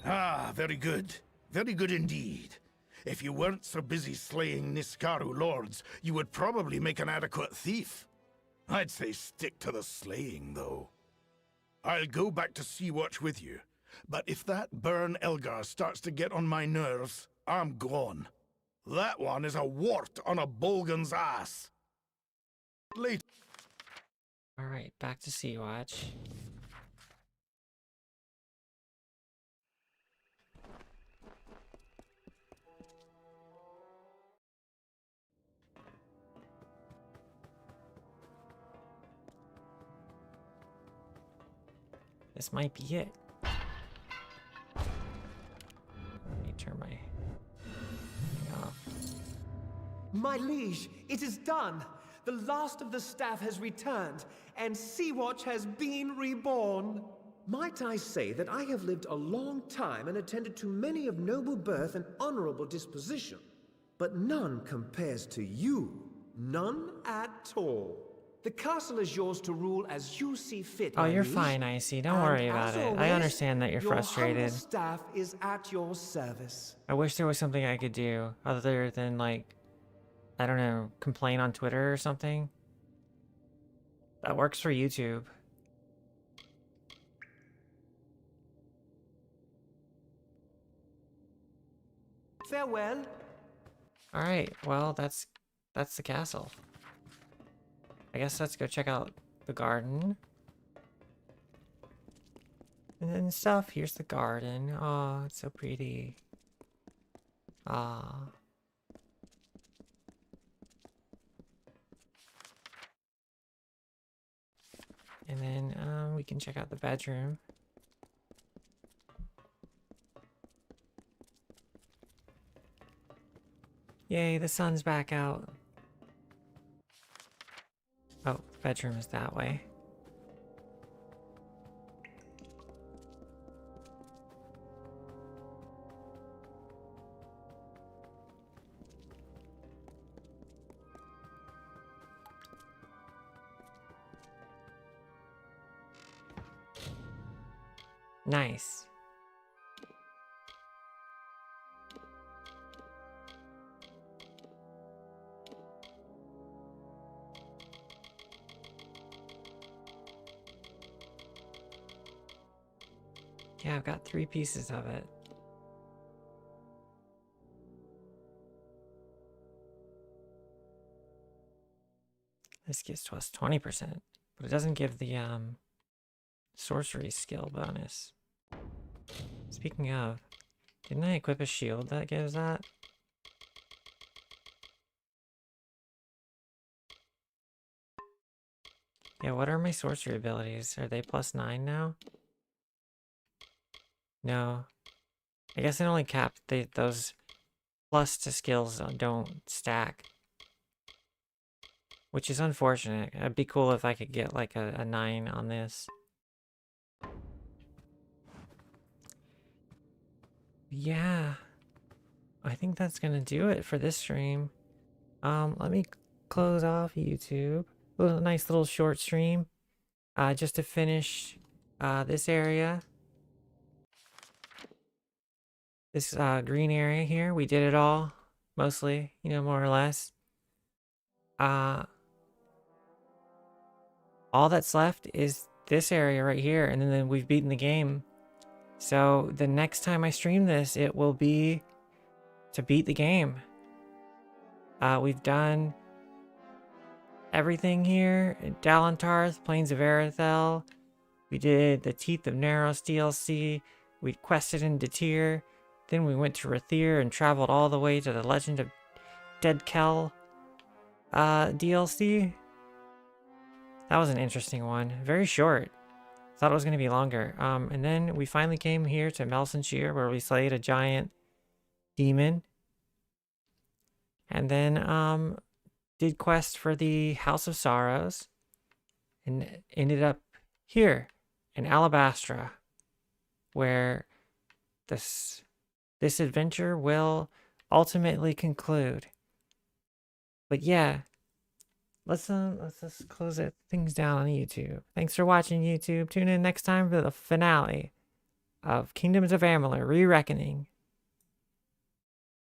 Ah, very good. Very good indeed. If you weren't so busy slaying Niskaru lords, you would probably make an adequate thief. I'd say stick to the slaying, though. I'll go back to Sea-Watch with you. But if that Burn Elgar starts to get on my nerves, I'm gone. That one is a wart on a Bolgan's ass. Later. Alright, back to Sea-Watch. This might be it. Let me turn my thing off. My liege, it is done. The last of the staff has returned, and Sea-Watch has been reborn. Might I say that I have lived a long time and attended to many of noble birth and honorable disposition, but none compares to you. None at all. The castle is yours to rule as you see fit. Oh, my you're liege. fine, Icy. Don't And worry about as it. I always, understand that you're your humble frustrated. staff is at your service. I wish there was something I could do other than, like, I don't know, complain on Twitter or something. That works for YouTube. Farewell. Alright, well, that's the castle. I guess let's go check out the garden. And stuff. Here's the garden. Oh, it's so pretty. Ah. And then we can check out the bedroom. Yay, the sun's back out. Oh, the bedroom is that way. Nice. Yeah, I've got 3 pieces of it. This gives to us 20%, but it doesn't give the sorcery skill bonus. Speaking of, didn't I equip a shield that gives that? Yeah, what are my sorcery abilities? Are they +9 now? No. I guess it only capped those plus to skills don't stack. Which is unfortunate. It'd be cool if I could get like a 9 on this. Yeah. I think that's gonna do it for this stream. Let me close off YouTube. A nice little short stream. Just to finish this area. This green area here. We did it all. Mostly, you know, more or less. All that's left is this area right here, and then we've beaten the game. So the next time I stream this, it will be to beat the game. We've done everything here. Dalantarth, Plains of Erethel. We did the Teeth of Naros DLC. We quested in Datir. Then we went to Rathir and traveled all the way to the Legend of Dead Kel DLC. That was an interesting one. Very short. Thought it was going to be longer. And then we finally came here to Melsenshire, where we slayed a giant demon. And then did quest for the House of Sorrows. And ended up here in Alabastra, where this adventure will ultimately conclude. But yeah, let's just close things down on YouTube. Thanks for watching, YouTube. Tune in next time for the finale of Kingdoms of Amalur: Re-Reckoning.